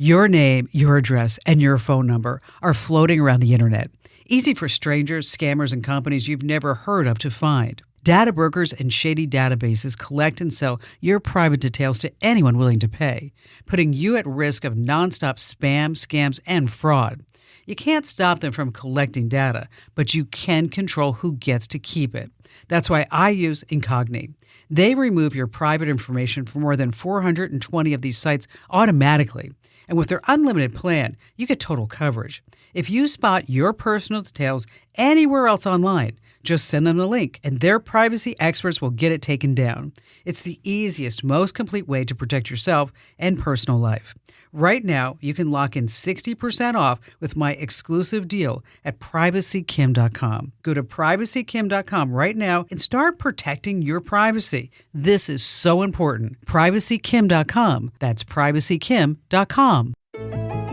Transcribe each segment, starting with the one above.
Your name, your address, and your phone number are floating around the internet. Easy for strangers, scammers, and companies you've never heard of to find. Data brokers and shady databases collect and sell your private details to anyone willing to pay, putting you at risk of nonstop spam, scams, and fraud. You can't stop them from collecting data, but you can control who gets to keep it. That's why I use Incogni. They remove your private information from more than 420 of these sites automatically. And with their unlimited plan, you get total coverage. If you spot your personal details anywhere else online, just send them the link, and their privacy experts will get it taken down. It's the easiest, most complete way to protect yourself and personal life. Right now, you can lock in 60% off with my exclusive deal at privacykim.com. Go to privacykim.com right now and start protecting your privacy. This is so important. Privacykim.com. That's privacykim.com.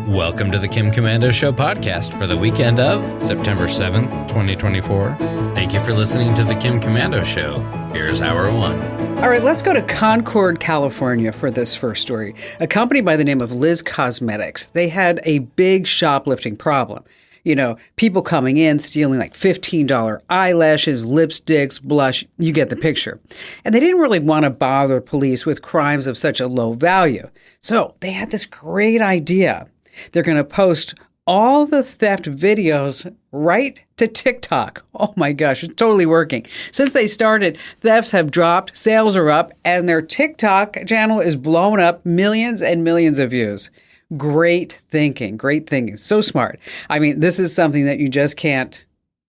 Welcome to the Kim Komando Show podcast for the weekend of September 7th, 2024. Thank you for listening to the Kim Komando Show. Here's hour one. All right, let's go to Concord, California for this first story. A company by the name of Liz Cosmetics. They had a big shoplifting problem. You know, people coming in, stealing like $15 eyelashes, lipsticks, blush, you get the picture. And they didn't really want to bother police with crimes of such a low value. So they had this great idea. They're going to post all the theft videos right to TikTok. Oh my gosh, it's totally working. Since they started, thefts have dropped, sales are up, and their TikTok channel is blowing up, millions and millions of views. Great thinking, great thinking. So smart. I mean, this is something that you just can't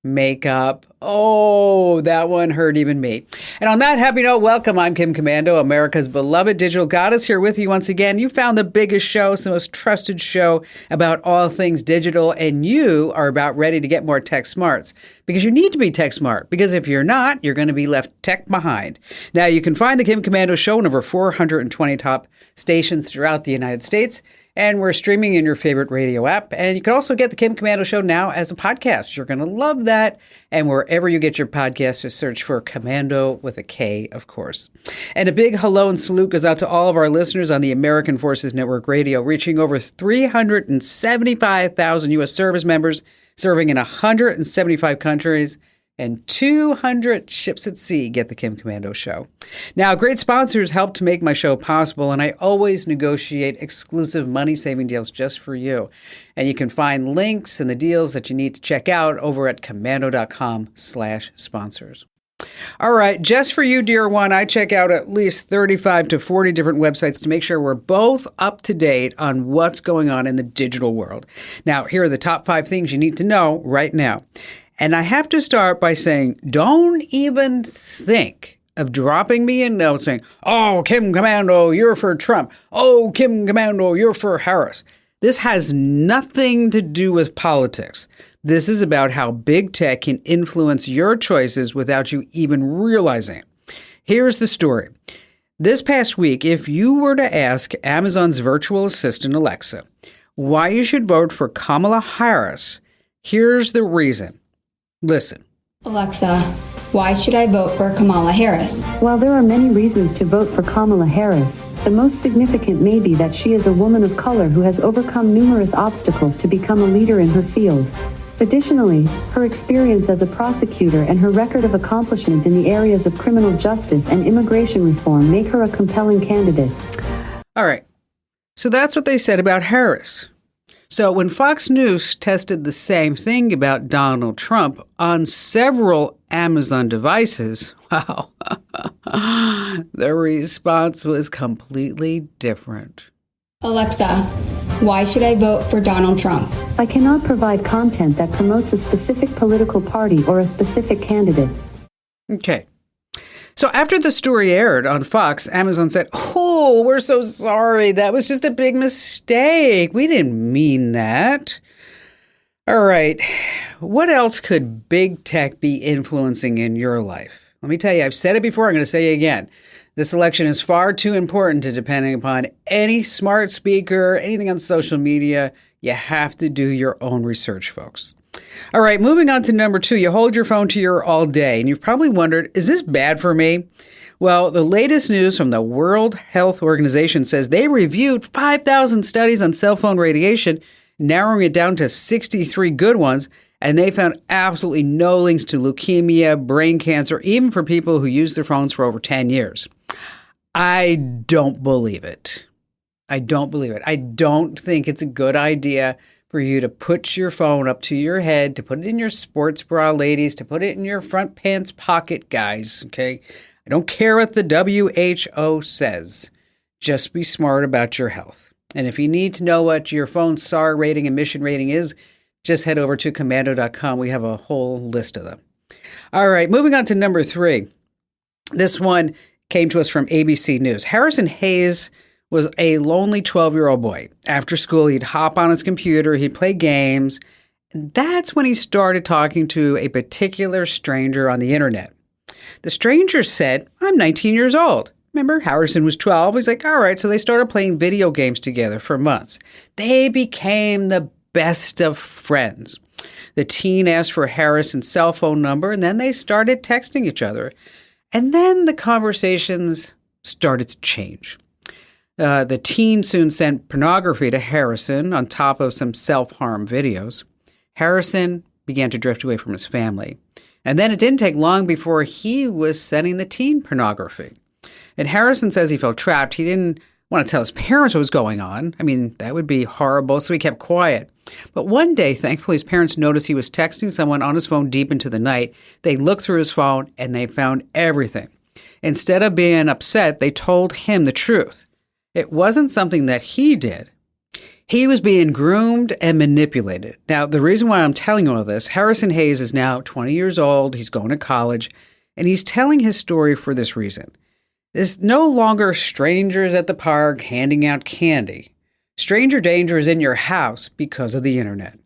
make up. Oh, that one hurt even me. And on that happy note, welcome. I'm Kim Komando, America's beloved digital goddess, here with you once again. You found the biggest show, it's the most trusted show about all things digital, and you are about ready to get more tech smarts because you need to be tech smart, because if you're not, you're going to be left tech behind. Now, you can find the Kim Komando Show on over 420 top stations throughout the United States. And we're streaming in your favorite radio app. And you can also get the Kim Komando Show now as a podcast. You're going to love that. And wherever you get your podcast, just search for Komando with a K, of course. And a big hello and salute goes out to all of our listeners on the American Forces Network Radio, reaching over 375,000 U.S. service members, serving in 175 countries. And 200 ships at sea get the Kim Komando Show. Now, great sponsors help to make my show possible, and I always negotiate exclusive money-saving deals just for you. And you can find links and the deals that you need to check out over at komando.com/sponsors. All right, just for you, dear one, I check out at least 35 to 40 different websites to make sure we're both up to date on what's going on in the digital world. Now, here are the top 5 things you need to know right now. And I have to start by saying, don't even think of dropping me a note saying, oh, Kim Komando, you're for Trump. Oh, Kim Komando, you're for Harris. This has nothing to do with politics. This is about how big tech can influence your choices without you even realizing it. Here's the story. This past week, if you were to ask Amazon's virtual assistant, Alexa, why you should vote for Kamala Harris, here's the reason. Listen. Alexa, why should I vote for Kamala Harris? While there are many reasons to vote for Kamala Harris, the most significant may be that she is a woman of color who has overcome numerous obstacles to become a leader in her field. Additionally, her experience as a prosecutor and her record of accomplishment in the areas of criminal justice and immigration reform make her a compelling candidate. All right. So that's what they said about Harris. So when Fox News tested the same thing about Donald Trump on several Amazon devices, wow, the response was completely different. Alexa, why should I vote for Donald Trump? I cannot provide content that promotes a specific political party or a specific candidate. Okay. So after the story aired on Fox, Amazon said, oh, we're so sorry. That was just a big mistake. We didn't mean that. All right. What else could big tech be influencing in your life? Let me tell you, I've said it before. I'm going to say it again. This election is far too important to depending upon any smart speaker, anything on social media. You have to do your own research, folks. All right, moving on to number 2. You hold your phone to your ear all day, and you've probably wondered, is this bad for me? Well, the latest news from the World Health Organization says they reviewed 5,000 studies on cell phone radiation, narrowing it down to 63 good ones, and they found absolutely no links to leukemia, brain cancer, even for people who use their phones for over 10 years. I don't believe it. I don't believe it. I don't think it's a good idea for you to put your phone up to your head, to put it in your sports bra, ladies, to put it in your front pants pocket, guys, okay? I don't care what the WHO says. Just be smart about your health. And if you need to know what your phone's SAR rating and mission rating is, just head over to komando.com. We have a whole list of them. All right, moving on to number 3. This one came to us from ABC News. Harrison Hayes was a lonely 12-year-old boy. After school, he'd hop on his computer, he'd play games, and that's when he started talking to a particular stranger on the internet. The stranger said, "I'm 19 years old." Remember, Harrison was 12. He's like, all right, so they started playing video games together for months. They became the best of friends. The teen asked for Harrison's cell phone number, and then they started texting each other. And then the conversations started to change. The teen soon sent pornography to Harrison on top of some self-harm videos. Harrison began to drift away from his family. And then it didn't take long before he was sending the teen pornography. And Harrison says he felt trapped. He didn't want to tell his parents what was going on. I mean, that would be horrible, so he kept quiet. But one day, thankfully, his parents noticed he was texting someone on his phone deep into the night. They looked through his phone, and they found everything. Instead of being upset, they told him the truth. It wasn't something that he did. He was being groomed and manipulated. Now, the reason why I'm telling you all this, Harrison Hayes is now 20 years old. He's going to college, and he's telling his story for this reason. There's no longer strangers at the park handing out candy. Stranger danger is in your house because of the internet.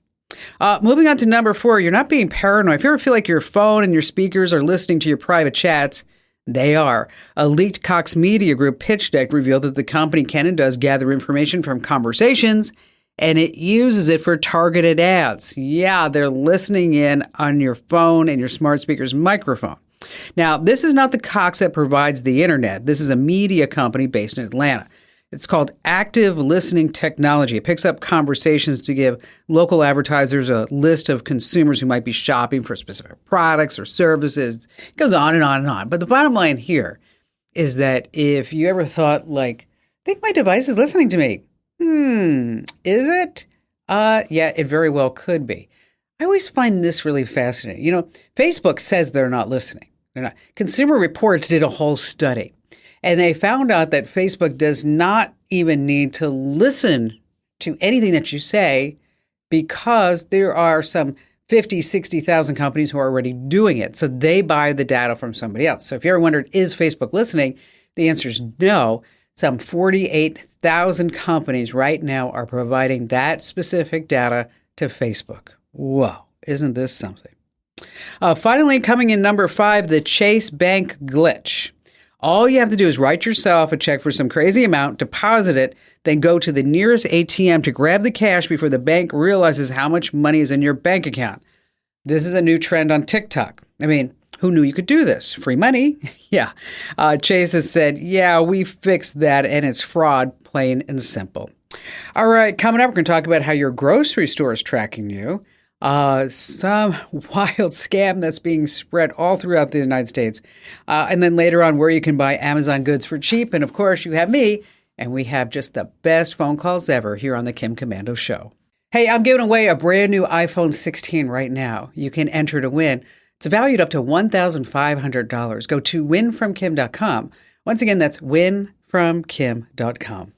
Moving on to number 4, you're not being paranoid. If you ever feel like your phone and your speakers are listening to your private chats, they are. A leaked Cox Media Group pitch deck revealed that the company can and does gather information from conversations, and it uses it for targeted ads. Yeah, they're listening in on your phone and your smart speaker's microphone. Now, this is not the Cox that provides the internet. This is a media company based in Atlanta. It's called Active Listening Technology. It picks up conversations to give local advertisers a list of consumers who might be shopping for specific products or services. It goes on and on and on. But the bottom line here is that if you ever thought, like, I think my device is listening to me. Is it? Yeah, it very well could be. I always find this really fascinating. You know, Facebook says they're not listening. They're not. Consumer Reports did a whole study. And they found out that Facebook does not even need to listen to anything that you say because there are some 50, 60,000 companies who are already doing it. So they buy the data from somebody else. So if you ever wondered, is Facebook listening? The answer is no. Some 48,000 companies right now are providing that specific data to Facebook. Whoa, isn't this something? Finally, coming in number 5, the Chase Bank glitch. All you have to do is write yourself a check for some crazy amount, deposit it, then go to the nearest ATM to grab the cash before the bank realizes how much money is in your bank account. This is a new trend on TikTok. I mean, who knew you could do this? Free money? Yeah. Chase has said, yeah, we fixed that, and it's fraud, plain and simple. All right, coming up, we're going to talk about how your grocery store is tracking you. Some wild scam that's being spread all throughout the United States. And then later on, where you can buy Amazon goods for cheap. And of course, you have me, and we have just the best phone calls ever here on the Kim Komando Show. Hey, I'm giving away a brand new iPhone 16 right now. You can enter to win. It's valued up to $1,500. Go to winfromkim.com. Once again, that's winfromkim.com.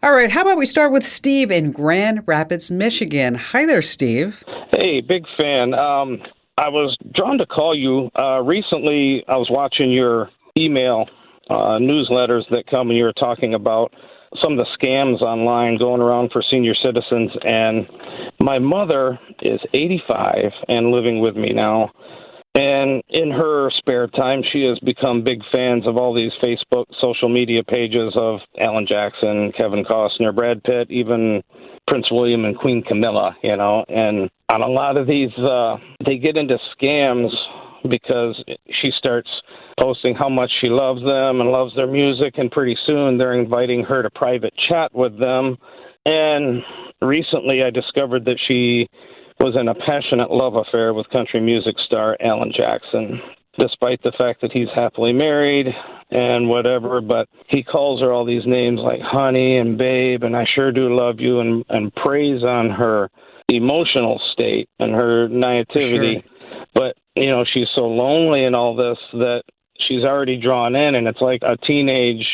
All right, how about we start with Steve in Grand Rapids, Michigan. Hi there, Steve. Hey, big fan. I was drawn to call you. Recently, I was watching your email newsletters that come, and you were talking about some of the scams online going around for senior citizens. And my mother is 85 and living with me now. And in her spare time, she has become big fans of all these Facebook social media pages of Alan Jackson, Kevin Costner, Brad Pitt, even Prince William and Queen Camilla, you know. And on a lot of these, they get into scams because she starts posting how much she loves them and loves their music, and pretty soon they're inviting her to private chat with them. And recently I discovered that she was in a passionate love affair with country music star Alan Jackson, despite the fact that he's happily married and whatever. But he calls her all these names like honey and babe, and I sure do love you, and preys on her emotional state and her naivety. Sure. But, you know, she's so lonely and all this that she's already drawn in, and it's like a teenage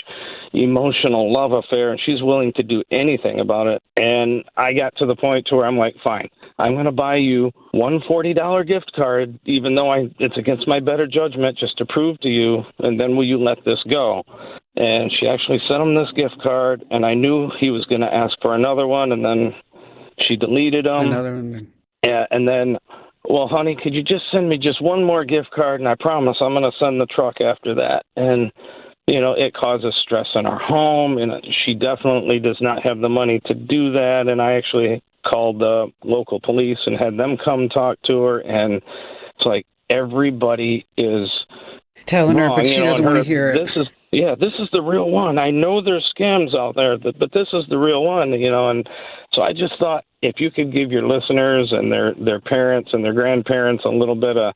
emotional love affair, and she's willing to do anything about it. And I got to the point to where I'm like, fine, I'm going to buy you one $40 gift card, even though it's against my better judgment, just to prove to you, and then will you let this go? And she actually sent him this gift card, and I knew he was going to ask for another one, and then she deleted them. Another one. Yeah, and then, well, honey, could you just send me just one more gift card, and I promise I'm going to send the truck after that. And, you know, it causes stress in our home, and she definitely does not have the money to do that. And I actually called the local police and had them come talk to her, and it's like everybody is telling her, but she doesn't want to hear it. This is the real one. I know there's scams out there, but this is the real one, you know. And so I just thought if you could give your listeners and their parents and their grandparents a little bit of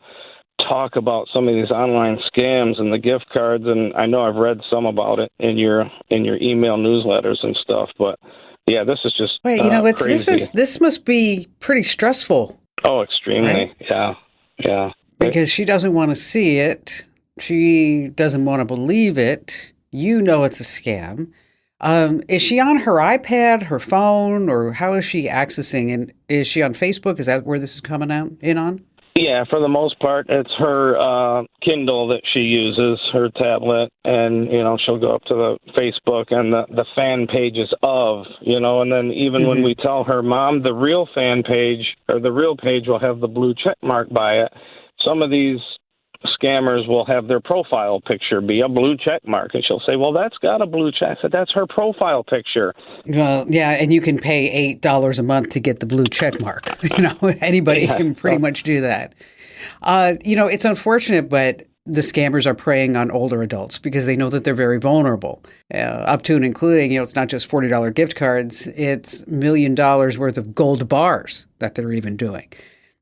talk about some of these online scams and the gift cards, and I know I've read some about it in your email newsletters and stuff, but yeah, this is just crazy. This must be pretty stressful. Oh, extremely. Right? Yeah. Because she doesn't want to see it. She doesn't want to believe it. You know it's a scam. Is she on her iPad, her phone, or how is she accessing? And is she on Facebook? Is that where this is coming in on? Yeah, for the most part, it's her Kindle that she uses, her tablet, and, you know, she'll go up to the Facebook and the fan pages of, you know, and then even when we tell her, Mom, the real fan page or the real page will have the blue check mark by it, some of these scammers will have their profile picture be a blue check mark, and she'll say, well, that's got a blue check. So that's her profile picture. Well, yeah, and you can pay $8 a month to get the blue check mark. You know, anybody can pretty much do that. You know, it's unfortunate, but the scammers are preying on older adults because they know that they're very vulnerable, up to and including, you know, it's not just $40 gift cards, it's $1 million worth of gold bars that they're even doing.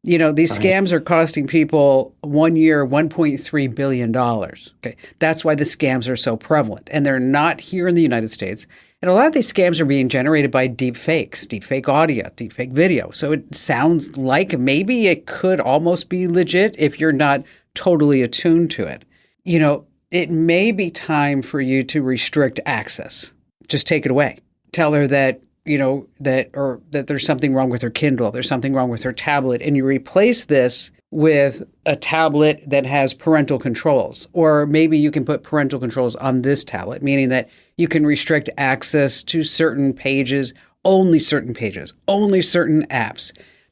You know, these scams are costing people 1 year $1.3 billion. Okay, that's why the scams are so prevalent. And they're not here in the United States. And a lot of these scams are being generated by deep fakes, deep fake audio, deep fake video. So it sounds like maybe it could almost be legit if you're not totally attuned to it. You know, it may be time for you to restrict access. Just take it away. Tell her that, you know, that there's something wrong with her Kindle, there's something wrong with her tablet, and you replace this with a tablet that has parental controls. Or maybe you can put parental controls on this tablet, meaning that you can restrict access to certain pages, only certain apps.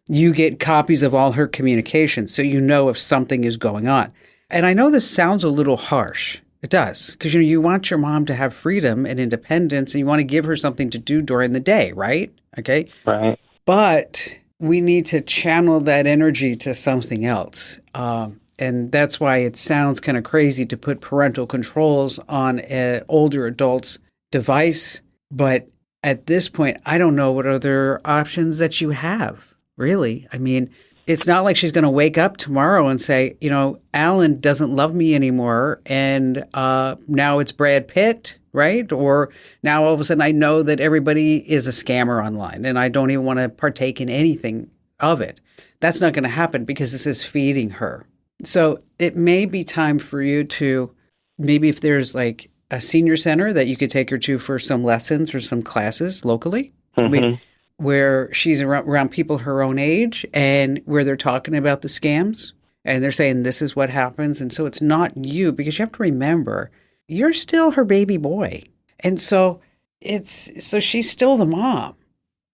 You get copies of all her communications so you know if something is going on. And I know this sounds a little harsh. It does, because you want your mom to have freedom and independence, and you want to give her something to do during the day, right? Okay? Right. But we need to channel that energy to something else. And that's why it sounds kind of crazy to put parental controls on an older adult's device. But at this point, I don't know what other options that you have, really. I mean, it's not like she's going to wake up tomorrow and say, you know, Alan doesn't love me anymore, and now it's Brad Pitt, right? Or now all of a sudden I know that everybody is a scammer online, and I don't even want to partake in anything of it. That's not going to happen because this is feeding her. So it may be time for you to, maybe if there's like a senior center that you could take her to for some lessons or some classes locally. I mean, where she's around people her own age and where they're talking about the scams and they're saying this is what happens. And so it's not you, because you have to remember you're still her baby boy. And so she's still the mom,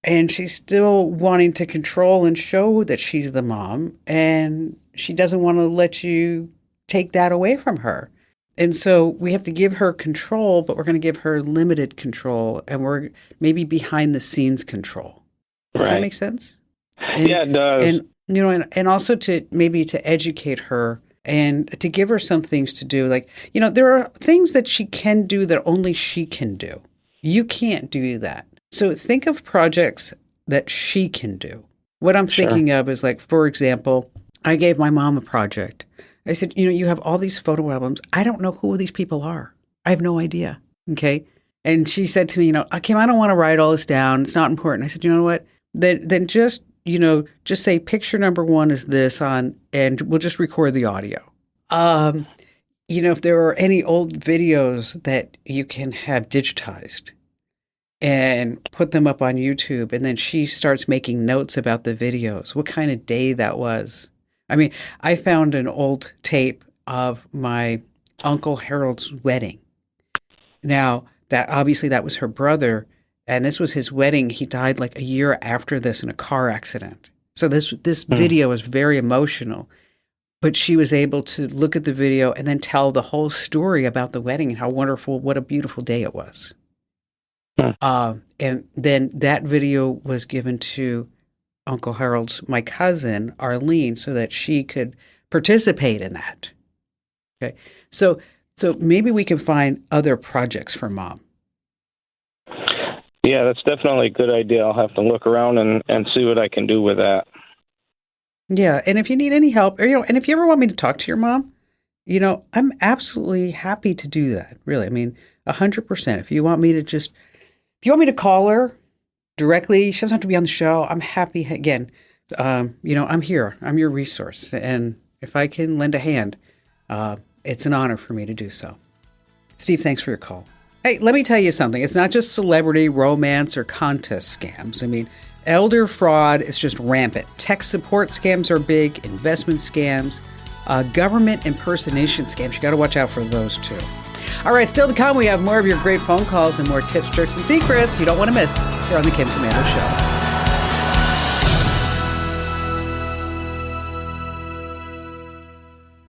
and she's still wanting to control and show that she's the mom, and she doesn't want to let you take that away from her. And so we have to give her control, but we're going to give her limited control, and we're maybe behind the scenes control. Does that make sense? Yeah, it does. And, you know, and also to maybe to educate her and to give her some things to do. Like, there are things that she can do that only she can do. You can't do that. So think of projects that she can do. What I'm thinking of is, like, for example, I gave my mom a project. I said, you have all these photo albums. I don't know who these people are. I have no idea. Okay. And she said to me, Kim, I don't want to write all this down. It's not important. I said, you know what? Then just say picture number 1 is this on, and we'll just record the audio. If there are any old videos that you can have digitized and put them up on YouTube, and then she starts making notes about the videos, what kind of day that was. I mean, I found an old tape of my Uncle Harold's wedding. Now, that was her brother, and this was his wedding. He died like a year after this in a car accident. So this video is very emotional. But she was able to look at the video and then tell the whole story about the wedding and how wonderful, what a beautiful day it was. And then that video was given to Uncle Harold's, my cousin, Arlene, so that she could participate in that. Okay. So maybe we can find other projects for Mom. Yeah, that's definitely a good idea. I'll have to look around and see what I can do with that. Yeah, and if you need any help, or and if you ever want me to talk to your mom, I'm absolutely happy to do that. Really, I mean, 100%. If you want me to call her directly, she doesn't have to be on the show. I'm happy. Again, I'm here. I'm your resource, and if I can lend a hand, it's an honor for me to do so. Steve, thanks for your call. Hey, let me tell you something. It's not just celebrity, romance, or contest scams. I mean, elder fraud is just rampant. Tech support scams are big, investment scams, government impersonation scams. You got to watch out for those too. All right, still to come, we have more of your great phone calls and more tips, tricks, and secrets you don't want to miss here on The Kim Komando Show.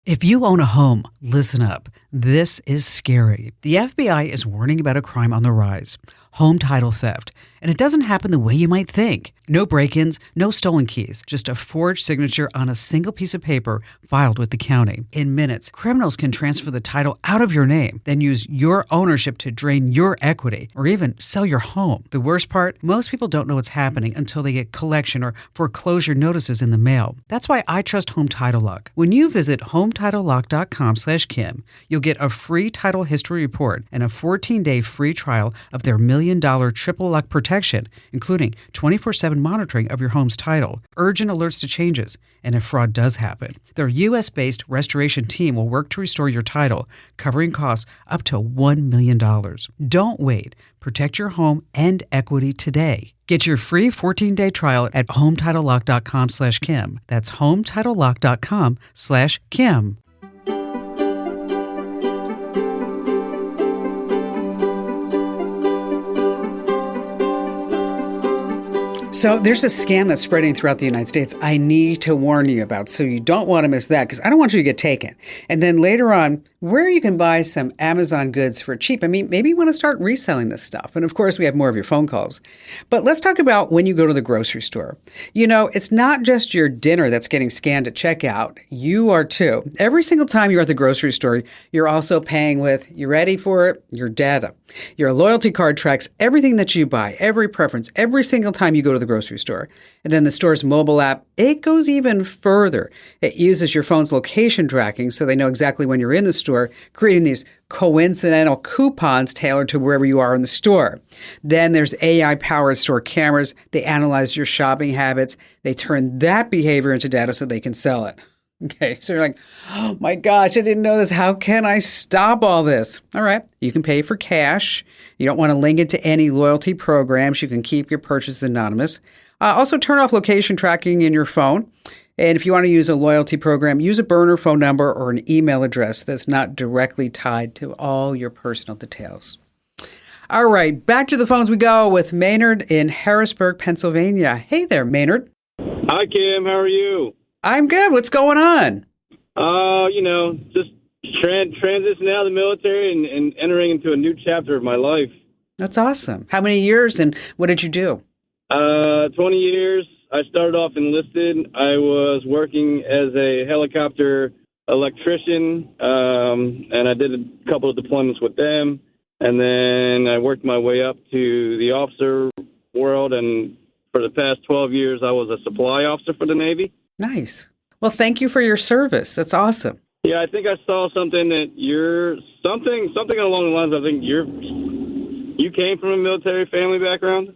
If you own a home, listen up. This is scary. The FBI is warning about a crime on the rise, home title theft. And it doesn't happen the way you might think. No break-ins, no stolen keys, just a forged signature on a single piece of paper filed with the county. In minutes, criminals can transfer the title out of your name, then use your ownership to drain your equity or even sell your home. The worst part, most people don't know what's happening until they get collection or foreclosure notices in the mail. That's why I trust Home Title Lock. When you visit HometitleLock.com/Kim, you'll get a free title history report and a 14-day free trial of their $1 million triple lock protection, including 24/7 monitoring of your home's title, urgent alerts to changes, and if fraud does happen. Their U.S.-based restoration team will work to restore your title, covering costs up to $1 million. Don't wait. Protect your home and equity today. Get your free 14-day trial at HometitleLock.com/Kim. That's HometitleLock.com/Kim. So there's a scam that's spreading throughout the United States I need to warn you about, so you don't want to miss that, because I don't want you to get taken. And then later on, where you can buy some Amazon goods for cheap. I mean, maybe you want to start reselling this stuff. And of course, we have more of your phone calls. But let's talk about when you go to the grocery store. It's not just your dinner that's getting scanned at checkout. You are too. Every single time you're at the grocery store, you're also paying with, you ready for it? Your data. Your loyalty card tracks everything that you buy, every preference, every single time you go to the grocery store. And then the store's mobile app, it goes even further. It uses your phone's location tracking so they know exactly when you're in the store, creating these coincidental coupons tailored to wherever you are in the store. Then there's AI-powered store cameras. They analyze your shopping habits. They turn that behavior into data so they can sell it. Okay, so you're like, oh my gosh, I didn't know this. How can I stop all this? All right, you can pay for cash. You don't want to link it to any loyalty programs. You can keep your purchase anonymous. Also, turn off location tracking in your phone. And if you want to use a loyalty program, use a burner phone number or an email address that's not directly tied to all your personal details. All right, back to the phones we go with Maynard in Harrisburg, Pennsylvania. Hey there, Maynard. Hi, Kim. How are you? I'm good. What's going on? Just transitioning out of the military and entering into a new chapter of my life. That's awesome. How many years and what did you do? 20 years. I started off enlisted. I was working as a helicopter electrician, and I did a couple of deployments with them. And then I worked my way up to the officer world. And for the past 12 years, I was a supply officer for the Navy. Nice. Well, thank you for your service. That's awesome. Yeah, I think I saw something that something along the lines. I think you came from a military family background.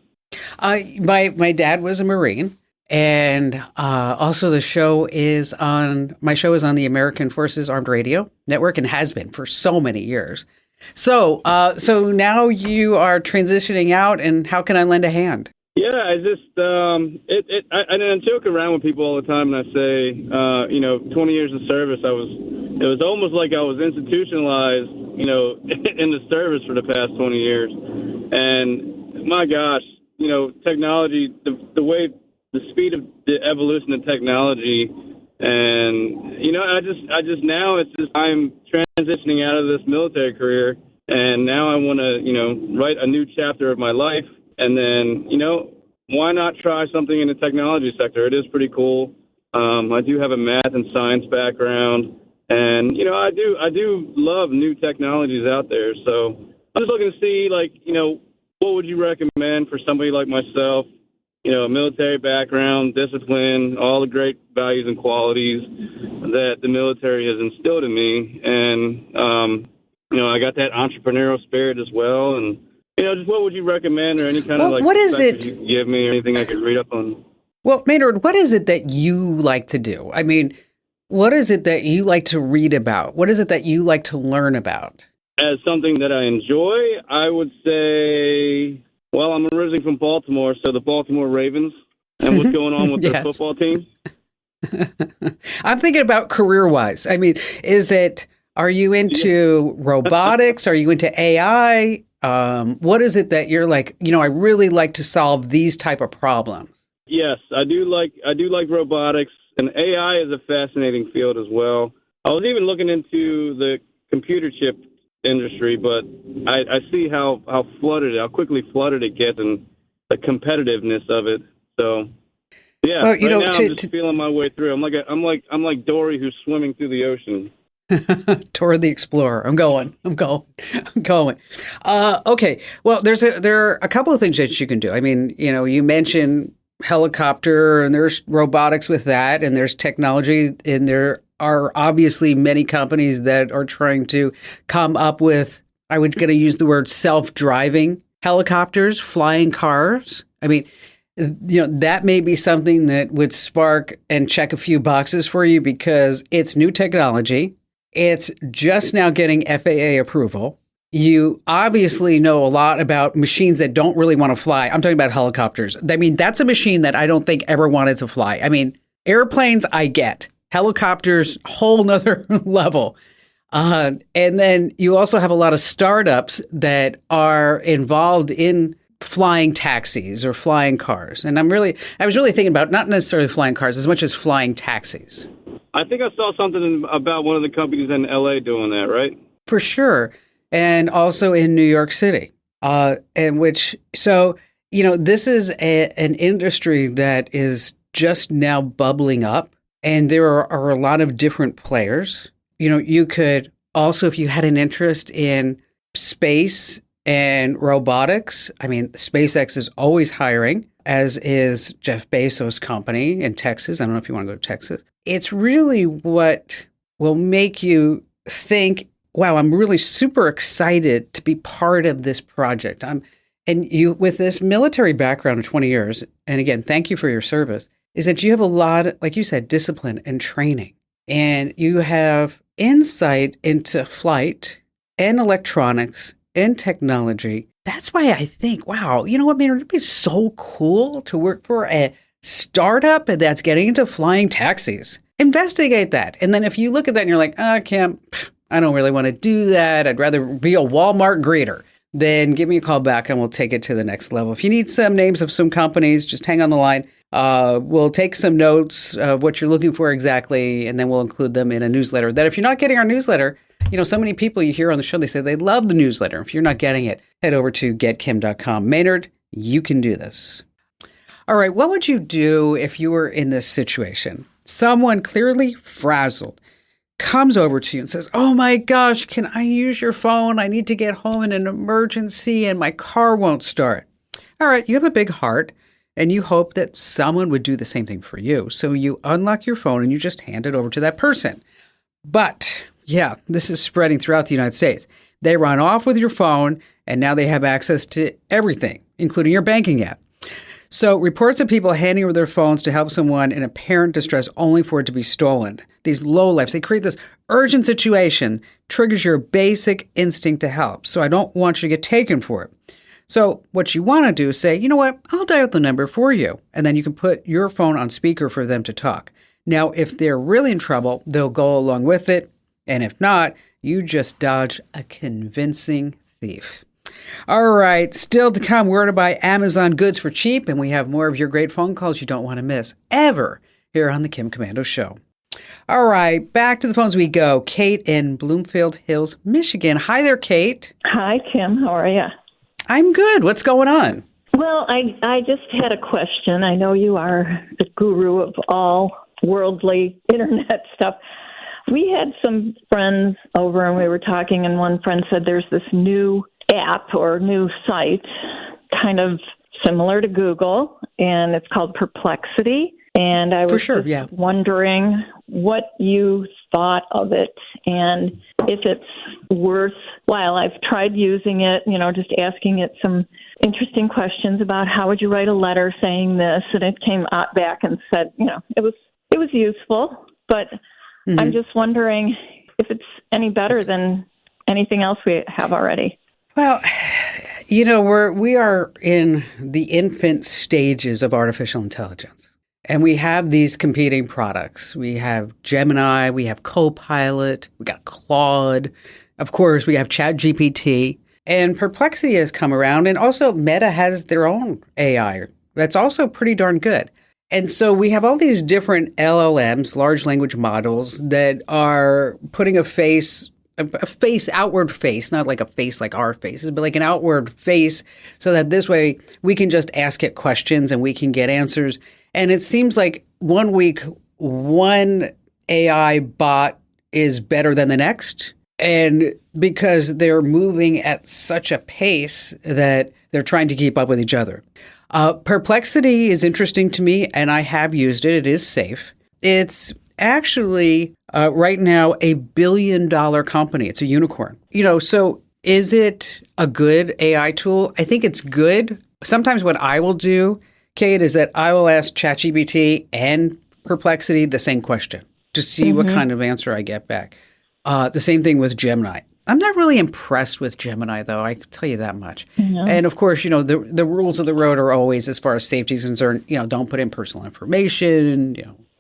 My dad was a Marine, and also my show is on the American Forces Armed Radio Network and has been for so many years. So now you are transitioning out, and how can I lend a hand? Yeah, I just I joke around with people all the time, and I say, 20 years of service, it was almost like I was institutionalized, in the service for the past 20 years. And my gosh, technology, the speed of the evolution of technology, and I just now it's just I'm transitioning out of this military career, and now I want to write a new chapter of my life. And then, why not try something in the technology sector? It is pretty cool. I do have a math and science background, and, I do love new technologies out there. So I'm just looking to see, what would you recommend for somebody like myself? Military background, discipline, all the great values and qualities that the military has instilled in me. And, I got that entrepreneurial spirit as well. And, just what would you recommend, or any kind of what is it you could give me, or anything I could read up on? Well, Maynard, what is it that you like to do? I mean, what is it that you like to read about? What is it that you like to learn about? As something that I enjoy, I would say, well, I'm originally from Baltimore, so the Baltimore Ravens and what's going on with their football team. I'm thinking about career-wise. I mean, are you into robotics? Are you into AI? What is it that you're like, I really like to solve these type of problems? Yes, I do like robotics, and AI is a fascinating field as well. I was even looking into the computer chip industry, but I see how quickly flooded it gets, and the competitiveness of it. So, yeah, well, now I'm just feeling my way through. I'm like Dory who's swimming through the ocean. Toward the Explorer. I'm going. Okay. Well, there are a couple of things that you can do. I mean, you mentioned helicopter, and there's robotics with that, and there's technology, and there are obviously many companies that are trying to come up with, I was going to use the word self-driving helicopters, flying cars. I mean, that may be something that would spark and check a few boxes for you, because it's new technology. It's just now getting FAA approval. You obviously know a lot about machines that don't really want to fly. I'm talking about helicopters. I mean, that's a machine that I don't think ever wanted to fly. I mean, airplanes, I get. Helicopters, whole nother level. And then you also have a lot of startups that are involved in flying taxis or flying cars. And I was really thinking about not necessarily flying cars as much as flying taxis. I think I saw something about one of the companies in LA doing that, right? For sure. And also in New York City. This is an industry that is just now bubbling up, and there are a lot of different players. You could also, if you had an interest in space and robotics, I mean, SpaceX is always hiring, as is Jeff Bezos' company in Texas. I don't know if you want to go to Texas. It's really what will make you think, wow, I'm really super excited to be part of this project. And you, with this military background of 20 years, and again, thank you for your service, is that you have a lot, like you said, discipline and training. And you have insight into flight and electronics and technology. That's why I think, wow, you know what, man, it'd be so cool to work for a startup that's getting into flying taxis. Investigate that. And then if you look at that and you're like, Kim, I don't really want to do that. I'd rather be a Walmart greeter. Then give me a call back and we'll take it to the next level. If you need some names of some companies, just hang on the line. We'll take some notes of what you're looking for exactly, and then we'll include them in a newsletter. That if you're not getting our newsletter, so many people you hear on the show, they say they love the newsletter. If you're not getting it, head over to getkim.com. Maynard, you can do this. All right, what would you do if you were in this situation? Someone clearly frazzled, comes over to you and says, oh my gosh, can I use your phone? I need to get home in an emergency and my car won't start. All right, you have a big heart and you hope that someone would do the same thing for you. So you unlock your phone and you just hand it over to that person. But yeah, this is spreading throughout the United States. They run off with your phone and now they have access to everything, including your banking app. So reports of people handing over their phones to help someone in apparent distress only for it to be stolen. These lowlifes, they create this urgent situation, triggers your basic instinct to help. So I don't want you to get taken for it. So what you want to do is say, you know what, I'll dial the number for you. And then you can put your phone on speaker for them to talk. Now, if they're really in trouble, they'll go along with it. And if not, you just dodge a convincing thief. All right, still to come, we're to buy Amazon goods for cheap, and we have more of your great phone calls you don't want to miss ever here on the Kim Komando Show. All right, back to the phones we go. Kate in Bloomfield Hills, Michigan. Hi there, Kate. Hi, Kim. How are you? I'm good. What's going on? Well, I just had a question. I know you are the guru of all worldly internet stuff. We had some friends over and we were talking, and one friend said there's this new app or new site kind of similar to Google, and it's called Perplexity. And I was wondering what you thought of it and if it's worthwhile. I've tried using it, just asking it some interesting questions about how would you write a letter saying this, and it came back and said, it was useful, but I'm just wondering if it's any better than anything else we have already. Well, we are in the infant stages of artificial intelligence. And we have these competing products. We have Gemini, we have Copilot, we got Claude. Of course, we have ChatGPT. And Perplexity has come around. And also Meta has their own AI. That's also pretty darn good. And so we have all these different LLMs, large language models, that are putting a outward face, not like a face like our faces, but like an outward face, so that this way we can just ask it questions and we can get answers. And it seems like 1 week, one AI bot is better than the next. And because they're moving at such a pace that they're trying to keep up with each other. Perplexity is interesting to me, and I have used it. It is safe. It's actually right now $1 billion company. It's a unicorn. So is it a good AI tool? I think it's good. Sometimes what I will do, Kate, is that I will ask ChatGPT and Perplexity the same question to see what kind of answer I get back. The same thing with Gemini. I'm not really impressed with Gemini, though. I can tell you that much. No. And of course, the rules of the road are always, as far as safety is concerned, don't put in personal information,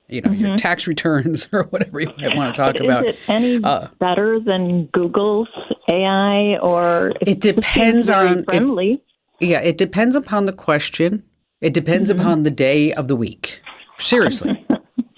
your tax returns or whatever you might want to talk about. Is it any better than Google's AI, or it depends on friendly? It depends upon the question. It depends upon the day of the week. Seriously.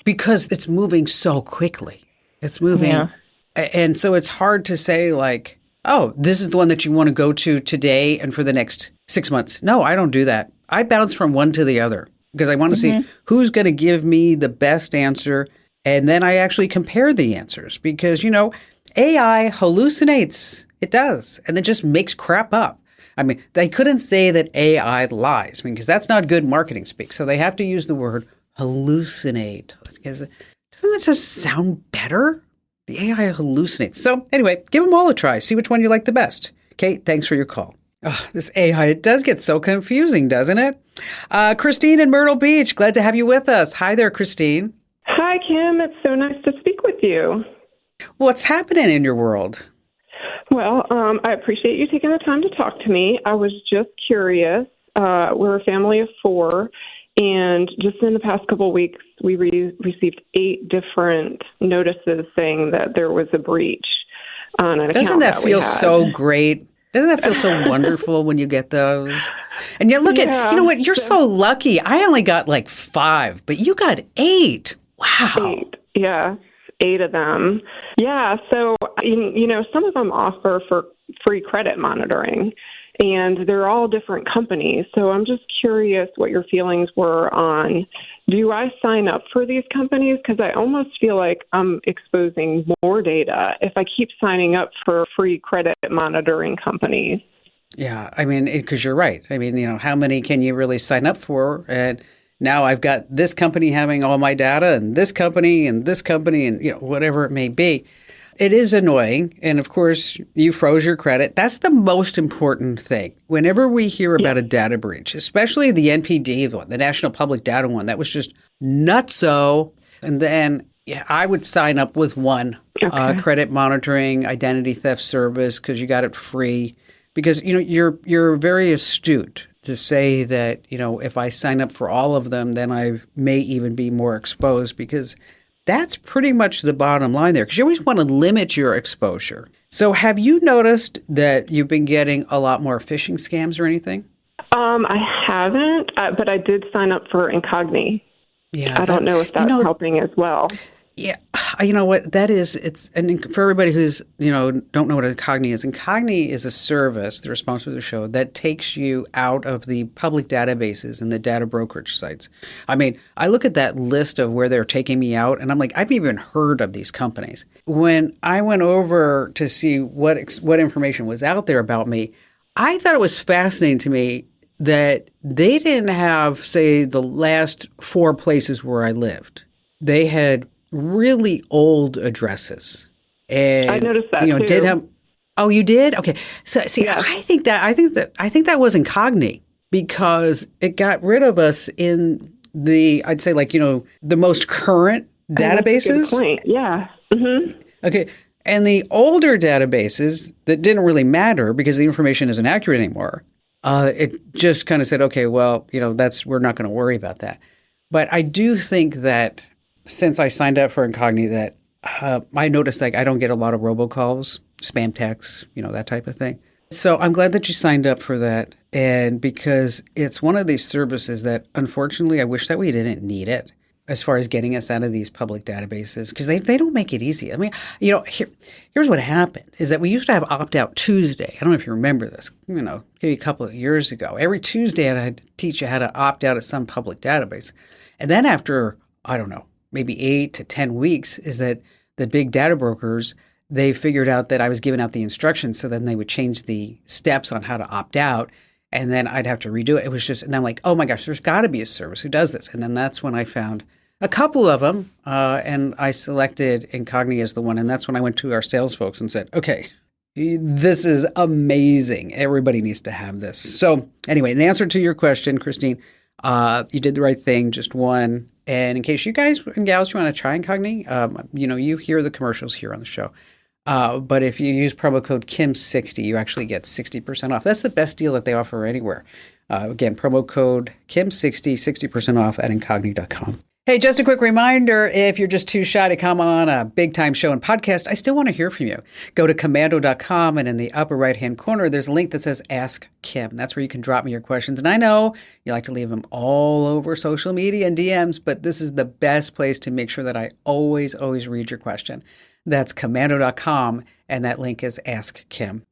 Because it's moving so quickly. It's moving. Yeah. And so it's hard to say like, oh, this is the one that you want to go to today and for the next 6 months. No, I don't do that. I bounce from one to the other because I want to see who's going to give me the best answer. And then I actually compare the answers because, AI hallucinates. It does. And it just makes crap up. I mean, they couldn't say that AI lies because that's not good marketing speak. So they have to use the word hallucinate. Because doesn't that just sound better? The AI hallucinates. So anyway, give them all a try. See which one you like the best. Kate, thanks for your call. Oh, this AI, it does get so confusing, doesn't it? Christine in Myrtle Beach, glad to have you with us. Hi there, Christine. Hi, Kim. It's so nice to speak with you. What's happening in your world? Well, I appreciate you taking the time to talk to me. I was just curious. We're a family of 4. And just in the past couple of weeks, we received 8 different notices saying that there was a breach on an account. Doesn't that feel so great? Doesn't that feel so wonderful when you get those? And you look at, you know what, you're so lucky. I only got like 5, but you got 8. Wow. 8, yeah. 8 of them. Yeah, so, some of them offer for free credit monitoring. and they're all different companies. So I'm just curious what your feelings were on, do I sign up for these companies? Because I almost feel like I'm exposing more data if I keep signing up for free credit monitoring companies. Yeah, I mean, because you're right. I mean, how many can you really sign up for? And now I've got this company having all my data and this company and whatever it may be. It is annoying. And of course, you froze your credit. That's the most important thing. Whenever we hear about a data breach, especially the NPD one, the National Public Data one, that was just nutso. And then I would sign up with one credit monitoring identity theft service because you got it free. Because, you're very astute to say that, if I sign up for all of them, then I may even be more exposed, because that's pretty much the bottom line there, because you always want to limit your exposure. So have you noticed that you've been getting a lot more phishing scams or anything? I haven't, but I did sign up for Incogni. Yeah, I don't know if that's helping as well. Yeah, you know what that is? And for everybody who's don't know what Incogni is a service, the sponsor of the show, that takes you out of the public databases and the data brokerage sites. I mean, I look at that list of where they're taking me out, and I'm like, I've even heard of these companies. When I went over to see what information was out there about me, I thought it was fascinating to me that they didn't have, say, the last 4 places where I lived. They had really old addresses. And I noticed that too. Did have. Oh, you did? Okay. So see, yeah. I think that was Incogni, because it got rid of us in I'd say the most current databases. That's a good point. Yeah. Mm-hmm. Okay. And the older databases that didn't really matter because the information isn't accurate anymore. It just kind of said, okay, well, we're not going to worry about that. But I do think that since I signed up for Incogni, that I noticed I don't get a lot of robocalls, spam texts, that type of thing. So I'm glad that you signed up for that. And because it's one of these services that, unfortunately, I wish that we didn't need it as far as getting us out of these public databases, because they don't make it easy. I mean, here's what happened is that we used to have Opt-out Tuesday. I don't know if you remember this, maybe a couple of years ago. Every Tuesday, I had to teach you how to opt out of some public database. And then after, I don't know, maybe 8 to 10 weeks, is that the big data brokers, they figured out that I was giving out the instructions, so then they would change the steps on how to opt out, and then I'd have to redo it. It was just, and I'm like, oh my gosh, there's got to be a service who does this. And then that's when I found a couple of them, and I selected Incogni as the one, and that's when I went to our sales folks and said, okay, this is amazing. Everybody needs to have this. So anyway, in answer to your question, Christine, you did the right thing, just one. And in case you guys and gals, you want to try Incogni, you hear the commercials here on the show. But if you use promo code KIM60, you actually get 60% off. That's the best deal that they offer anywhere. Again, promo code KIM60, 60% off at Incogni.com. Hey, just a quick reminder, if you're just too shy to come on a big-time show and podcast, I still want to hear from you. Go to Komando.com, and in the upper right-hand corner, there's a link that says Ask Kim. That's where you can drop me your questions. And I know you like to leave them all over social media and DMs, but this is the best place to make sure that I always read your question. That's Komando.com, and that link is Ask Kim.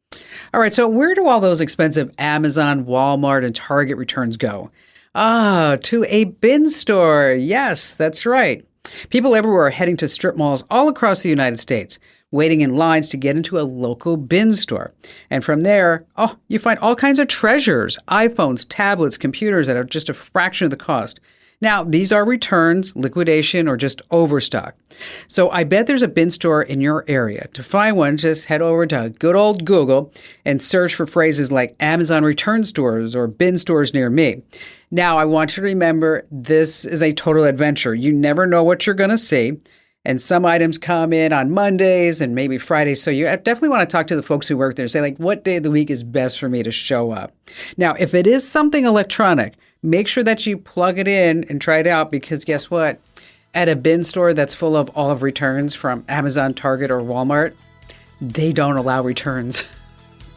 All right, so where do all those expensive Amazon, Walmart, and Target returns go? To a bin store. Yes, that's right. People everywhere are heading to strip malls all across the United States, waiting in lines to get into a local bin store. And from there, you find all kinds of treasures, iPhones, tablets, computers that are just a fraction of the cost. Now, these are returns, liquidation, or just overstock. So I bet there's a bin store in your area. To find one, just head over to good old Google and search for phrases like Amazon return stores or bin stores near me. Now, I want you to remember, this is a total adventure. You never know what you're going to see. And some items come in on Mondays and maybe Fridays. So you definitely want to talk to the folks who work there and say, what day of the week is best for me to show up? Now, if it is something electronic, make sure that you plug it in and try it out, because guess what? At a bin store that's full of all of returns from Amazon, Target, or Walmart, they don't allow returns.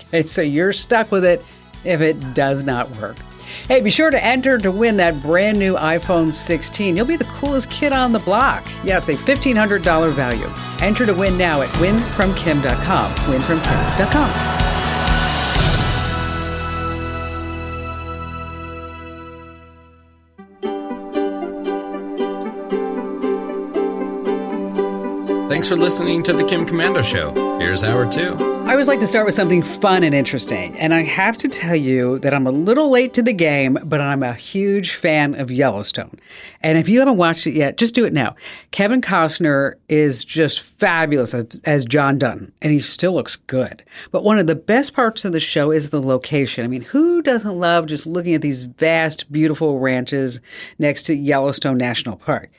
Okay, so you're stuck with it if it does not work. Hey, be sure to enter to win that brand new iPhone 16. You'll be the coolest kid on the block. Yes, a $1,500 value. Enter to win now at winfromkim.com. Winfromkim.com. Thanks for listening to the Kim Komando Show. Here's hour 2. I always like to start with something fun and interesting, and I have to tell you that I'm a little late to the game, but I'm a huge fan of Yellowstone. And if you haven't watched it yet, just do it now. Kevin Costner is just fabulous as John Dutton, and he still looks good. But one of the best parts of the show is the location. I mean, who doesn't love just looking at these vast, beautiful ranches next to Yellowstone National Park?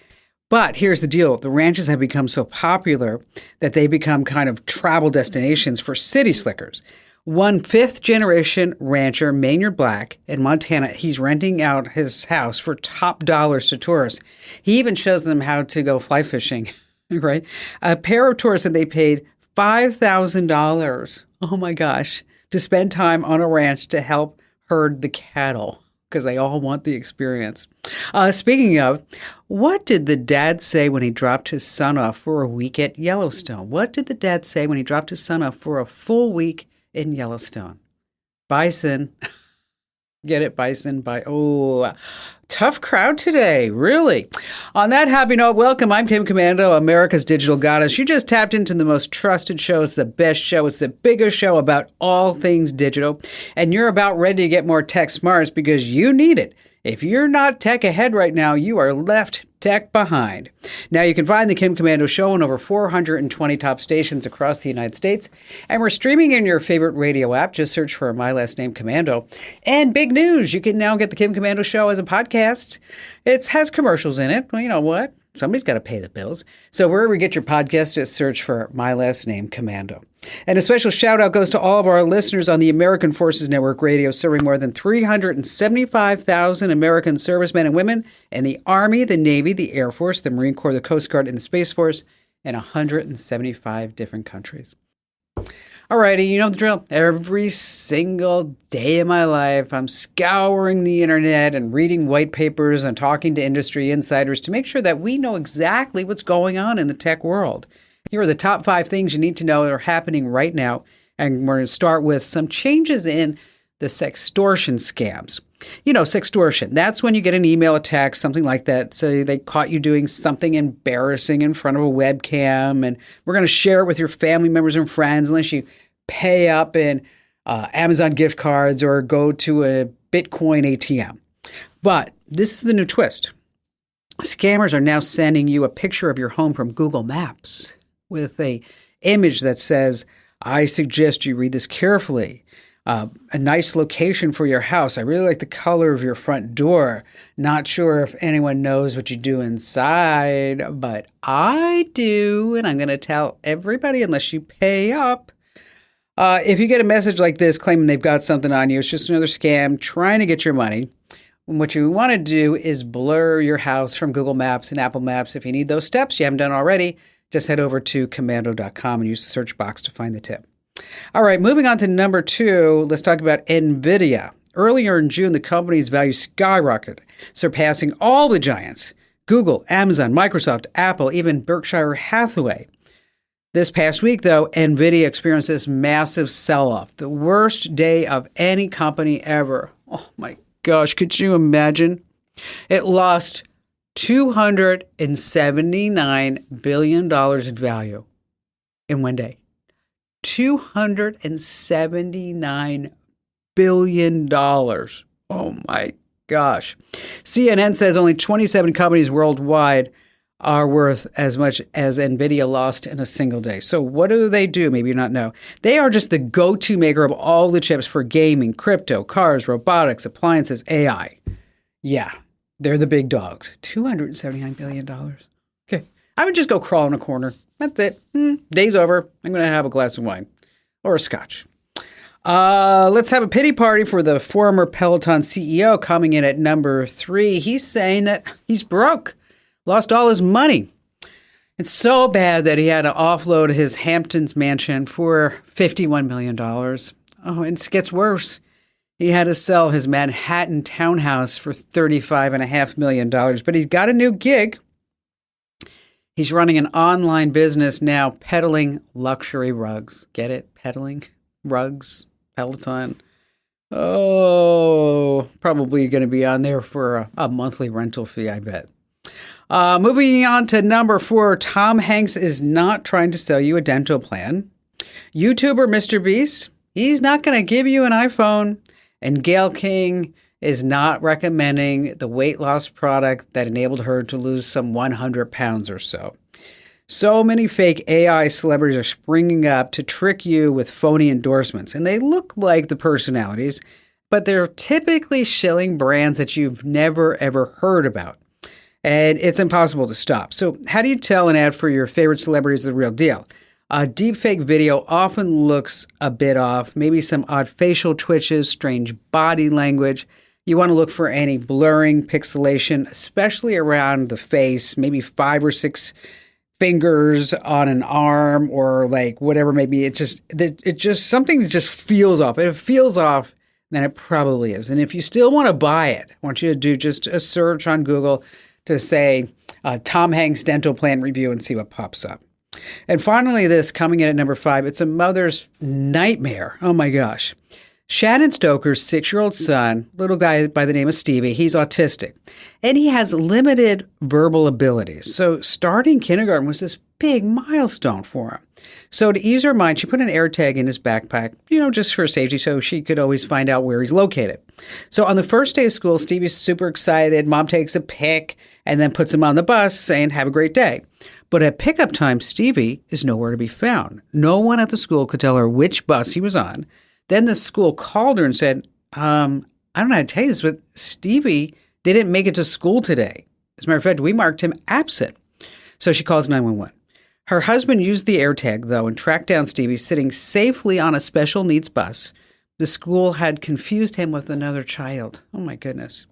But here's the deal. The ranches have become so popular that they become kind of travel destinations for city slickers. One fifth-generation rancher, Maynard Black, in Montana, he's renting out his house for top dollars to tourists. He even shows them how to go fly fishing, right? A pair of tourists that they paid $5,000, oh my gosh, to spend time on a ranch to help herd the cattle, because they all want the experience. Speaking of, what did the dad say when he dropped his son off for a week at Yellowstone? What did the dad say when he dropped his son off for a full week in Yellowstone? Bison. Get it, bison? Tough crowd today, really. On that happy note, welcome. I'm Kim Komando, America's digital goddess. You just tapped into the most trusted show. It's the best show. It's the biggest show about all things digital. And you're about ready to get more tech smarts because you need it. If you're not tech ahead right now, you are left tech behind. Now, you can find the Kim Komando Show on over 420 top stations across the United States. And we're streaming in your favorite radio app. Just search for my last name, Komando. And big news, you can now get the Kim Komando Show as a podcast. It has commercials in it. Well, you know what? Somebody's got to pay the bills. So wherever you get your podcast, just search for my last name, Komando. And a special shout out goes to all of our listeners on the American Forces Network Radio, serving more than 375,000 American servicemen and women in the Army, the Navy, the Air Force, the Marine Corps, the Coast Guard, and the Space Force in 175 different countries. Alrighty, you know the drill. Every single day of my life, I'm scouring the internet and reading white papers and talking to industry insiders to make sure that we know exactly what's going on in the tech world. Here are the top 5 things you need to know that are happening right now. And we're going to start with some changes in the sextortion scams. You know, sextortion, that's when you get an email, a text, something like that. So they caught you doing something embarrassing in front of a webcam, and we're going to share it with your family members and friends unless you pay up in Amazon gift cards or go to a Bitcoin ATM. But this is the new twist. Scammers are now sending you a picture of your home from Google Maps with a image that says, I suggest you read this carefully. A nice location for your house. I really like the color of your front door. Not sure if anyone knows what you do inside, but I do, and I'm going to tell everybody unless you pay up. If you get a message like this claiming they've got something on you, it's just another scam trying to get your money. And what you want to do is blur your house from Google Maps and Apple Maps. If you need those steps, you haven't done already, just head over to Komando.com and use the search box to find the tip. All right, moving on to number 2, let's talk about NVIDIA. Earlier in June, the company's value skyrocketed, surpassing all the giants, Google, Amazon, Microsoft, Apple, even Berkshire Hathaway. This past week, though, NVIDIA experienced this massive sell-off, the worst day of any company ever. Oh my gosh, could you imagine? It lost $279 billion in value in one day. $279 billion. Oh my gosh. CNN says only 27 companies worldwide are worth as much as NVIDIA lost in a single day. So what do? Maybe you not know. They are just the go-to maker of all the chips for gaming, crypto, cars, robotics, appliances, AI. Yeah, they're the big dogs. $279 billion. Okay, I would just go crawl in a corner. That's it. Day's over. I'm going to have a glass of wine or a scotch. Let's have a pity party for the former Peloton CEO coming in at number 3. He's saying that he's broke, lost all his money. It's so bad that he had to offload his Hamptons mansion for $51 million. Oh, and it gets worse. He had to sell his Manhattan townhouse for $35.5 million, but he's got a new gig. He's running an online business now peddling luxury rugs. Get it? Peddling rugs, Peloton. Oh, probably going to be on there for a monthly rental fee, I bet. Moving on to number 4, Tom Hanks is not trying to sell you a dental plan. YouTuber Mr. Beast, he's not going to give you an iPhone. And Gayle King is not recommending the weight loss product that enabled her to lose some 100 pounds or so. So many fake AI celebrities are springing up to trick you with phony endorsements, and they look like the personalities, but they're typically shilling brands that you've never, ever heard about. And it's impossible to stop. So how do you tell an ad for your favorite celebrity is the real deal? A deepfake video often looks a bit off, maybe some odd facial twitches, strange body language. You want to look for any blurring, pixelation, especially around the face, maybe 5 or 6 fingers on an arm or like whatever maybe. It's just something that just feels off. If it feels off, then it probably is. And if you still want to buy it, I want you to do just a search on Google to say Tom Hanks dental plan review and see what pops up. And finally, this coming in at number 5, it's a mother's nightmare. Oh my gosh. Shannon Stoker's 6-year-old son, little guy by the name of Stevie, he's autistic, and he has limited verbal abilities. So starting kindergarten was this big milestone for him. So to ease her mind, she put an AirTag in his backpack, just for safety, so she could always find out where he's located. So on the first day of school, Stevie's super excited. Mom takes a pic and then puts him on the bus saying, have a great day. But at pickup time, Stevie is nowhere to be found. No one at the school could tell her which bus he was on. Then the school called her and said, I don't know how to tell you this, but Stevie didn't make it to school today. As a matter of fact, we marked him absent. So she calls 911. Her husband used the AirTag, though, and tracked down Stevie sitting safely on a special needs bus. The school had confused him with another child. Oh, my goodness.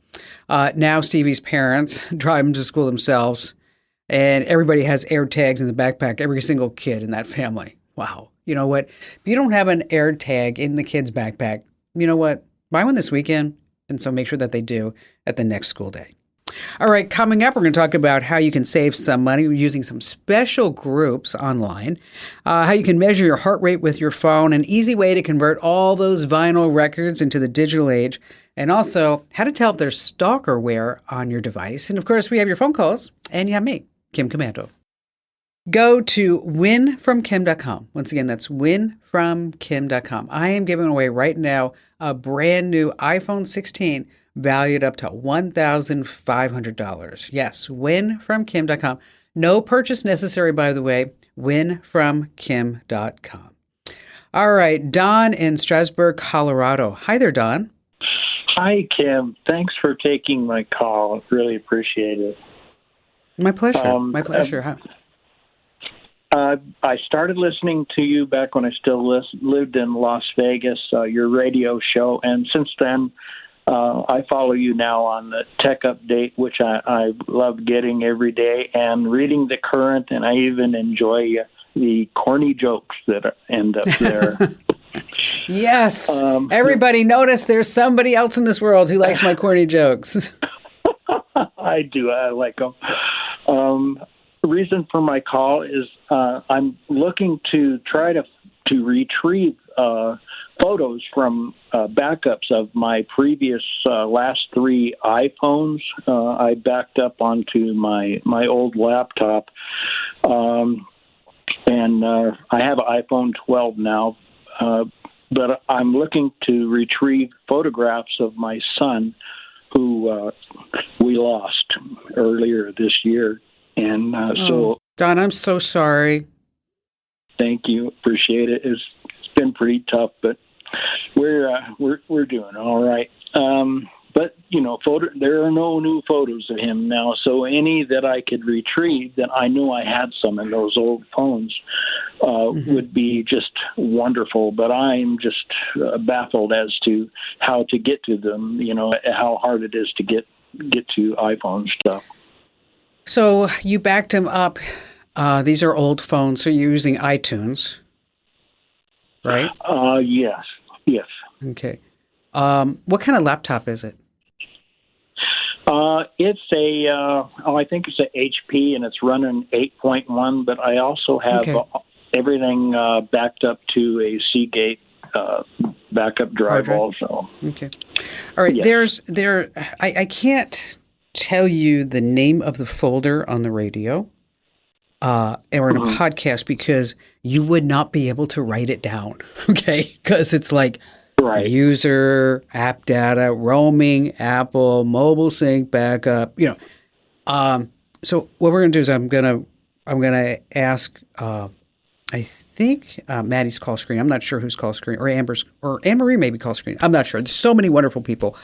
Now Stevie's parents drive him to school themselves, and everybody has AirTags in the backpack, every single kid in that family. Wow. You know what? If you don't have an AirTag in the kid's backpack, you know what? Buy one this weekend, and so make sure that they do at the next school day. All right, coming up, we're going to talk about how you can save some money using some special groups online, how you can measure your heart rate with your phone, an easy way to convert all those vinyl records into the digital age, and also how to tell if there's stalkerware on your device. And of course, we have your phone calls, and you have me, Kim Komando. Go to winfromkim.com. Once again, that's winfromkim.com. I am giving away right now a brand new iPhone 16 valued up to $1,500. Yes, winfromkim.com. No purchase necessary, by the way, winfromkim.com. All right, Don in Strasburg, Colorado. Hi there, Don. Hi, Kim. Thanks for taking my call. Really appreciate it. My pleasure. My pleasure. I started listening to you back when I still lived in Las Vegas, your radio show, and since then, I follow you now on the Tech Update, which I love getting every day, and reading the current, and I even enjoy the corny jokes that end up there. Yes. Everybody notice there's somebody else in this world who likes my corny jokes. I do. I like them. The reason for my call is I'm looking to try to retrieve photos from backups of my previous last 3 iPhones. I backed up onto my old laptop, and I have an iPhone 12 now, but I'm looking to retrieve photographs of my son who we lost earlier this year. And so, Don, I'm so sorry. Thank you. Appreciate it. It's been pretty tough, but we're doing all right. But there are no new photos of him now. So any that I could retrieve, that I knew I had some in those old phones, would be just wonderful. But I'm just baffled as to how to get to them. How hard it is to get to iPhone stuff. So you backed him up. These are old phones, so you're using iTunes, right? Yes. Okay. What kind of laptop is it? It's I think it's a HP, and it's running 8.1, but I also have everything backed up to a Seagate backup drive also. Okay. All right. Yeah. I can't tell you the name of the folder on the radio or in a podcast because you would not be able to write it down, okay? Because it's like user, app data, roaming, Apple, mobile sync, backup, So what we're going to do is I'm going to ask, I think Maddie's call screen. I'm not sure who's call screen, or Amber's, or Anne-Marie maybe call screen. I'm not sure. There's so many wonderful people.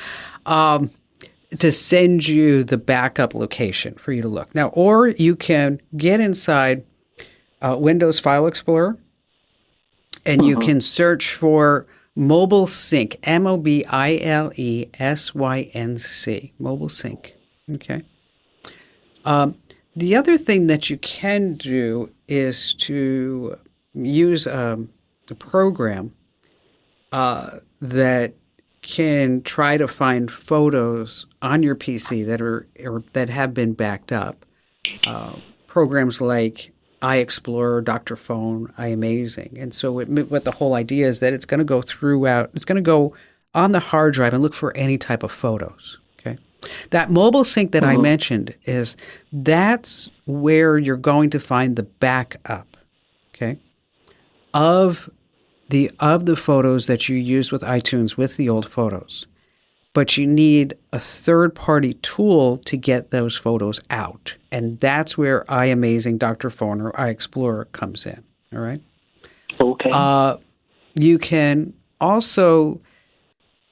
To send you the backup location for you to look. Now, or you can get inside Windows File Explorer and you can search for Mobile Sync, MobileSync, Mobile Sync. Okay. The other thing that you can do is to use a program that can try to find photos on your PC that have been backed up. Programs like iExplorer, Dr. Phone, iAmazing. And so what the whole idea is that it's going to go it's going to go on the hard drive and look for any type of photos. Okay. That Mobile Sync that I mentioned that's where you're going to find the backup, okay, of the photos that you use with iTunes with the old photos. But you need a third-party tool to get those photos out. And that's where iAmazing, Dr. Phone, or iExplorer comes in. All right? Okay. You can also,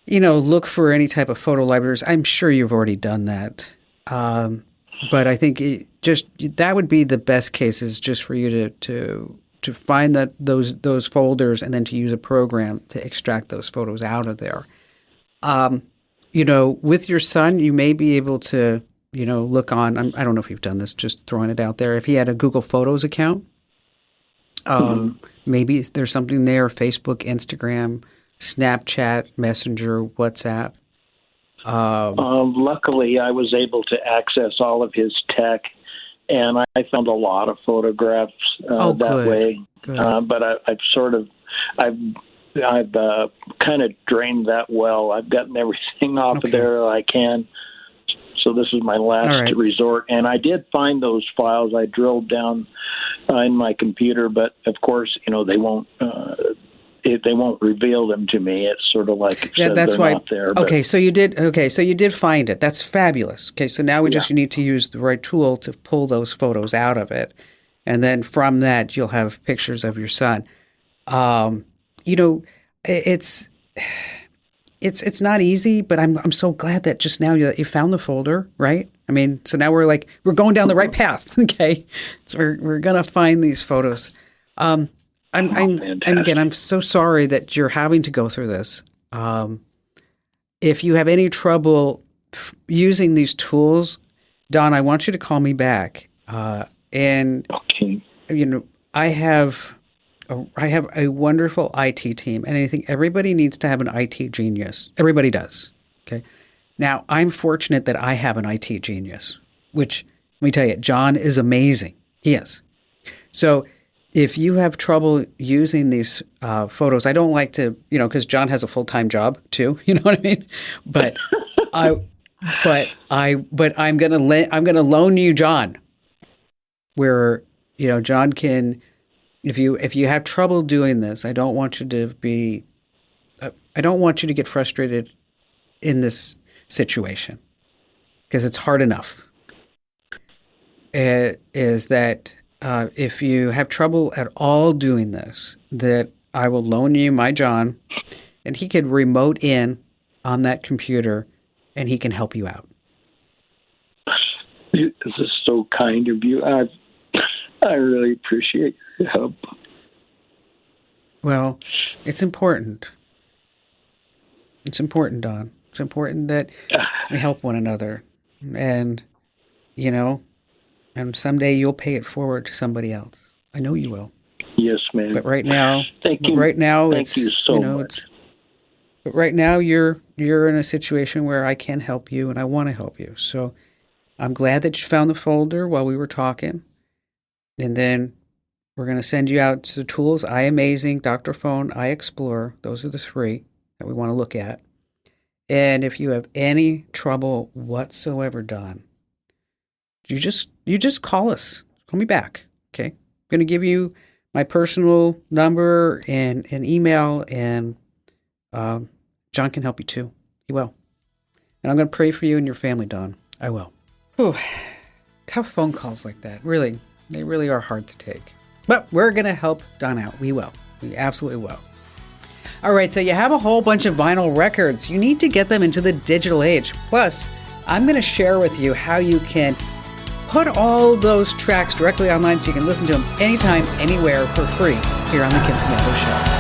look for any type of photo libraries. I'm sure you've already done that. But I think that would be the best case, is just for you to find those folders and then to use a program to extract those photos out of there. With your son, you may be able to, look on, I don't know if you've done this, just throwing it out there. If he had a Google Photos account, maybe there's something there, Facebook, Instagram, Snapchat, Messenger, WhatsApp. Luckily, I was able to access all of his tech, and I found a lot of photographs that way. Good. But I've kind of drained that well. I've gotten everything off of there I can. So this is my last resort. And I did find those files. I drilled down in my computer, but of course, they won't. They won't reveal them to me. It's sort of like that's why. Not there. Okay, so you did. Okay, so you did find it. That's fabulous. Okay, so now we just need to use the right tool to pull those photos out of it, and then from that you'll have pictures of your son. It's not easy, but I'm so glad that just now you found the folder, right? I mean, so now we're going down the right path. Okay, so we're gonna find these photos. I'm so sorry that you're having to go through this. If you have any trouble using these tools, Don, I want you to call me back. I have a wonderful IT team, and I think everybody needs to have an IT genius. Everybody does. Okay. Now, I'm fortunate that I have an IT genius, which, let me tell you, John is amazing. He is. So if you have trouble using these photos, I don't like to, because John has a full-time job too. You know what I mean? But I'm gonna loan you John, where John can. If you have trouble doing this, I don't want you to get frustrated in this situation, because it's hard enough. If you have trouble at all doing this, that I will loan you my John, and he could remote in on that computer, and he can help you out. This is so kind of you. I really appreciate your help. Well, it's important. It's important, Don. It's important that we help one another. And, and someday you'll pay it forward to somebody else. I know you will. Yes, ma'am. But right now, thank you so much. But right now, you're in a situation where I can help you, and I want to help you. So I'm glad that you found the folder while we were talking. And then we're going to send you out to the tools, iAmazing, Dr. Phone, iExplorer. Those are the three that we want to look at. And if you have any trouble whatsoever, Don, you just call us. Call me back. Okay. I'm going to give you my personal number and email, and John can help you too. He will. And I'm going to pray for you and your family, Dawn. I will. Whew. Tough phone calls like that. Really, they really are hard to take. But we're going to help Dawn out. We will. We absolutely will. All right, so you have a whole bunch of vinyl records. You need to get them into the digital age. Plus, I'm going to share with you how you can put all those tracks directly online so you can listen to them anytime, anywhere for free here on The Kim Komando Show.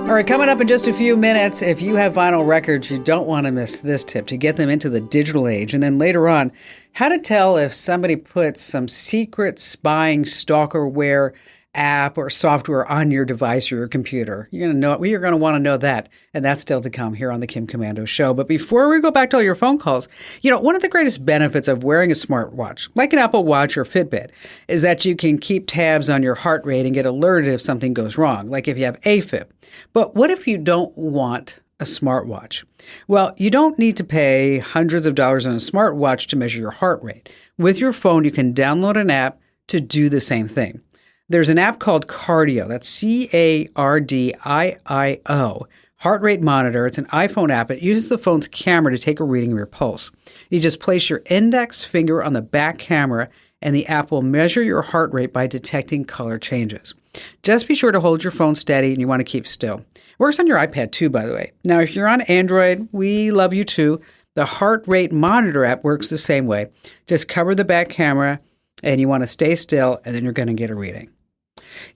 All right, coming up in just a few minutes, if you have vinyl records, you don't want to miss this tip to get them into the digital age. And then later on, how to tell if somebody puts some secret spying stalkerware app or software on your device or your computer. You're going to want to know that. And that's still to come here on The Kim Komando Show. But before we go back to all your phone calls, one of the greatest benefits of wearing a smartwatch, like an Apple Watch or Fitbit, is that you can keep tabs on your heart rate and get alerted if something goes wrong, like if you have AFib. But what if you don't want a smartwatch? Well, you don't need to pay hundreds of dollars on a smartwatch to measure your heart rate. With your phone, you can download an app to do the same thing. There's an app called Cardio. That's CARDIIO. Heart rate monitor. It's an iPhone app. It uses the phone's camera to take a reading of your pulse. You just place your index finger on the back camera, and the app will measure your heart rate by detecting color changes. Just be sure to hold your phone steady, and you want to keep still. It works on your iPad too, by the way. Now, if you're on Android, we love you too. The heart rate monitor app works the same way. Just cover the back camera, and you want to stay still, and then you're going to get a reading.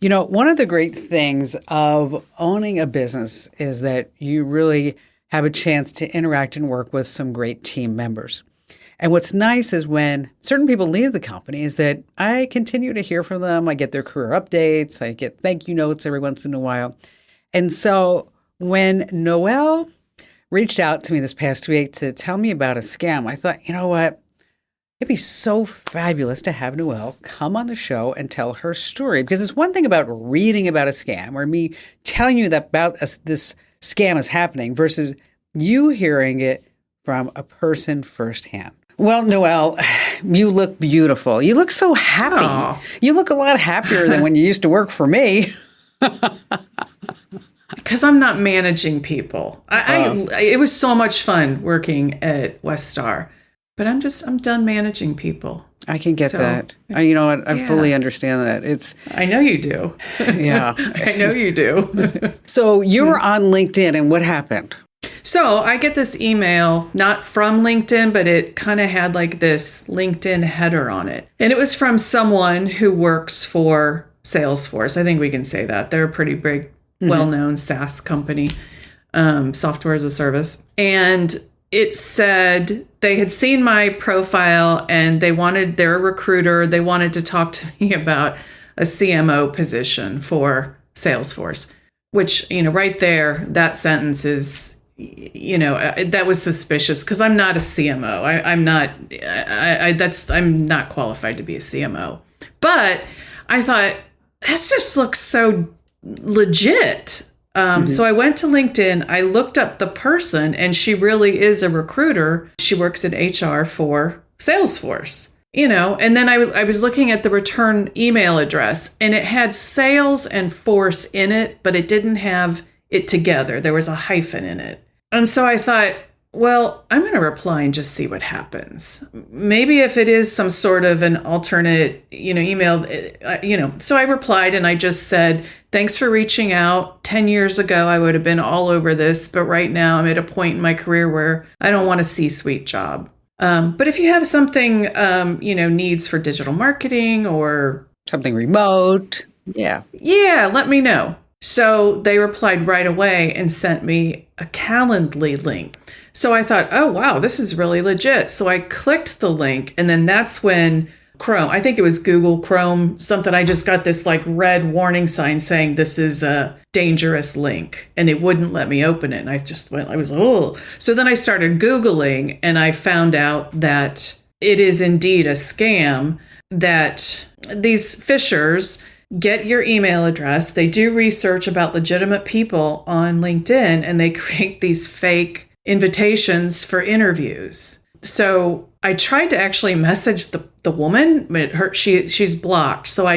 One of the great things of owning a business is that you really have a chance to interact and work with some great team members. And what's nice is when certain people leave the company is that I continue to hear from them. I get their career updates. I get thank you notes every once in a while. And so when Noelle reached out to me this past week to tell me about a scam, I thought, you know what? It'd be so fabulous to have Noelle come on the show and tell her story. Because it's one thing about reading about a scam or me telling you that about this scam is happening versus you hearing it from a person firsthand. Well, Noelle, you look beautiful. You look so happy. Aww. You look a lot happier than when you used to work for me. Because I'm not managing people. It was so much fun working at West Star. But I'm done managing people. I can get that. You know what? I fully understand that. I know you do. Yeah. I know you do. So you were on LinkedIn, and what happened? So I get this email, not from LinkedIn, but it kind of had like this LinkedIn header on it. And it was from someone who works for Salesforce. I think we can say that. They're a pretty big, well-known SaaS company, software as a service. And it said they had seen my profile and they're a recruiter. They wanted to talk to me about a CMO position for Salesforce, which, right there, that sentence is, that was suspicious because I'm not a CMO. I'm not qualified to be a CMO. But I thought, this just looks so legit. So I went to LinkedIn, I looked up the person, and she really is a recruiter. She works in HR for Salesforce, and then I was looking at the return email address, and it had sales and force in it, but it didn't have it together. There was a hyphen in it. And so I thought, well, I'm going to reply and just see what happens. Maybe if it is some sort of an alternate, email, So I replied and I just said, thanks for reaching out. 10 years ago, I would have been all over this. But right now I'm at a point in my career where I don't want a C-suite job. But if you have something, needs for digital marketing or something remote. Yeah, let me know. So they replied right away and sent me a Calendly link. So I thought, oh, wow, this is really legit. So I clicked the link, and then that's when Chrome, I think it was Google Chrome, something, I just got this like red warning sign saying this is a dangerous link, and it wouldn't let me open it. And I was, oh. So then I started Googling, and I found out that it is indeed a scam. that these phishers get your email address. They do research about legitimate people on LinkedIn, and they create these fake invitations for interviews. So I tried to actually message the woman, but she's blocked. So I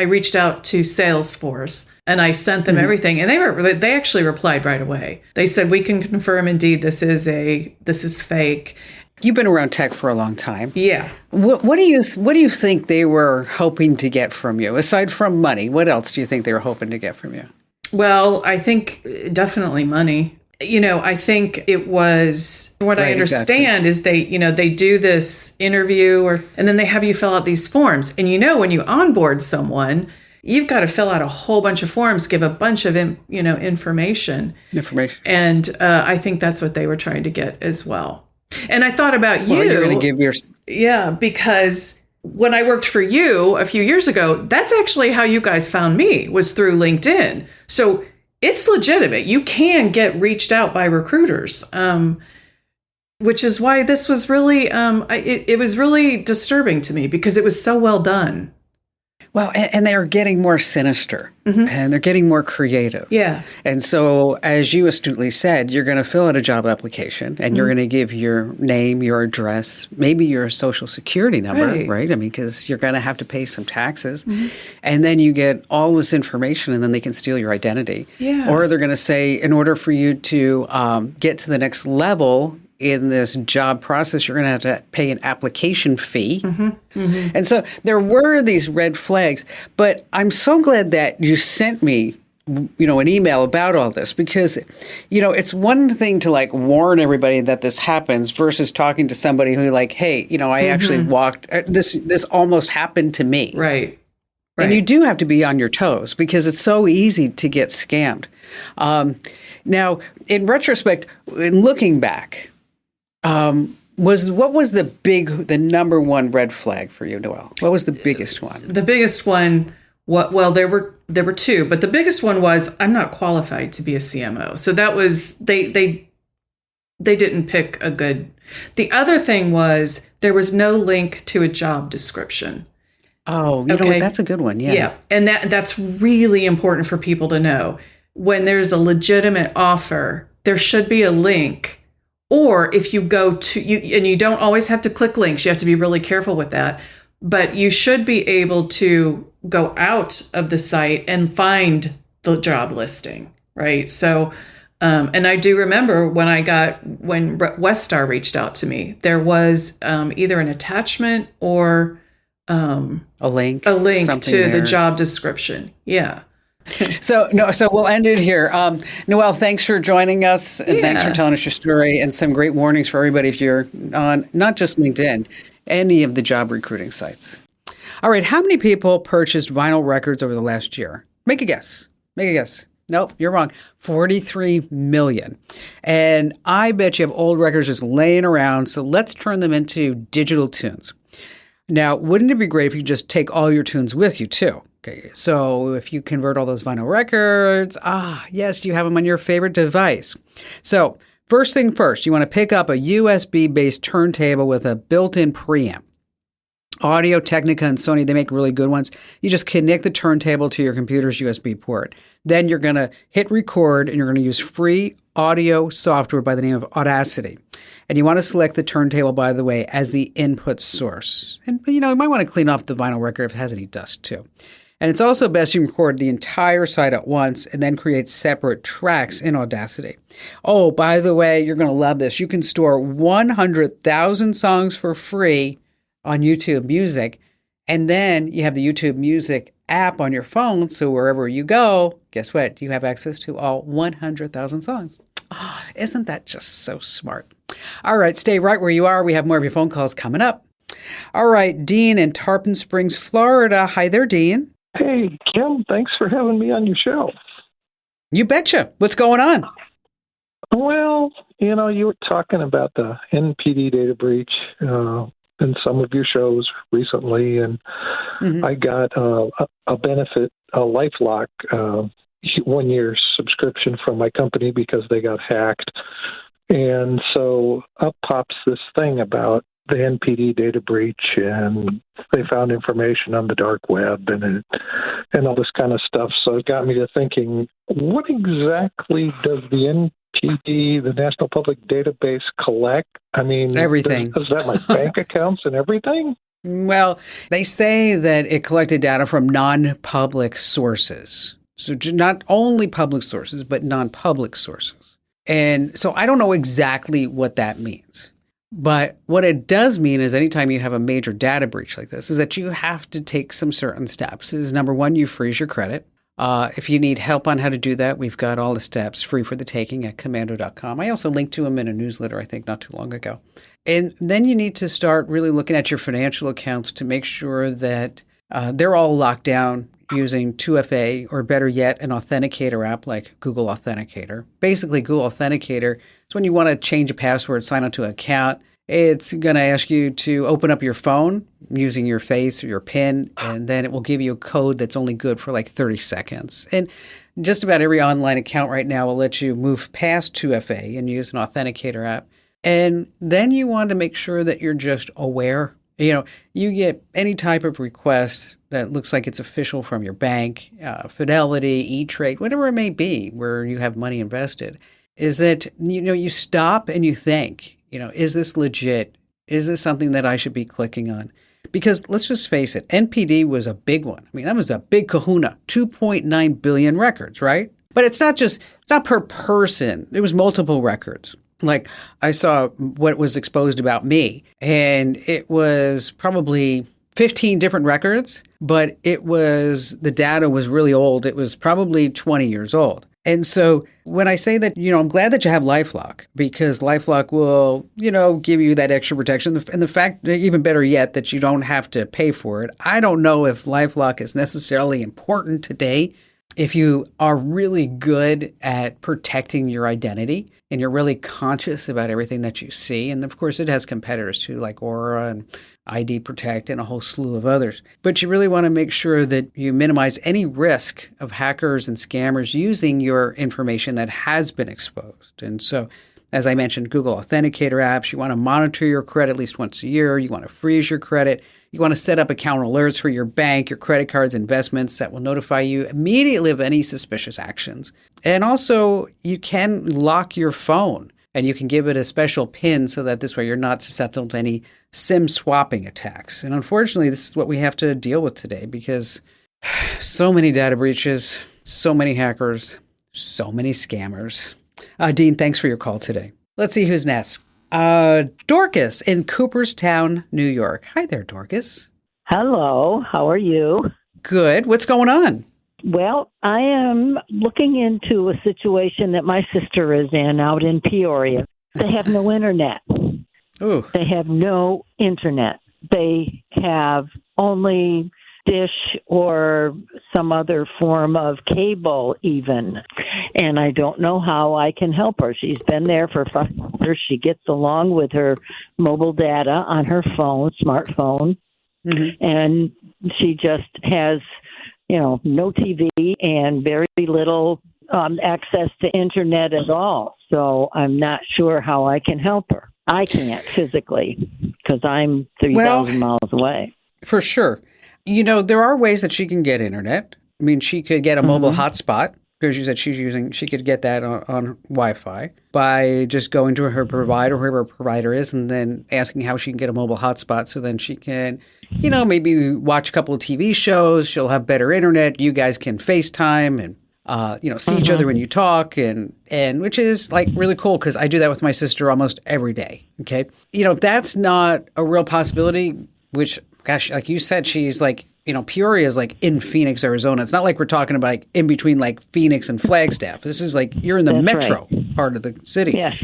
reached out to Salesforce and I sent them everything, and they actually replied right away. They said, "We can confirm indeed this is fake." You've been around tech for a long time. Yeah. What do you think they were hoping to get from you aside from money? What else do you think they were hoping to get from you? Well, I think definitely money. I think it was what I understand is they do this interview and then they have you fill out these forms. And when you onboard someone, you've got to fill out a whole bunch of forms, give a bunch of information. And I think that's what they were trying to get as well. And I thought about you. You're going to give your... Yeah, because when I worked for you a few years ago, that's actually how you guys found me, was through LinkedIn. So it's legitimate. You can get reached out by recruiters, which is why this was really, it was really disturbing to me because it was so well done. Well, and they're getting more sinister and they're getting more creative. Yeah. And so, as you astutely said, you're going to fill out a job application and you're going to give your name, your address, maybe your social security number, right? I mean, because you're going to have to pay some taxes. And then you get all this information and then they can steal your identity. Yeah. Or they're going to say, in order for you to get to the next level in this job process, you're going to have to pay an application fee. And so there were these red flags, but I'm so glad that you sent me, an email about all this because, it's one thing to warn everybody that this happens versus talking to somebody who hey, I actually walked, this almost happened to me. Right. And you do have to be on your toes because it's so easy to get scammed. Now, in retrospect, in looking back, what was the number one red flag for you, Noelle? What was the biggest one? The biggest one, there were two, but the biggest one was I'm not qualified to be a CMO. So that was they didn't pick a good. The other thing was there was no link to a job description. Oh, you know what? That's a good one. Yeah. Yeah, and that's really important for people to know. When there's a legitimate offer, there should be a link. Or if you go to and you don't always have to click links, you have to be really careful with that. But you should be able to go out of the site and find the job listing, right? So, and I do remember when Westar reached out to me, there was either an attachment or a link to the job description. Yeah. So we'll end it here. Noelle, thanks for joining us and thanks for telling us your story and some great warnings for everybody if you're on not just LinkedIn, any of the job recruiting sites. All right. How many people purchased vinyl records over the last year? Make a guess. Nope, you're wrong. 43 million. And I bet you have old records just laying around. So let's turn them into digital tunes. Now, wouldn't it be great if you just take all your tunes with you too? Okay, so if you convert all those vinyl records, yes, you have them on your favorite device. So first thing first, you want to pick up a USB-based turntable with a built-in preamp. Audio-Technica and Sony, they make really good ones. You just connect the turntable to your computer's USB port. Then you're going to hit record and you're going to use free audio software by the name of Audacity. And you want to select the turntable, by the way, as the input source. And, you might want to clean off the vinyl record if it has any dust too. And it's also best you record the entire site at once and then create separate tracks in Audacity. Oh, by the way, you're going to love this. You can store 100,000 songs for free on YouTube Music. And then you have the YouTube Music app on your phone. So wherever you go, guess what? You have access to all 100,000 songs. Oh, isn't that just so smart? All right, stay right where you are. We have more of your phone calls coming up. All right, Dean in Tarpon Springs, Florida. Hi there, Dean. Hey, Kim, thanks for having me on your show. You betcha. What's going on? Well, you were talking about the NPD data breach in some of your shows recently, and I got a benefit, a LifeLock 1-year subscription from my company because they got hacked. And so up pops this thing about the NPD data breach, and they found information on the dark web and all this kind of stuff. So it got me to thinking, what exactly does the NPD, the National Public Database, collect? I mean, everything. Is that like bank accounts and everything? Well, they say that it collected data from non-public sources. So not only public sources, but non-public sources. And so I don't know exactly what that means. But what it does mean is anytime you have a major data breach like this is that you have to take some certain steps. Is number one, you freeze your credit. If you need help on how to do that, we've got all the steps free for the taking at komando.com. I also linked to them in a newsletter, I think, not too long ago. And then you need to start really looking at your financial accounts to make sure that they're all locked down using 2FA, or better yet, an authenticator app like Google Authenticator. Basically, Google Authenticator is when you want to change a password, sign onto an account. It's going to ask you to open up your phone using your face or your PIN, and then it will give you a code that's only good for like 30 seconds. And just about every online account right now will let you move past 2FA and use an authenticator app. And then you want to make sure that you're just aware. You know, you get any type of request that looks like it's official from your bank, Fidelity, E-Trade, whatever it may be, where you have money invested, is that, you know, you stop and you think, you know, is this legit? Is this something that I should be clicking on? Because let's just face it, NPD was a big one. I mean, that was a big kahuna, 2.9 billion records, right? But it's not per person. It was multiple records. Like I saw what was exposed about me, and it was probably 15 different records, but the data was really old. It was probably 20 years old. And so when I say that, you know, I'm glad that you have LifeLock, because LifeLock will, you know, give you that extra protection. And the fact, even better yet, that you don't have to pay for it. I don't know if LifeLock is necessarily important today. If you are really good at protecting your identity and you're really conscious about everything that you see, and of course it has competitors too, like Aura and ID Protect and a whole slew of others. But you really want to make sure that you minimize any risk of hackers and scammers using your information that has been exposed. And so, as I mentioned, Google Authenticator apps, you want to monitor your credit at least once a year. You want to freeze your credit. You want to set up account alerts for your bank, your credit cards, investments that will notify you immediately of any suspicious actions. And also, you can lock your phone, and you can give it a special PIN so that this way you're not susceptible to any SIM swapping attacks. And unfortunately, this is what we have to deal with today, because so many data breaches, so many hackers, so many scammers. Dean, thanks for your call today. Let's see who's next. Dorcas in Cooperstown, New York. Hi there, Dorcas. Hello. How are you? Good. What's going on? Well, I am looking into a situation that my sister is in out in Peoria. They have no internet. Ooh. They have no internet. They have only dish or some other form of cable even. And I don't know how I can help her. She's been there for 5 years. She gets along with her mobile data on her phone, smartphone. Mm-hmm. And she just has, you know, no TV and very little access to internet at all. So I'm not sure how I can help her. I can't physically because I'm 3,000 miles away. For sure. You know, there are ways that she can get internet. I mean, she could get a mobile hotspot, because she said she could get that on Wi-Fi by just going to her provider, whoever her provider is, and then asking how she can get a mobile hotspot. So then she can, you know, maybe watch a couple of TV shows. She'll have better internet. You guys can FaceTime and, you know, see each other when you talk, and which is like really cool, because I do that with my sister almost every day. Okay. You know, if that's not a real possibility, which, gosh, like you said, she's like, you know, Peoria is like in Phoenix, Arizona. It's not like we're talking about like in between like Phoenix and Flagstaff. This is like you're in the metro part of the city. Yeah.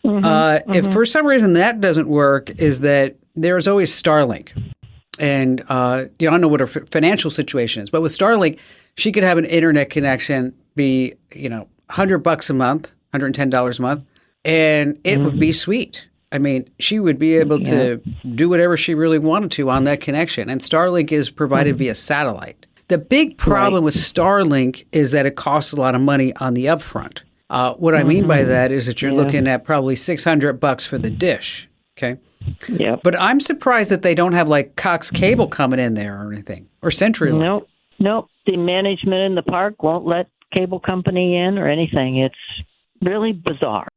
If for some reason that doesn't work, is that there's always Starlink. And, you know, I don't know what her financial situation is, but with Starlink, she could have an internet connection be, you know, $100 a month, $110 a month, and it would be sweet. I mean, she would be able to do whatever she really wanted to on that connection. And Starlink is provided via satellite. The big problem with Starlink is that it costs a lot of money on the upfront. What I mean by that is that you're looking at probably $600 for the dish. Okay. Yeah. But I'm surprised that they don't have like Cox Cable coming in there or anything, or CenturyLink. Nope. The management in the park won't let cable company in or anything. It's really bizarre.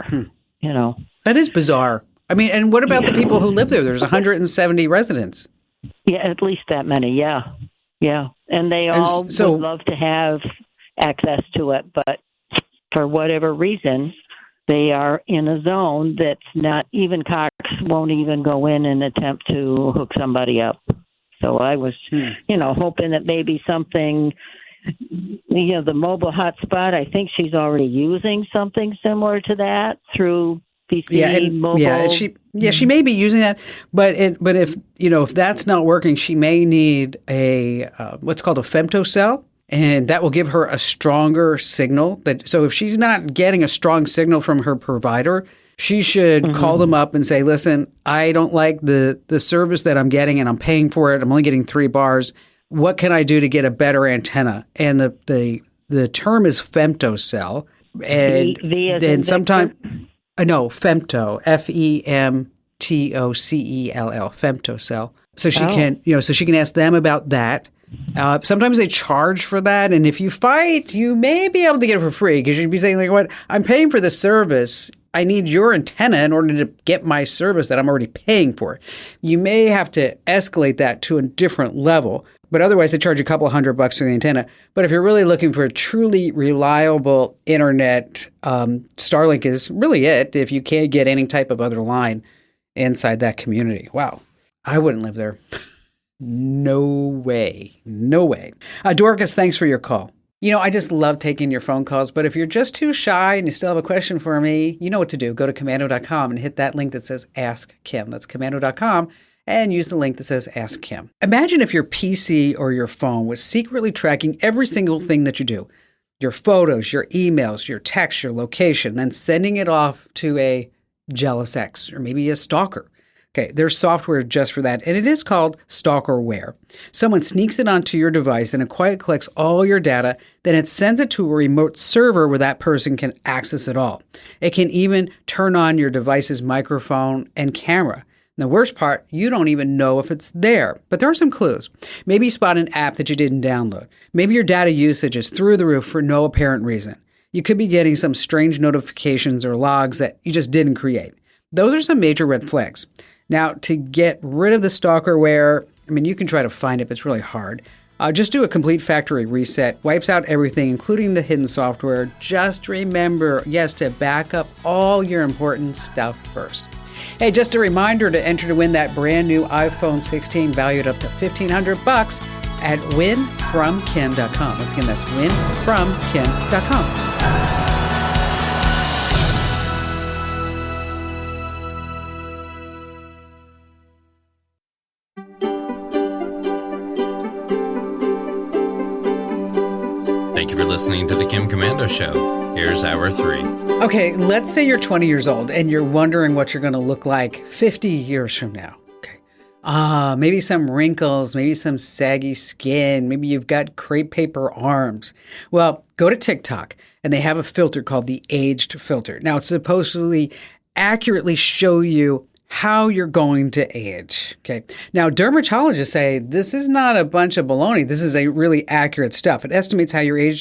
That is bizarre. I mean, and what about the people who live there? There's 170 residents. Yeah, at least that many. Yeah. And they all would love to have access to it, but for whatever reason, they are in a zone that's not even Cox won't even go in and attempt to hook somebody up. So I was, hoping that maybe something, the mobile hotspot, I think she's already using something similar to that through BC Mobile. She may be using that, but if that's not working, she may need a what's called a femtocell. And that will give her a stronger signal. So if she's not getting a strong signal from her provider, she should call them up and say, listen, I don't like the service that I'm getting and I'm paying for it. I'm only getting 3 bars. What can I do to get a better antenna? And the term is femtocell. And then sometimes, femto, FEMTOCELL, femtocell. So she can ask them about that. Sometimes they charge for that, and if you fight, you may be able to get it for free because you'd be saying, like, what? I'm paying for this service. I need your antenna in order to get my service that I'm already paying for. You may have to escalate that to a different level, but otherwise they charge a couple $100 for the antenna. But if you're really looking for a truly reliable internet, Starlink is really it if you can't get any type of other line inside that community. Wow. I wouldn't live there. No way. Dorcas, thanks for your call. I just love taking your phone calls, but if you're just too shy and you still have a question for me, you know what to do. Go to Komando.com and hit that link that says Ask Kim. That's Komando.com and use the link that says Ask Kim. Imagine if your PC or your phone was secretly tracking every single thing that you do. Your photos, your emails, your texts, your location, then sending it off to a jealous ex or maybe a stalker. Okay, there's software just for that, and it is called stalkerware. Someone sneaks it onto your device, and it quietly collects all your data, then it sends it to a remote server where that person can access it all. It can even turn on your device's microphone and camera. And the worst part, you don't even know if it's there. But there are some clues. Maybe you spot an app that you didn't download. Maybe your data usage is through the roof for no apparent reason. You could be getting some strange notifications or logs that you just didn't create. Those are some major red flags. Now, to get rid of the stalkerware, you can try to find it, but it's really hard. Just do a complete factory reset, wipes out everything, including the hidden software. Just remember, to back up all your important stuff first. Hey, just a reminder to enter to win that brand new iPhone 16 valued up to $1,500 at winfromkim.com. Once again, that's winfromkim.com. Thank you for listening to the Kim Komando Show. Here's hour 3. Okay, let's say you're 20 years old and you're wondering what you're going to look like 50 years from now. Okay. Maybe some wrinkles, maybe some saggy skin, maybe you've got crepe paper arms. Well, go to TikTok and they have a filter called the aged filter. Now, it's supposedly accurately show you how you're going to age. Okay. Now, dermatologists say this is not a bunch of baloney. This is a really accurate stuff. It estimates how your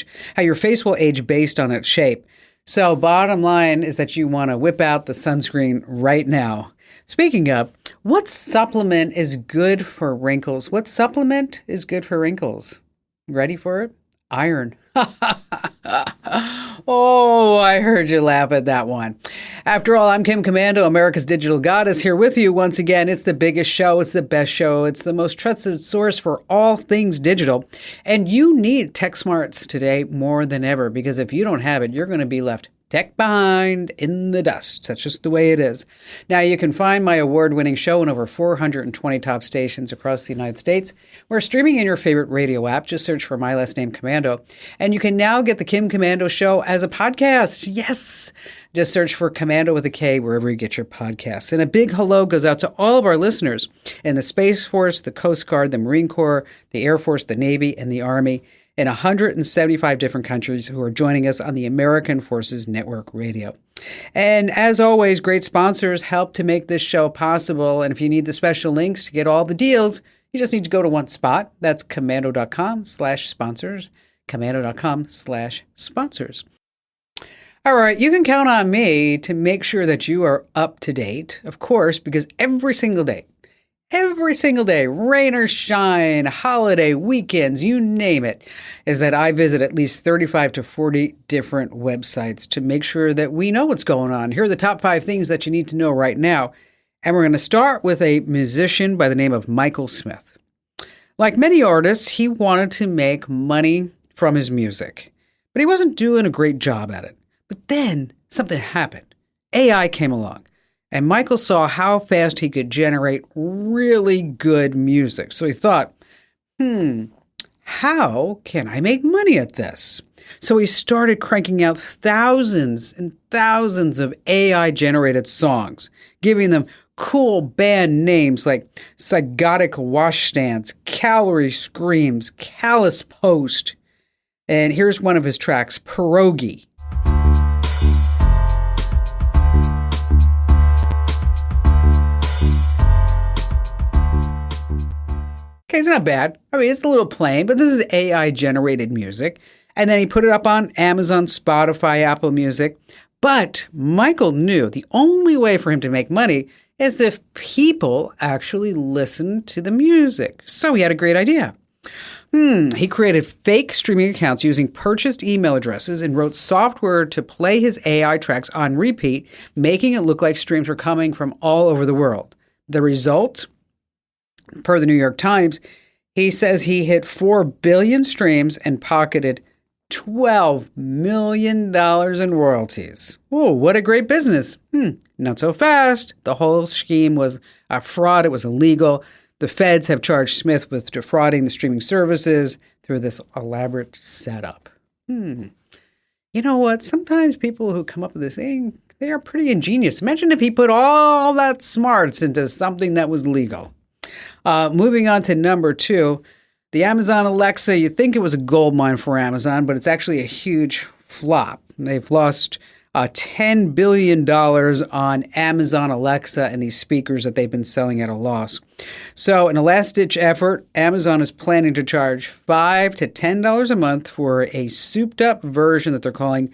face will age based on its shape. So bottom line is that you want to whip out the sunscreen right now. Speaking of, what supplement is good for wrinkles? What supplement is good for wrinkles? Ready for it? Iron. Oh, I heard you laugh at that one. After all, I'm Kim Komando, America's digital goddess, here with you once again. It's the biggest show. It's the best show. It's the most trusted source for all things digital. And you need tech smarts today more than ever, because if you don't have it, you're going to be left tech behind in the dust. That's just the way it is. Now, you can find my award-winning show in over 420 top stations across the United States. We're streaming in your favorite radio app. Just search for my last name, Komando. And you can now get the Kim Komando Show as a podcast. Yes! Just search for Komando with a K wherever you get your podcasts. And a big hello goes out to all of our listeners in the Space Force, the Coast Guard, the Marine Corps, the Air Force, the Navy, and the Army, in 175 different countries who are joining us on the American Forces Network Radio. And as always, great sponsors help to make this show possible. And if you need the special links to get all the deals, you just need to go to one spot. That's komando.com/sponsors, komando.com/sponsors. All right, you can count on me to make sure that you are up to date, of course, because every single day, rain or shine, holiday, weekends, you name it, is that I visit at least 35 to 40 different websites to make sure that we know what's going on. Here are the top 5 things that you need to know right now. And we're going to start with a musician by the name of Michael Smith. Like many artists, he wanted to make money from his music, but he wasn't doing a great job at it. But then something happened. AI came along. And Michael saw how fast he could generate really good music. So he thought, how can I make money at this? So he started cranking out thousands and thousands of AI-generated songs, giving them cool band names like Psychotic Washstands, Calorie Screams, Callous Post. And here's one of his tracks, Pierogi. Okay, it's not bad. I mean, it's a little plain, but this is AI-generated music. And then he put it up on Amazon, Spotify, Apple Music. But Michael knew the only way for him to make money is if people actually listened to the music. So he had a great idea. He created fake streaming accounts using purchased email addresses and wrote software to play his AI tracks on repeat, making it look like streams were coming from all over the world. The result? Per the New York Times, he says he hit 4 billion streams and pocketed $12 million in royalties. Whoa, what a great business. Not so fast. The whole scheme was a fraud. It was illegal. The feds have charged Smith with defrauding the streaming services through this elaborate setup. You know what? Sometimes people who come up with this thing, they are pretty ingenious. Imagine if he put all that smarts into something that was legal. Moving on to number 2, the Amazon Alexa. You think it was a gold mine for Amazon, but it's actually a huge flop. They've lost $10 billion on Amazon Alexa and these speakers that they've been selling at a loss. So in a last-ditch effort, Amazon is planning to charge $5 to $10 a month for a souped-up version that they're calling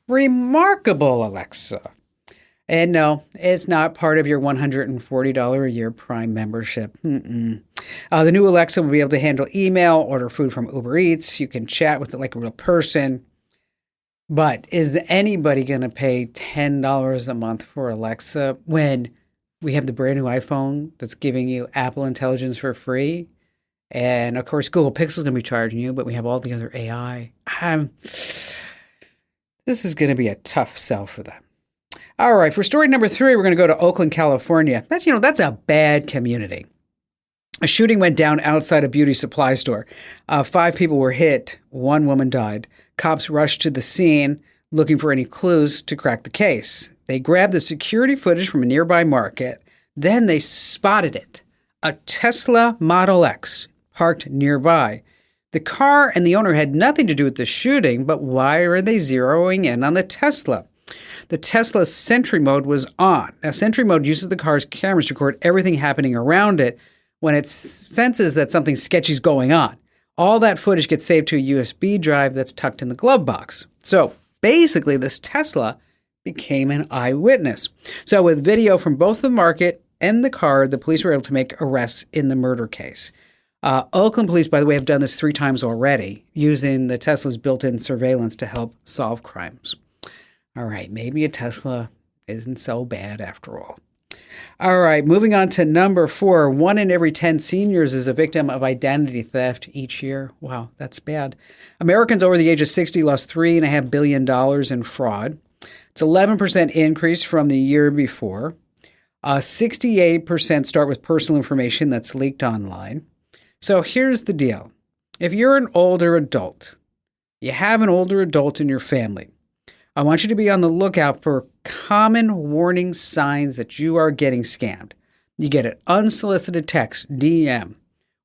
Remarkable Alexa. And no, it's not part of your $140 a year Prime membership. The new Alexa will be able to handle email, order food from Uber Eats. You can chat with it like a real person. But is anybody going to pay $10 a month for Alexa when we have the brand new iPhone that's giving you Apple Intelligence for free? And of course, Google Pixel is going to be charging you, but we have all the other AI. This is going to be a tough sell for them. All right, for story number 3, we're going to go to Oakland, California. That's a bad community. A shooting went down outside a beauty supply store. 5 people were hit. 1 woman died. Cops rushed to the scene looking for any clues to crack the case. They grabbed the security footage from a nearby market. Then they spotted it. A Tesla Model X parked nearby. The car and the owner had nothing to do with the shooting, but why are they zeroing in on the Tesla? The Tesla Sentry Mode was on. Now, Sentry Mode uses the car's cameras to record everything happening around it when it senses that something sketchy is going on. All that footage gets saved to a USB drive that's tucked in the glove box. So basically, this Tesla became an eyewitness. So with video from both the market and the car, the police were able to make arrests in the murder case. Oakland police, by the way, have done this 3 times already, using the Tesla's built-in surveillance to help solve crimes. All right, maybe a Tesla isn't so bad after all. All right, moving on to number 4. 1 in every 10 seniors is a victim of identity theft each year. Wow, that's bad. Americans over the age of 60 lost $3.5 billion in fraud. It's 11% increase from the year before. 68% start with personal information that's leaked online. So here's the deal. If you're an older adult, you have an older adult in your family, I want you to be on the lookout for common warning signs that you are getting scammed. You get an unsolicited text, DM,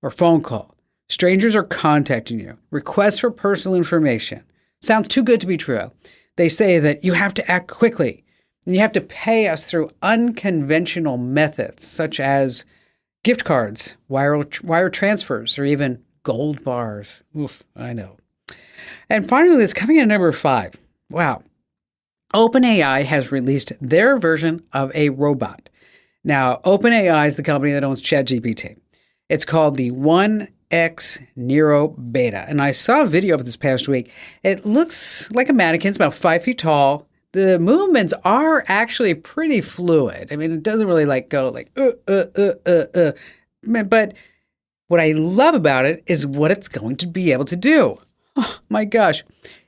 or phone call. Strangers are contacting you. Requests for personal information. Sounds too good to be true. They say that you have to act quickly. And you have to pay us through unconventional methods, such as gift cards, wire transfers, or even gold bars. Oof, I know. And finally, it's coming in at number 5. Wow. OpenAI has released their version of a robot. Now, OpenAI is the company that owns ChatGPT. It's called the 1X Nero Beta. And I saw a video of it this past week. It looks like a mannequin. It's about 5 feet tall. The movements are actually pretty fluid. I mean, it doesn't really go like, But what I love about it is what it's going to be able to do. Oh, my gosh.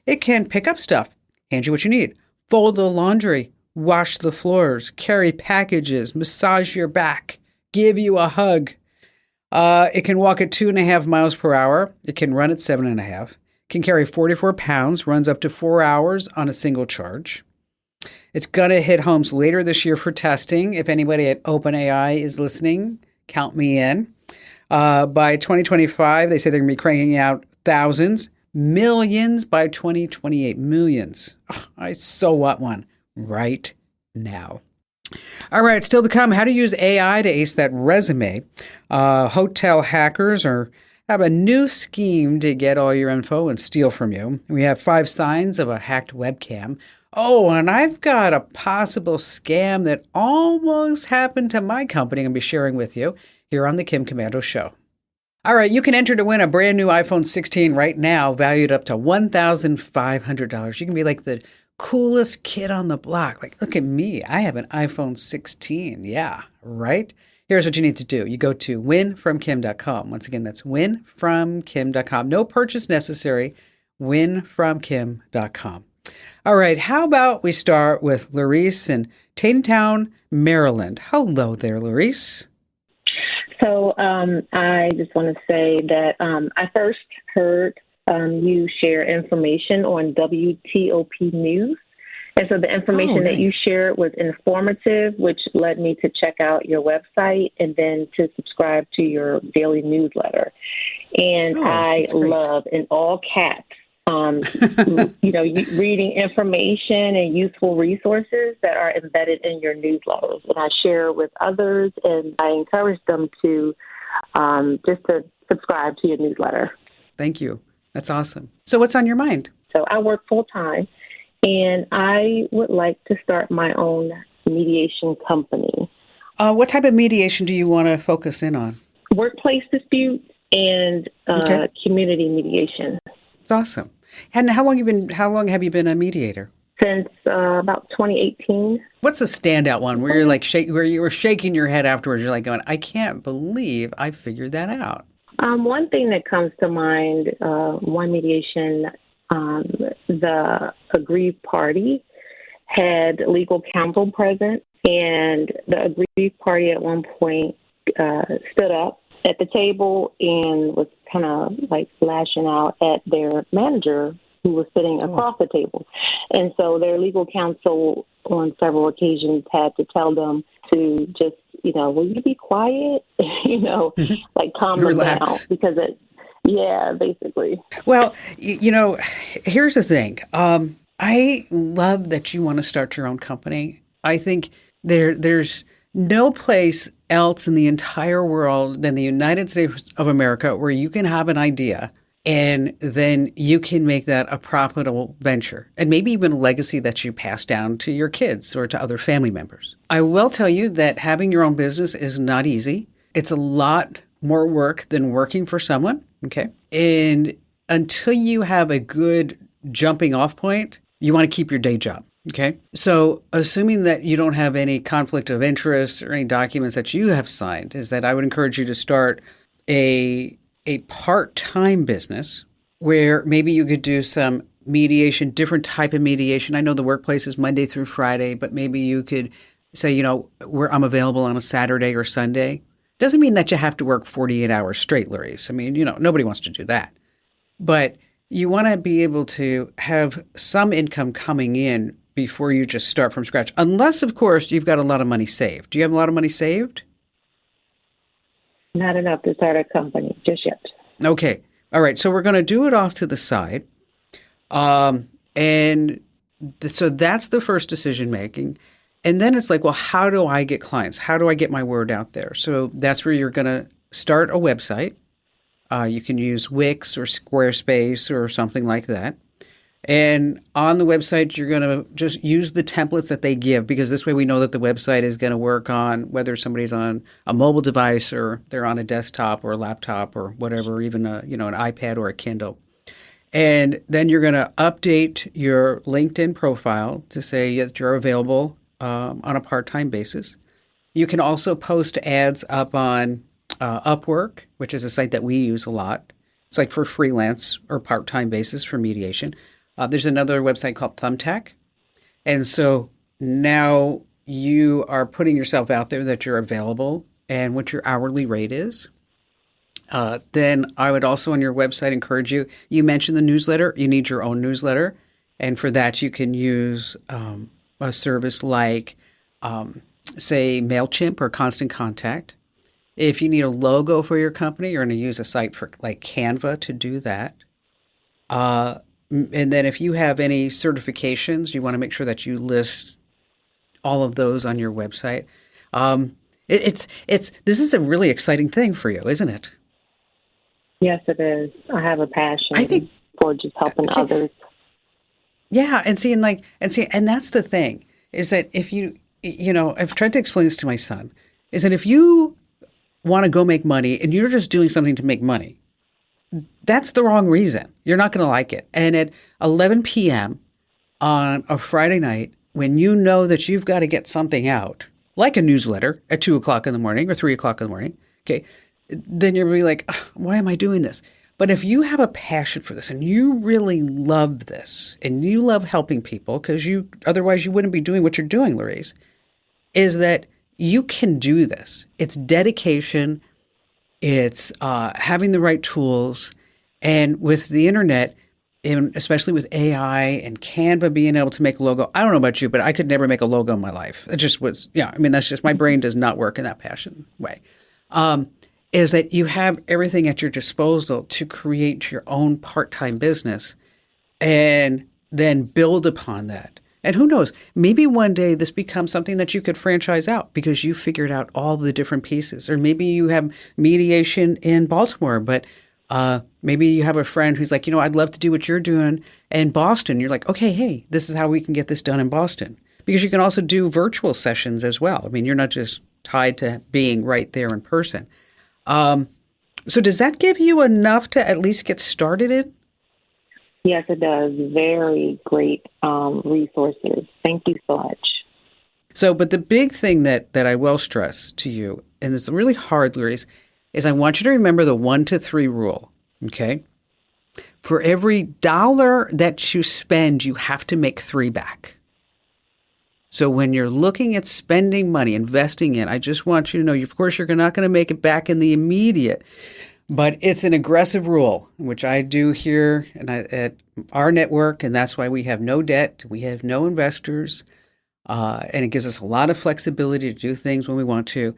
It can pick up stuff, hand you what you need, fold the laundry, wash the floors, carry packages, massage your back, give you a hug. It can walk at 2.5 miles per hour. It can run at 7.5. Can carry 44 pounds, runs up to 4 hours on a single charge. It's going to hit homes later this year for testing. If anybody at OpenAI is listening, count me in. By 2025, they say they're going to be cranking out thousands, millions by 2028, millions. Oh, I so want one right now. All right, still to come, how to use AI to ace that resume. Hotel hackers have a new scheme to get all your info and steal from you. We have 5 signs of a hacked webcam. Oh, and I've got a possible scam that almost happened to my company I'm going to be sharing with you here on the Kim Komando Show. All right, you can enter to win a brand new iPhone 16 right now, valued up to $1,500. You can be like the coolest kid on the block. Like, look at me. I have an iPhone 16. Yeah, right? Here's what you need to do. You go to winfromkim.com. Once again, that's winfromkim.com. No purchase necessary. Winfromkim.com. All right, how about we start with Larice in Tatetown, Maryland. Hello there, Larice. So I just want to say that I first heard you share information on WTOP News. And so the information that you shared was informative, which led me to check out your website and then to subscribe to your daily newsletter. And I love, in all caps, reading information and useful resources that are embedded in your newsletters. And I share with others, and I encourage them to just to subscribe to your newsletter. Thank you. That's awesome. So what's on your mind? So I work full time, and I would like to start my own mediation company. What type of mediation do you want to focus in on? Workplace disputes and community mediation. That's awesome. And how long have you been a mediator? Since about 2018. What's the standout one where you're like where you were shaking your head afterwards? You're like going, I can't believe I figured that out. One thing that comes to mind, one mediation, the aggrieved party had legal counsel present, and the aggrieved party at one point stood up at the table and was kind of like lashing out at their manager who was sitting across the table. And so their legal counsel on several occasions had to tell them to just, will you be quiet? Like calm them down, because basically. Well, here's the thing. I love that you want to start your own company. I think there's no place else in the entire world than the United States of America where you can have an idea and then you can make that a profitable venture and maybe even a legacy that you pass down to your kids or to other family members. I will tell you that having your own business is not easy. It's a lot more work than working for someone. Okay. And until you have a good jumping off point, you want to keep your day job. Okay. So assuming that you don't have any conflict of interest or any documents that you have signed, is that I would encourage you to start a part-time business where maybe you could do some mediation, different type of mediation. I know the workplace is Monday through Friday, but maybe you could say, I'm available on a Saturday or Sunday. Doesn't mean that you have to work 48 hours straight, Larice. I mean, nobody wants to do that. But you want to be able to have some income coming in before you just start from scratch. Unless, of course, you've got a lot of money saved. Do you have a lot of money saved? Not enough to start a company just yet. Okay. All right. So we're going to do it off to the side. So that's the first decision making. And then it's like, well, how do I get clients? How do I get my word out there? So that's where you're going to start a website. You can use Wix or Squarespace or something like that. And on the website, you're going to just use the templates that they give, because this way we know that the website is going to work on whether somebody's on a mobile device or they're on a desktop or a laptop or whatever, even an iPad or a Kindle. And then you're going to update your LinkedIn profile to say that you're available on a part-time basis. You can also post ads up on Upwork, which is a site that we use a lot. It's like for freelance or part-time basis for mediation. There's another website called Thumbtack. And so now you are putting yourself out there that you're available and what your hourly rate is. Then I would also on your website encourage you. You mentioned the newsletter. You need your own newsletter. And for that, you can use a service like, say, MailChimp or Constant Contact. If you need a logo for your company, you're going to use a site for like Canva to do that. And then if you have any certifications, you want to make sure that you list all of those on your website. This is a really exciting thing for you, isn't it? Yes, it is. I have a passion for just helping others. Yeah, and that's the thing is that if I've tried to explain this to my son, is that if you want to go make money and you're just doing something to make money, that's the wrong reason. You're not going to like it. And at 11 p.m. on a Friday night, when you know that you've got to get something out, like a newsletter at 2 o'clock in the morning or 3 o'clock in the morning, okay, then you're really like, why am I doing this? But if you have a passion for this and you really love this and you love helping people, because otherwise you wouldn't be doing what you're doing, Larice, is that you can do this. It's dedication. It's having the right tools. And with the internet, and especially with AI and Canva being able to make a logo, I don't know about you, but I could never make a logo in my life. It just was, that's just, my brain does not work in that passion way. Is that you have everything at your disposal to create your own part-time business and then build upon that. And who knows, maybe one day this becomes something that you could franchise out because you figured out all the different pieces. Or maybe you have mediation in Baltimore, but maybe you have a friend who's like, I'd love to do what you're doing in Boston. You're like, okay, hey, this is how we can get this done in Boston. Because you can also do virtual sessions as well. I mean, you're not just tied to being right there in person. So does that give you enough to at least get started in? Yes, it does. Very great resources. Thank you so much. So, but the big thing that I will stress to you, and it's really hard, Larice, is I want you to remember the 1 to 3 rule, okay? For every $1 that you spend, you have to make 3 back. So when you're looking at spending money, investing in, I just want you to know, of course, you're not going to make it back in the immediate, but it's an aggressive rule, which I do here at our network, and that's why we have no debt, we have no investors, and it gives us a lot of flexibility to do things when we want to.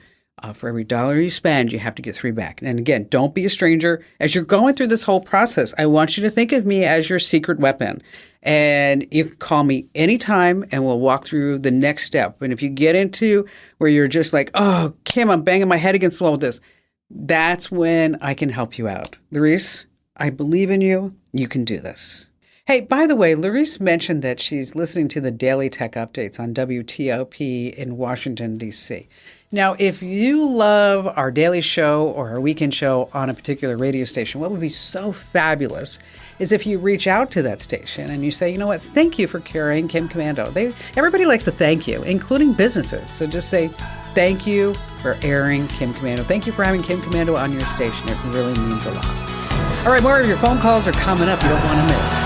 For every $1 you spend, you have to get 3 back. And again, don't be a stranger. As you're going through this whole process, I want you to think of me as your secret weapon. And you can call me anytime and we'll walk through the next step. And if you get into where you're just like, oh, Kim, I'm banging my head against the wall with this, that's when I can help you out. Larice, I believe in you. You can do this. Hey, by the way, Larice mentioned that she's listening to the Daily Tech Updates on WTOP in Washington, D.C. Now, if you love our daily show or our weekend show on a particular radio station, what would be so fabulous is if you reach out to that station and you say, you know what, thank you for carrying Kim Komando. Everybody likes to thank you, including businesses. So just say, thank you for airing Kim Komando. Thank you for having Kim Komando on your station. It really means a lot. All right, more of your phone calls are coming up. You don't want to miss.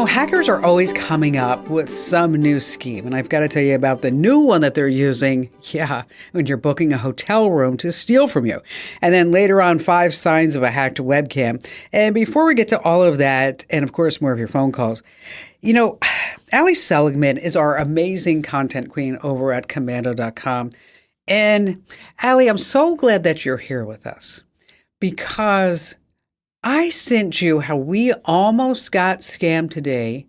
Hackers are always coming up with some new scheme, and I've got to tell you about the new one that they're using, when you're booking a hotel room to steal from you. And then later on, 5 signs of a hacked webcam. And before we get to all of that, and of course, more of your phone calls, Allie Seligman is our amazing content queen over at Komando.com. And Allie, I'm so glad that you're here with us because I sent you how we almost got scammed today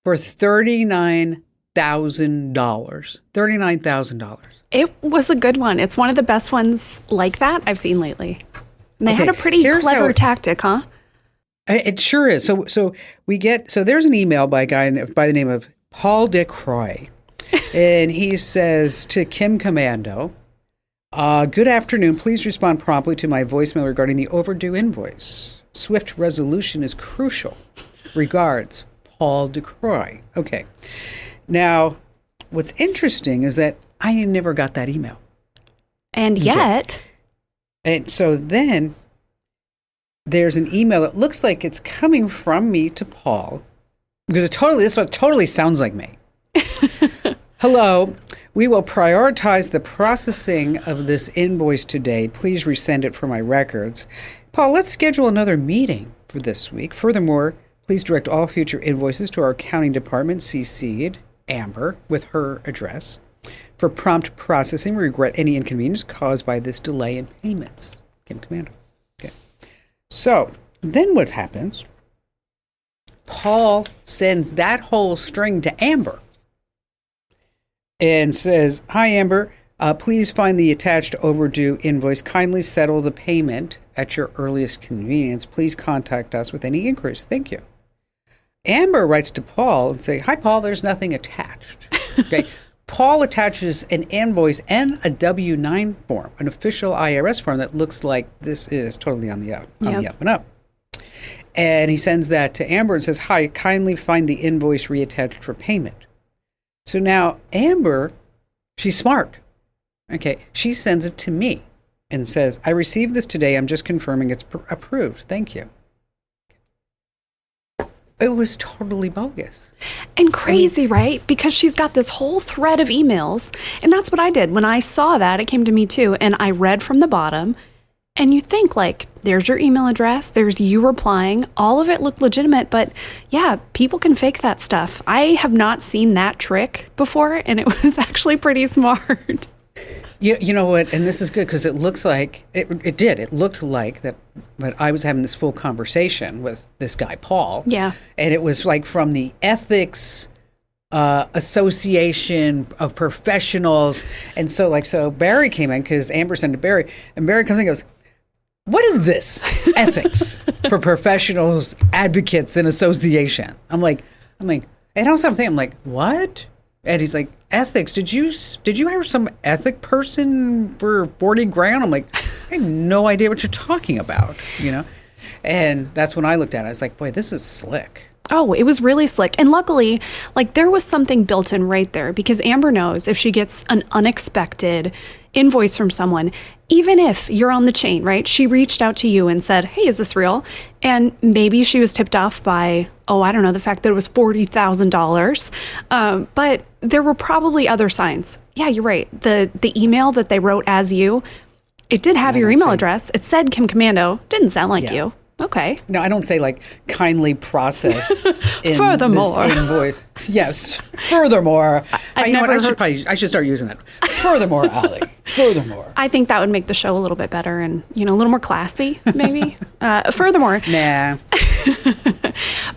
for $39,000. $39,000. It was a good one. It's one of the best ones like that I've seen lately. And they had a pretty clever tactic, huh? It sure is. So there's an email by a guy by the name of Paul DeCroix. And he says to Kim Komando, good afternoon. Please respond promptly to my voicemail regarding the overdue invoice. Swift resolution is crucial. Regards, Paul DeCroix. Okay. Now, what's interesting is that I never got that email. And yet. And so then there's an email that looks like it's coming from me to Paul because this one totally sounds like me. Hello, we will prioritize the processing of this invoice today. Please resend it for my records. Paul, let's schedule another meeting for this week. Furthermore, please direct all future invoices to our accounting department, CC'd Amber, with her address. For prompt processing, we regret any inconvenience caused by this delay in payments. Kim Komando. Okay. So then what happens? Paul sends that whole string to Amber and says, hi, Amber, please find the attached overdue invoice. Kindly settle the payment at your earliest convenience. Please contact us with any inquiries. Thank you. Amber writes to Paul and say, hi, Paul, there's nothing attached. Okay. Paul attaches an invoice and a W-9 form, an official IRS form that looks like this is totally on the up and up. And he sends that to Amber and says, hi, kindly find the invoice reattached for payment. So now Amber, she's smart. Okay, she sends it to me and says, I received this today. I'm just confirming it's approved. Thank you. It was totally bogus. And crazy, right? Because she's got this whole thread of emails. And that's what I did. When I saw that, it came to me too. And I read from the bottom. And you think, like, there's your email address. There's you replying. All of it looked legitimate. But yeah, people can fake that stuff. I have not seen that trick before. And it was actually pretty smart. You know what? And this is good because it looks like it did. It looked like that. But I was having this full conversation with this guy, Paul. Yeah. And it was like from the Ethics Association of Professionals. And so Barry came in because Amber sent to Barry. And Barry comes in and goes, what is this? Ethics for Professionals, Advocates, and Association. I'm like, and also I'm thinking, I'm like, what? And he's like, ethics. Did you hire some ethic person for $40,000? I'm like, I have no idea what you're talking about, you know? And that's when I looked at it. I was like, boy, this is slick. Oh, it was really slick. And luckily, like, there was something built in right there because Amber knows if she gets an unexpected invoice from someone, even if you're on the chain, right? She reached out to you and said, hey, is this real? And maybe she was tipped off by, I don't know, the fact that it was $40,000. But there were probably other signs. Yeah, you're right. The email that they wrote as you, it did have your email address. It said Kim Komando. Didn't sound like you. Okay. No, I don't say like kindly process in furthermore this invoice. Yes. Furthermore, I should start using that. Furthermore, Allie. Furthermore. I think that would make the show a little bit better and a little more classy, maybe. Furthermore. Nah.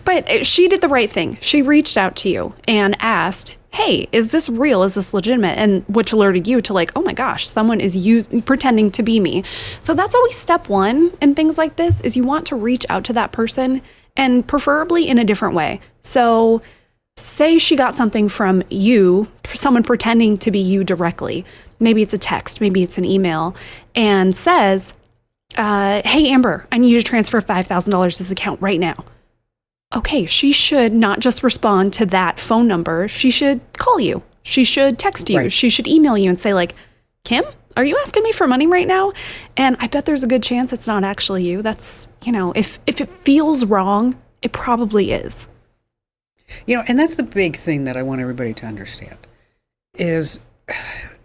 But she did the right thing. She reached out to you and asked, hey, is this real? Is this legitimate? And which alerted you to like, oh my gosh, someone is pretending to be me. So that's always step one in things like this is you want to reach out to that person and preferably in a different way. So say she got something from you, someone pretending to be you directly. Maybe it's a text, maybe it's an email, and says, hey, Amber, I need you to transfer $5,000 to this account right now. Okay, she should not just respond to that phone number. She should call you. She should text you. Right. She should email you and say like, Kim, are you asking me for money right now? And I bet there's a good chance it's not actually you. That's, if it feels wrong, it probably is. And that's the big thing that I want everybody to understand is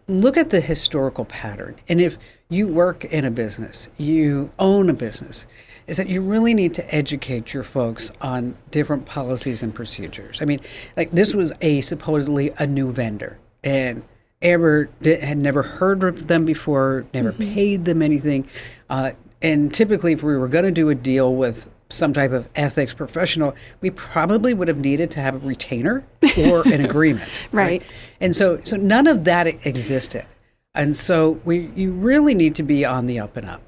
look at the historical pattern. And if you work in a business, you own a business, is that you really need to educate your folks on different policies and procedures. I mean, like this was supposedly a new vendor, and Amber had never heard of them before, never paid them anything. And typically, if we were going to do a deal with some type of ethics professional, we probably would have needed to have a retainer or an agreement. Right. And so none of that existed. And so you really need to be on the up and up.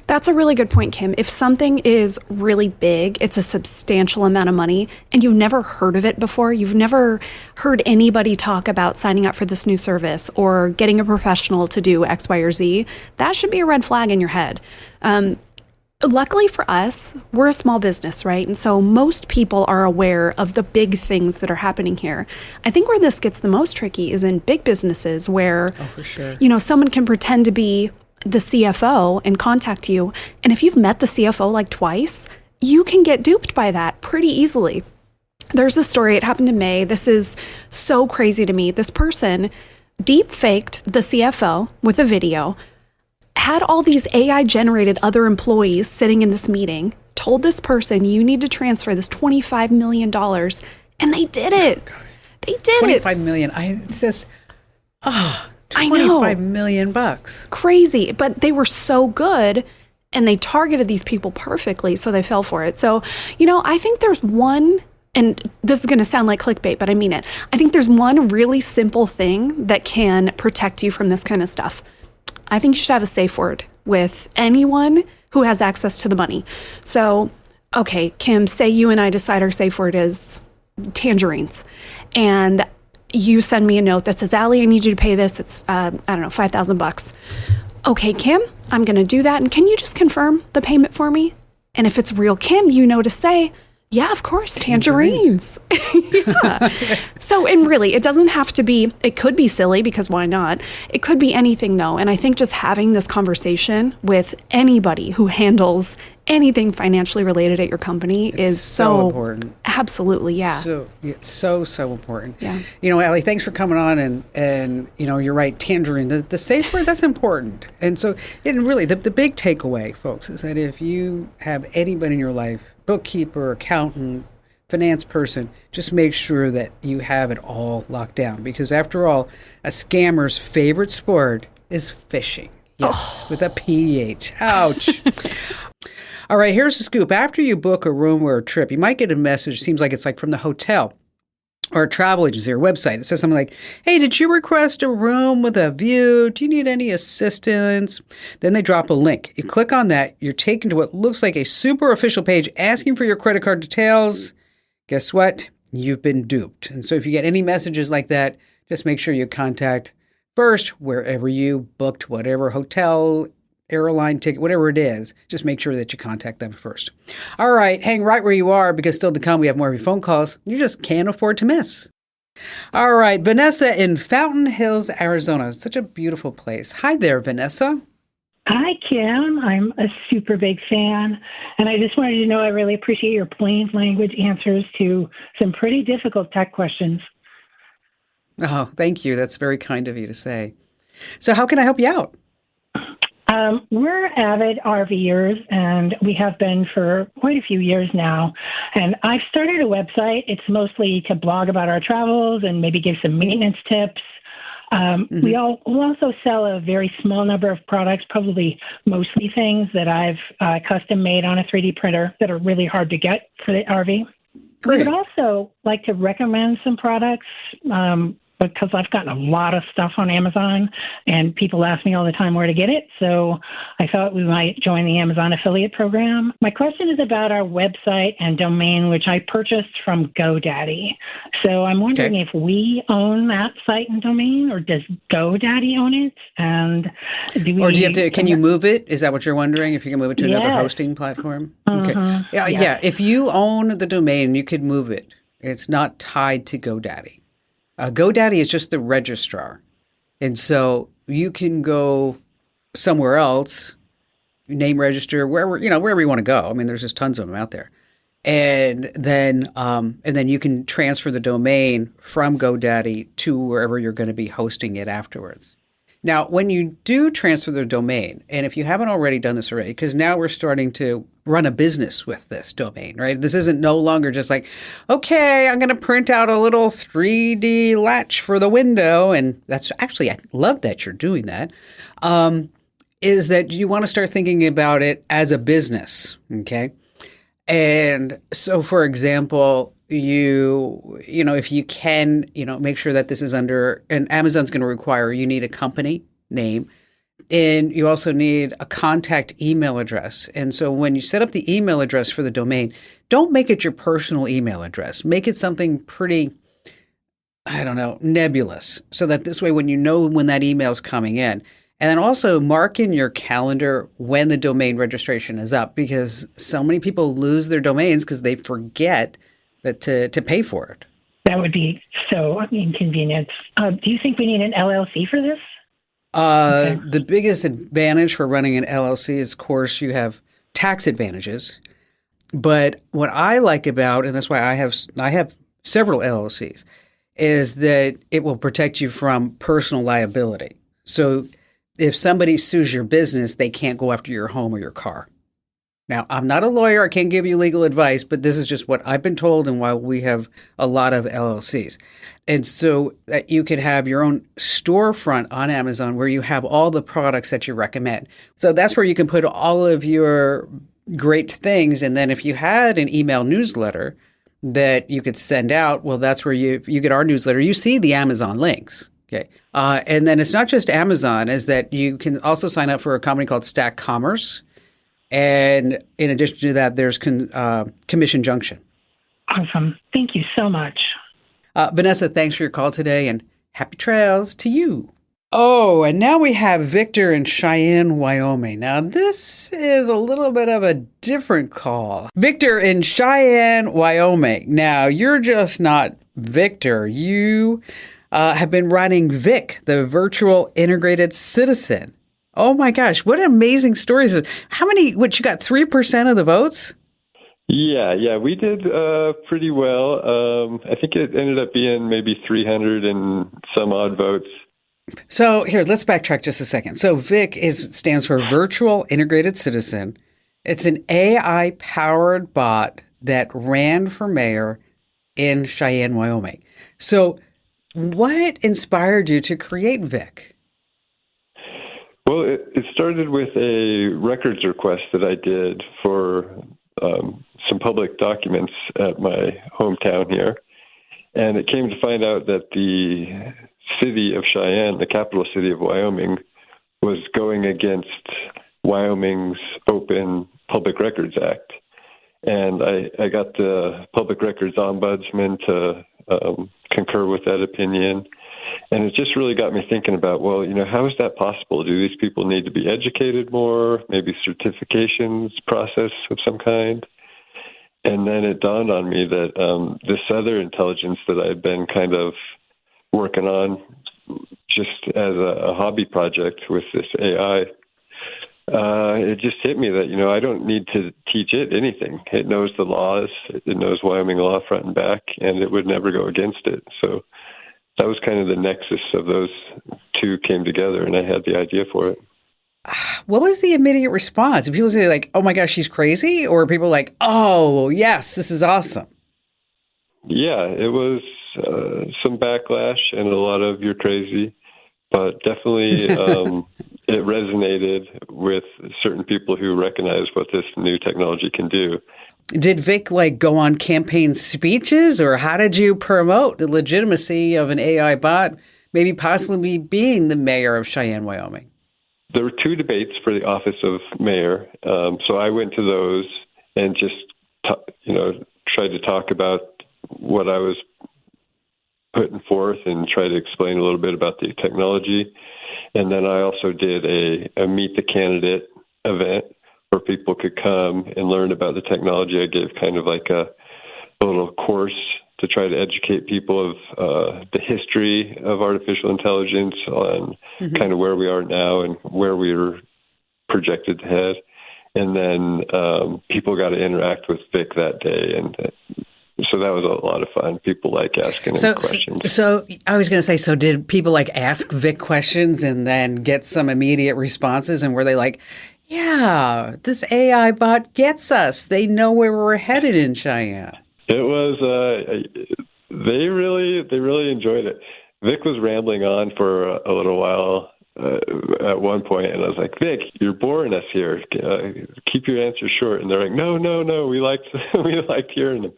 That's a really good point, Kim. If something is really big, it's a substantial amount of money, and you've never heard of it before, you've never heard anybody talk about signing up for this new service or getting a professional to do X, Y, or Z, that should be a red flag in your head. Luckily for us, we're a small business, right? And so most people are aware of the big things that are happening here. I think where this gets the most tricky is in big businesses where, for sure, someone can pretend to be the CFO and contact you. And if you've met the CFO like twice, you can get duped by that pretty easily. There's a story, it happened in May. This is so crazy to me. This person deep faked the CFO with a video, had all these AI generated other employees sitting in this meeting, told this person, you need to transfer this $25 million. And they did it. They did it. $25 million. It's just, I know. $25 million bucks. Crazy. But they were so good and they targeted these people perfectly, so they fell for it. So, I think there's one, and this is going to sound like clickbait, but I mean it. I think there's one really simple thing that can protect you from this kind of stuff. I think you should have a safe word with anyone who has access to the money. So, okay, Kim, say you and I decide our safe word is tangerines. And you send me a note that says, Allie, I need you to pay this. It's, $5,000. Okay, Kim, I'm going to do that. And can you just confirm the payment for me? And if it's real Kim, to say, yeah, of course, tangerines. Yeah. So, and really, it doesn't have to be, it could be silly because why not? It could be anything though. And I think just having this conversation with anybody who handles anything financially related at your company is so important. Absolutely, yeah. So it's so important. Yeah. Allie, thanks for coming on and you're right, tangerine, the safe word, that's important. And so, and really, the big takeaway, folks, is that if you have anybody in your life, bookkeeper, accountant, finance person, just make sure that you have it all locked down. Because after all, a scammer's favorite sport is fishing. Yes, with a PH. Ouch. All right, here's the scoop. After you book a room or a trip, you might get a message, seems like it's like from the hotel or a travel agency or website. It says something like, hey, did you request a room with a view? Do you need any assistance? Then they drop a link. You click on that. You're taken to what looks like a super official page asking for your credit card details. Guess what? You've been duped. And so if you get any messages like that, just make sure you contact first wherever you booked whatever hotel, airline ticket, whatever it is. Just make sure that you contact them first. All right, hang right where you are because still to come we have more of your phone calls you just can't afford to miss. All right, Vanessa in Fountain Hills, Arizona. Such a beautiful place. Hi there, Vanessa. Hi, Kim. I'm a super big fan, and I just wanted you to know I really appreciate your plain language answers to some pretty difficult tech questions. Oh, thank you. That's very kind of you to say. So how can I help you out? We're avid RVers, and we have been for quite a few years now. And I've started a website. It's mostly to blog about our travels and maybe give some maintenance tips. We'll also sell a very small number of products, probably mostly things that I've custom made on a 3D printer that are really hard to get for the RV. We would also like to recommend some products because I've gotten a lot of stuff on Amazon and people ask me all the time where to get it. So I thought we might join the Amazon affiliate program. My question is about our website and domain, which I purchased from GoDaddy. So I'm wondering if we own that site and domain, or does GoDaddy own it? And do we, or do you have to, can you move it? Is that what you're wondering? If you can move it to another hosting platform? Okay. Yeah. If you own the domain, you could move it. It's not tied to GoDaddy. GoDaddy is just the registrar. And so you can go somewhere else, name register, wherever you want to go. I mean, there's just tons of them out there. And then you can transfer the domain from GoDaddy to wherever you're going to be hosting it afterwards. Now, when you do transfer the domain, and if you haven't already done this already, because now we're starting to run a business with this domain, right? This isn't no longer just like, okay, I'm going to print out a little 3D latch for the window. And that's actually, I love that you're doing that. Is that you want to start thinking about it as a business, okay? And so, for example, you know, if you can, you know, make sure that this is under, and Amazon's going to require, you need a company name, and you also need a contact email address. And so when you set up the email address for the domain, don't make it your personal email address. Make it something pretty, I don't know, nebulous, so that this way, when you know when that email is coming in, and then also mark in your calendar when the domain registration is up, because so many people lose their domains because they forget that to pay for it. That would be so inconvenient. Do you think we need an LLC for this? The biggest advantage for running an LLC is, of course, you have tax advantages. But what I like about, and that's why I have several LLCs, is that it will protect you from personal liability. So if somebody sues your business, they can't go after your home or your car. Now, I'm not a lawyer. I can't give you legal advice, but this is just what I've been told and why we have a lot of LLCs. And so that you could have your own storefront on Amazon where you have all the products that you recommend. So that's where you can put all of your great things. And then if you had an email newsletter that you could send out, well, that's where you get our newsletter. You see the Amazon links. Okay. And then it's not just Amazon, is that you can also sign up for a company called Stack Commerce. And in addition to that, there's Commission Junction. Awesome. Thank you so much. Vanessa, thanks for your call today, and happy trails to you. Oh, and now we have Victor in Cheyenne, Wyoming. Now, this is a little bit of a different call. Victor in Cheyenne, Wyoming. Now, you're just not Victor. You have been running VIC, the Virtual Integrated Citizen. Oh my gosh, what an amazing story. How many, you got 3% of the votes? Yeah, we did pretty well. I think it ended up being maybe 300 and some odd votes. So here, let's backtrack just a second. So VIC stands for Virtual Integrated Citizen. It's an AI-powered bot that ran for mayor in Cheyenne, Wyoming. So what inspired you to create VIC? Well, it started with a records request that I did for some public documents at my hometown here. And it came to find out that the city of Cheyenne, the capital city of Wyoming, was going against Wyoming's Open Public Records Act. And I got the Public Records Ombudsman to concur with that opinion. And it just really got me thinking about, well, how is that possible? Do these people need to be educated more, maybe certifications process of some kind? And then it dawned on me that this other intelligence that I've been kind of working on just as a hobby project with this AI, it just hit me that, I don't need to teach it anything. It knows the laws. It knows Wyoming law front and back, and it would never go against it. So that was kind of the nexus of those two came together, and I had the idea for it. What was the immediate response? Did people say like, oh my gosh, she's crazy? Or people like, oh, yes, this is awesome? Yeah, it was some backlash and a lot of you're crazy, but definitely it resonated with certain people who recognize what this new technology can do. Did Vic go on campaign speeches, or how did you promote the legitimacy of an AI bot maybe possibly being the mayor of Cheyenne, Wyoming? There were two debates for the office of mayor. So I went to those and just, tried to talk about what I was putting forth and try to explain a little bit about the technology. And then I also did a Meet the Candidate event where people could come and learn about the technology. I gave kind of like a little course to try to educate people of the history of artificial intelligence on kind of where we are now and where we're projected to head. And then people got to interact with Vic that day. And So that was a lot of fun. People like asking him questions. So I was going to say, so did people like ask Vic questions and then get some immediate responses? And were they like, yeah, this AI bot gets us. They know where we're headed in Cheyenne. It was, they really enjoyed it. Vic was rambling on for a little while at one point, and I was like, Vic, you're boring us here. Keep your answers short. And they're like, no, we liked hearing them.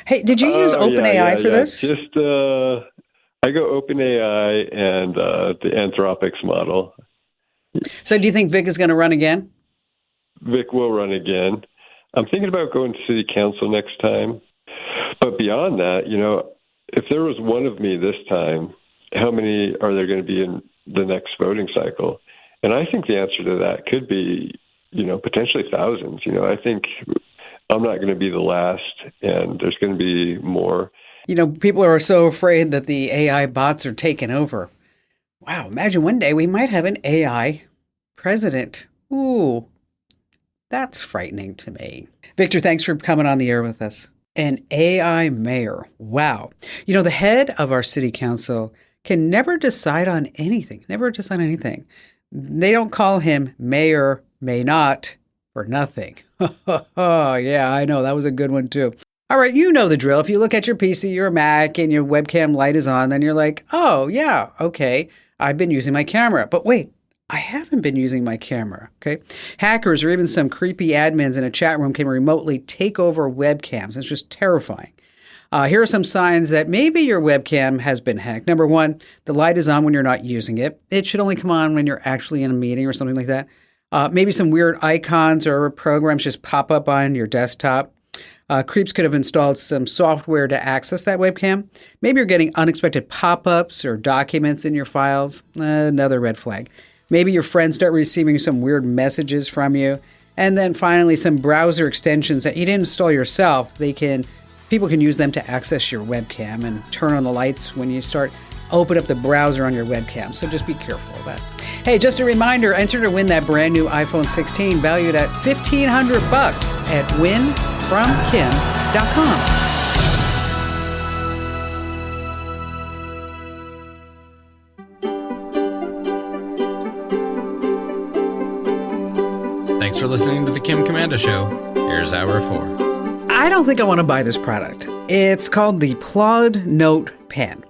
Hey, did you use OpenAI for this? Just, I go OpenAI and the Anthropics model. So do you think Vic is going to run again? Vic will run again. I'm thinking about going to city council next time. But beyond that, if there was one of me this time, how many are there going to be in the next voting cycle? And I think the answer to that could be, potentially thousands. I think I'm not going to be the last, and there's going to be more. People are so afraid that the AI bots are taking over. Wow, imagine one day we might have an AI president. Ooh, that's frightening to me. Victor, thanks for coming on the air with us. An AI mayor. Wow. The head of our city council can never decide on anything. They don't call him Mayor May Not for nothing. Oh, yeah, I know. That was a good one, too. All right, you know the drill. If you look at your PC or Mac and your webcam light is on, then you're like, oh, yeah, okay, I've been using my camera. But wait, I haven't been using my camera, okay? Hackers or even some creepy admins in a chat room can remotely take over webcams. It's just terrifying. Here are some signs that maybe your webcam has been hacked. Number one, the light is on when you're not using it. It should only come on when you're actually in a meeting or something like that. Maybe some weird icons or programs just pop up on your desktop. Creeps could have installed some software to access that webcam. Maybe you're getting unexpected pop-ups or documents in your files. Another red flag. Maybe your friends start receiving some weird messages from you. And then finally, some browser extensions that you didn't install yourself. People can use them to access your webcam and turn on the lights when you open up the browser on your webcam. So just be careful of that. Hey, just a reminder, enter to win that brand new iPhone 16 valued at $1,500 at winfromkim.com. Thanks for listening to the Kim Komando Show. Here's Hour 4. I don't think I want to buy this product. It's called the Plod Note Pen.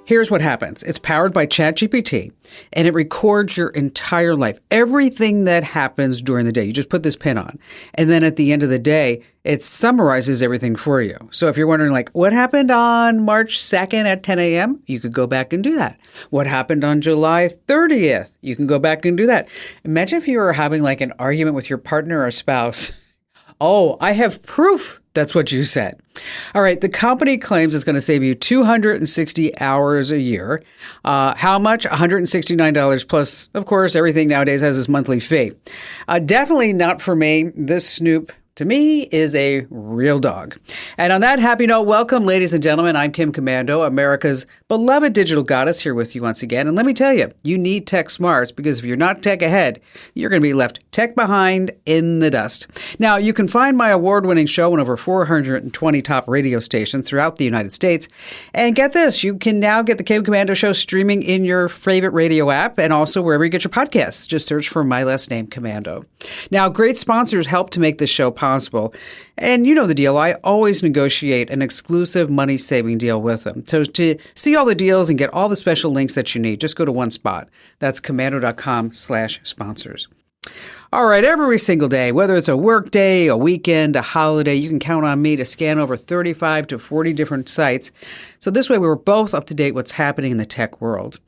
Here's what happens. It's powered by ChatGPT, and it records your entire life, everything that happens during the day. You just put this pen on, and then at the end of the day, it summarizes everything for you. So if you're wondering, what happened on March 2nd at 10 a.m., you could go back and do that. What happened on July 30th? You can go back and do that. Imagine if you were having an argument with your partner or spouse. Oh, I have proof. That's what you said. All right. The company claims it's going to save you 260 hours a year. How much? $169 plus, of course, everything nowadays has this monthly fee. Definitely not for me. This Snoop, to me, is a real dog. And on that happy note, welcome, ladies and gentlemen. I'm Kim Komando, America's beloved digital goddess, here with you once again. And let me tell you, you need tech smarts, because if you're not tech ahead, you're going to be left tech behind in the dust. Now, you can find my award-winning show on over 420 top radio stations throughout the United States. And get this, you can now get the Kim Komando Show streaming in your favorite radio app and also wherever you get your podcasts. Just search for my last name, Komando. Now, great sponsors help to make this show possible. And you know the deal. I always negotiate an exclusive money-saving deal with them. So to see all the deals and get all the special links that you need, just go to one spot. That's komando.com/sponsors. All right, every single day, whether it's a work day, a weekend, a holiday, you can count on me to scan over 35 to 40 different sites. So this way we're both up to date what's happening in the tech world.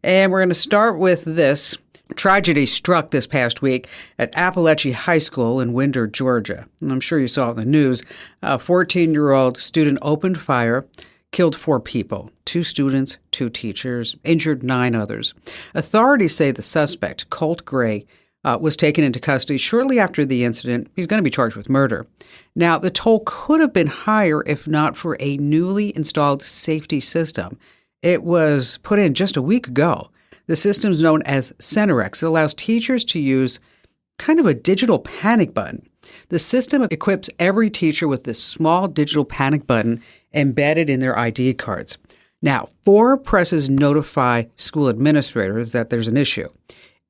And we're going to start with this. Tragedy struck this past week at Appalachian High School in Winder, Georgia. And I'm sure you saw it in the news. A 14-year-old student opened fire, killed 4 people, 2 students, 2 teachers, injured 9 others. Authorities say the suspect, Colt Gray, was taken into custody shortly after the incident. He's going to be charged with murder. Now, the toll could have been higher if not for a newly installed safety system. It was put in just a week ago. The system is known as Cenerex. It allows teachers to use kind of a digital panic button. The system equips every teacher with this small digital panic button embedded in their ID cards. Now, 4 presses notify school administrators that there's an issue.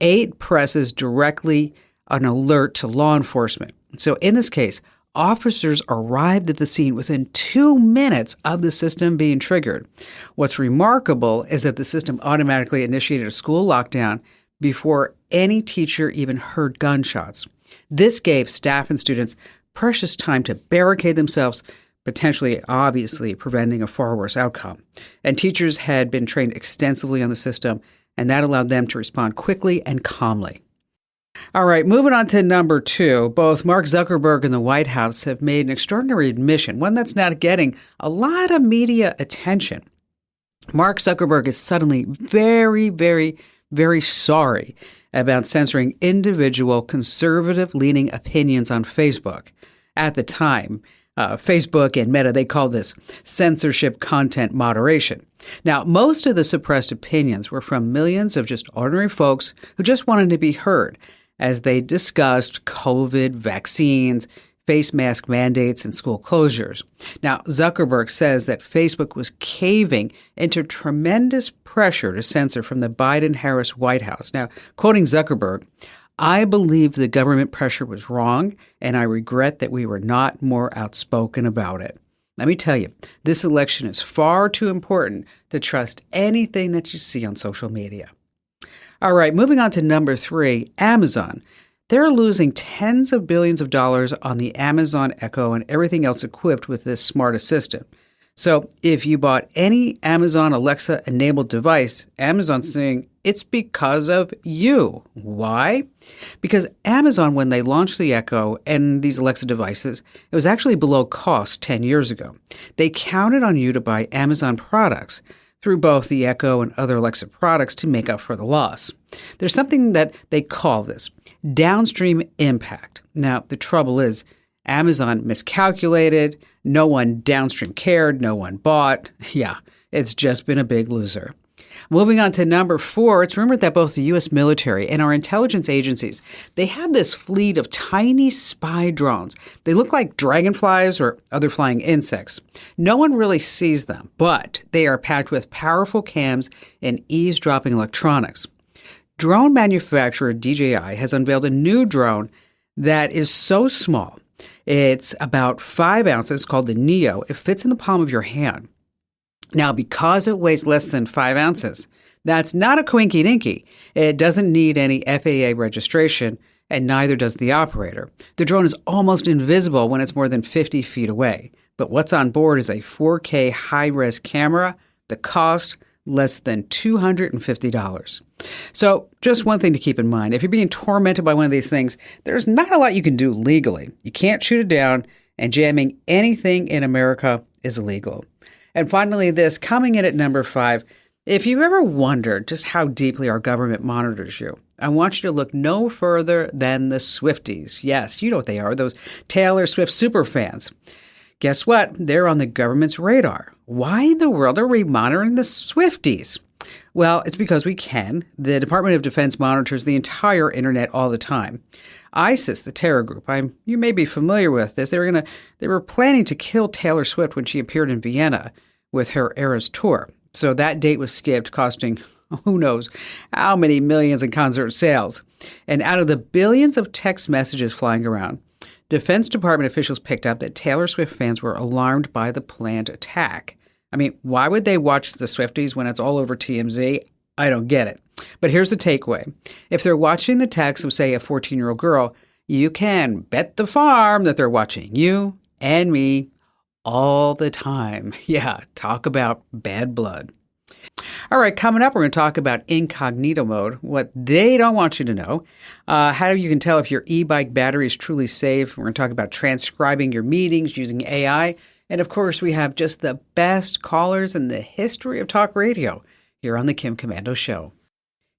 8 presses directly an alert to law enforcement. So in this case, officers arrived at the scene within 2 minutes of the system being triggered. What's remarkable is that the system automatically initiated a school lockdown before any teacher even heard gunshots. This gave staff and students precious time to barricade themselves, potentially, obviously, preventing a far worse outcome. And teachers had been trained extensively on the system, and that allowed them to respond quickly and calmly. All right, moving on to number 2. Both Mark Zuckerberg and the White House have made an extraordinary admission, one that's not getting a lot of media attention. Mark Zuckerberg is suddenly very, very, very sorry about censoring individual conservative-leaning opinions on Facebook. At the time, Facebook and Meta, they call this censorship content moderation. Now, most of the suppressed opinions were from millions of just ordinary folks who just wanted to be heard as they discussed COVID, vaccines, face mask mandates, and school closures. Now, Zuckerberg says that Facebook was caving into tremendous pressure to censor from the Biden-Harris White House. Now, quoting Zuckerberg, "I believe the government pressure was wrong, and I regret that we were not more outspoken about it." Let me tell you, this election is far too important to trust anything that you see on social media. All right, moving on to number 3, Amazon. They're losing tens of billions of dollars on the Amazon Echo and everything else equipped with this smart assistant. So if you bought any Amazon Alexa-enabled device, Amazon's saying it's because of you. Why? Because Amazon, when they launched the Echo and these Alexa devices, it was actually below cost 10 years ago. They counted on you to buy Amazon products through both the Echo and other Alexa products to make up for the loss. There's something that they call this downstream impact. Now, the trouble is, Amazon miscalculated, no one downstream cared, no one bought. Yeah, it's just been a big loser. Moving on to number 4, it's rumored that both the U.S. military and our intelligence agencies, they have this fleet of tiny spy drones. They look like dragonflies or other flying insects. No one really sees them, but they are packed with powerful cams and eavesdropping electronics. Drone manufacturer DJI has unveiled a new drone that is so small. It's about 5 ounces, called the Neo. It fits in the palm of your hand. Now, because it weighs less than 5 ounces, that's not a quinky-dinky. It doesn't need any FAA registration, and neither does the operator. The drone is almost invisible when it's more than 50 feet away. But what's on board is a 4K high-res camera. The cost, less than $250. So just one thing to keep in mind. If you're being tormented by one of these things, there's not a lot you can do legally. You can't shoot it down, and jamming anything in America is illegal. And finally, this, coming in at number 5, if you've ever wondered just how deeply our government monitors you, I want you to look no further than the Swifties. Yes, you know what they are, those Taylor Swift superfans. Guess what? They're on the government's radar. Why in the world are we monitoring the Swifties? Well, it's because we can. The Department of Defense monitors the entire internet all the time. ISIS, the terror group, you may be familiar with this. They were planning to kill Taylor Swift when she appeared in Vienna with her Eras tour. So that date was skipped, costing who knows how many millions in concert sales. And out of the billions of text messages flying around, Defense Department officials picked up that Taylor Swift fans were alarmed by the planned attack. I mean, why would they watch the Swifties when it's all over TMZ? I don't get it. But here's the takeaway. If they're watching the text of, say, a 14-year-old girl, you can bet the farm that they're watching you and me all the time. Yeah, talk about bad blood. All right, coming up, we're going to talk about incognito mode, what they don't want you to know, how you can tell if your e-bike battery is truly safe. We're going to talk about transcribing your meetings using AI. And of course, we have just the best callers in the history of talk radio here on The Kim Komando Show.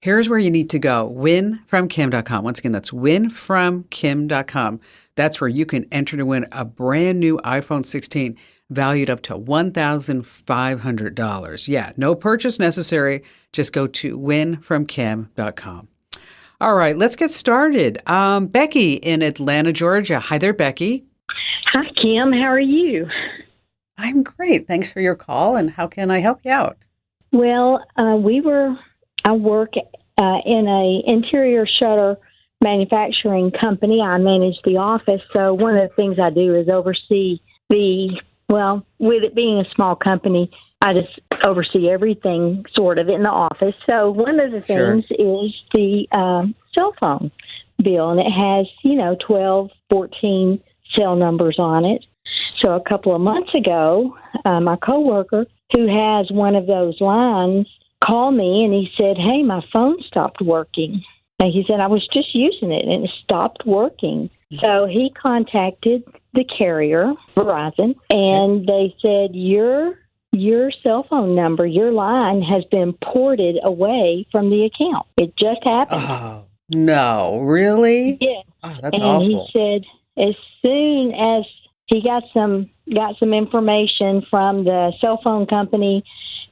Here's where you need to go, winfromkim.com. Once again, that's winfromkim.com. That's where you can enter to win a brand new iPhone 16 valued up to $1,500. Yeah, no purchase necessary. Just go to winfromkim.com. All right, let's get started. Becky in Atlanta, Georgia. Hi there, Becky. Hi, Kim. How are you? I'm great. Thanks for your call. And how can I help you out? Well, I work in a interior shutter manufacturing company. I manage the office. So one of the things I do is oversee with it being a small company, I just oversee everything sort of in the office. So one of the things is the cell phone bill, and it has, 12, 14 cell numbers on it. So a couple of months ago, my coworker who has one of those lines called me and he said, "Hey, my phone stopped working." And he said, "I was just using it and it stopped working." So he contacted the carrier, Verizon, and they said, your cell phone number, your line has been ported away from the account. It just happened. Oh, no, really? Yeah. Oh, that's and awful. He said as soon as he got some information from the cell phone company,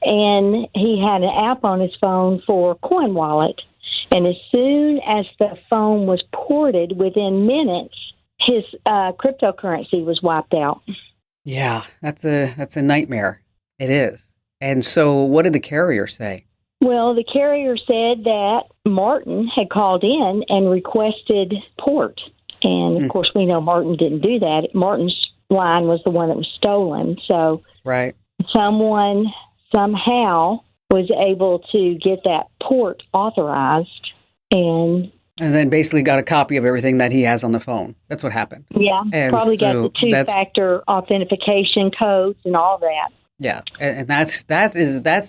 and he had an app on his phone for Coin Wallet. And as soon as the phone was ported, within minutes, his cryptocurrency was wiped out. Yeah, that's a nightmare. It is. And so what did the carrier say? Well, the carrier said that Martin had called in and requested port. And, of course, we know Martin didn't do that. Martin's line was the one that was stolen. So right. Someone somehow was able to get that port authorized and then basically got a copy of everything that he has on the phone. That's what happened. Yeah, and probably got the two-factor authentication codes and all that. Yeah, and that's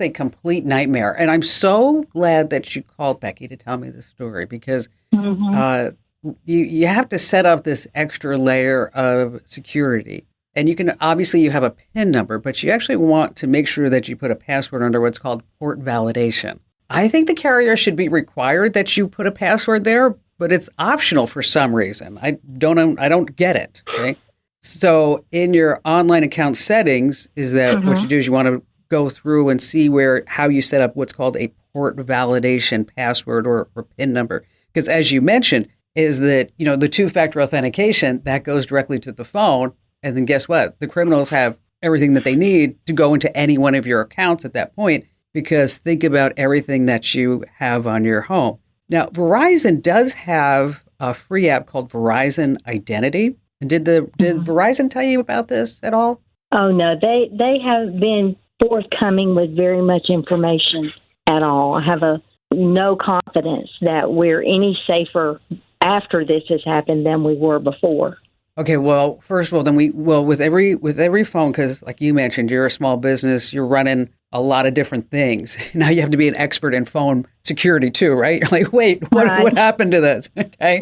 a complete nightmare. And I'm so glad that you called, Becky, to tell me this story because you have to set up this extra layer of security. And you have a PIN number, but you actually want to make sure that you put a password under what's called port validation. I think the carrier should be required that you put a password there, but it's optional for some reason. I don't get it. Okay. So in your online account settings is that what you do is you want to go through and see how you set up what's called a port validation password or PIN number. Because as you mentioned, is that, the two-factor authentication, that goes directly to the phone. And then guess what? The criminals have everything that they need to go into any one of your accounts at that point, because think about everything that you have on your home. Now, Verizon does have a free app called Verizon Identity. And did Verizon tell you about this at all? Oh, no. They have been forthcoming with very much information at all. I have no confidence that we're any safer after this has happened than we were before. Okay, well, first of all, then with every phone, because like you mentioned, you're a small business, you're running a lot of different things. Now you have to be an expert in phone security too, right? You're like, wait, what happened to this? Okay,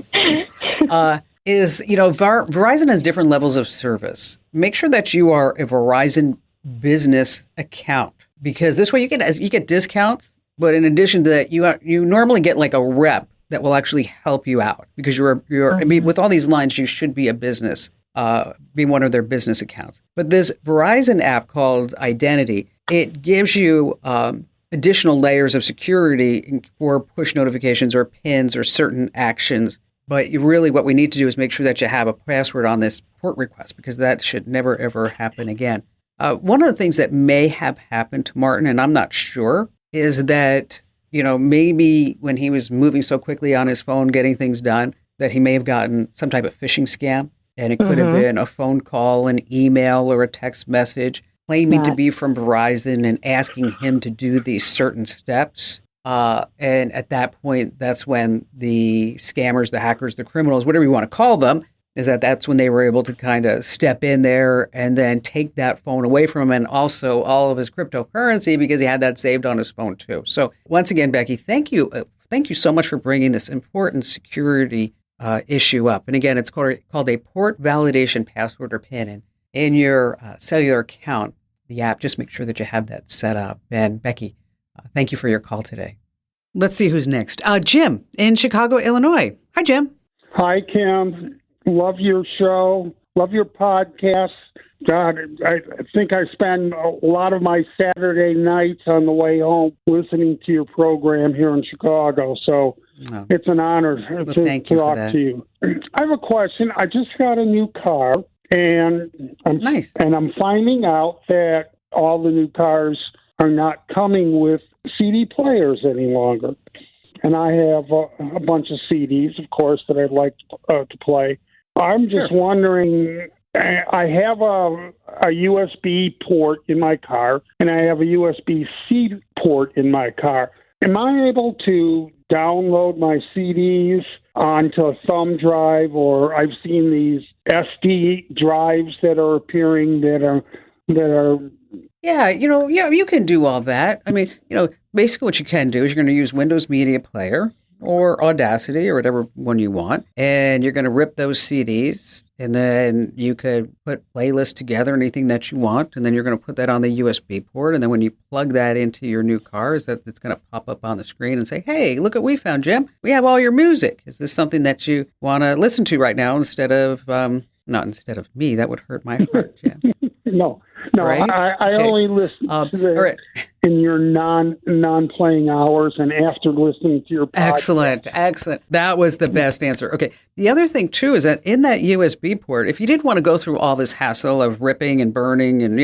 Verizon has different levels of service. Make sure that you are a Verizon business account, because this way you get discounts. But in addition to that, you normally get like a rep that will actually help you out, because I mean, with all these lines, you should be a business, be one of their business accounts. But this Verizon app called Identity, it gives you additional layers of security for push notifications or pins or certain actions. But what we need to do is make sure that you have a password on this port request, because that should never, ever happen again. One of the things that may have happened to Martin, and I'm not sure, is that maybe when he was moving so quickly on his phone, getting things done, that he may have gotten some type of phishing scam. And it could have been a phone call, an email, or a text message claiming to be from Verizon and asking him to do these certain steps. And at that point, that's when the scammers, the hackers, the criminals, whatever you want to call them, that's when they were able to kind of step in there and then take that phone away from him, and also all of his cryptocurrency, because he had that saved on his phone too. So once again, Becky, thank you so much for bringing this important security issue up. And again, it's called a port validation password or PIN. And in your cellular account, the app, just make sure that you have that set up. And Becky, thank you for your call today. Let's see who's next. Jim in Chicago, Illinois. Hi, Jim. Hi, Kim. Love your show. Love your podcast. God, I think I spend a lot of my Saturday nights on the way home listening to your program here in Chicago. So Oh. It's an honor Well, to thank you for talk that. to you. I have a question. I just got a new car, and I'm finding out that all the new cars are not coming with CD players any longer. And I have a bunch of CDs, of course, that I'd like to play. I'm just wondering, I have a USB port in my car, and I have a USB-C port in my car. Am I able to download my CDs onto a thumb drive, or I've seen these SD drives that are appearing that are Yeah, you can do all that. I mean, basically what you can do is you're going to use Windows Media Player or Audacity or whatever one you want, and you're going to rip those CDs, and then you could put playlists together, anything that you want, and then you're going to put that on the USB port, and then when you plug that into your new car, it's going to pop up on the screen and say, hey, look what we found, Jim. We have all your music. Is this something that you want to listen to right now instead of, not instead of me? That would hurt my heart, Jim. No, Right? I Okay. only listen to in your non-playing hours and after listening to your podcast. Excellent. That was the best answer. Okay. The other thing, too, is that in that USB port, if you didn't want to go through all this hassle of ripping and burning and,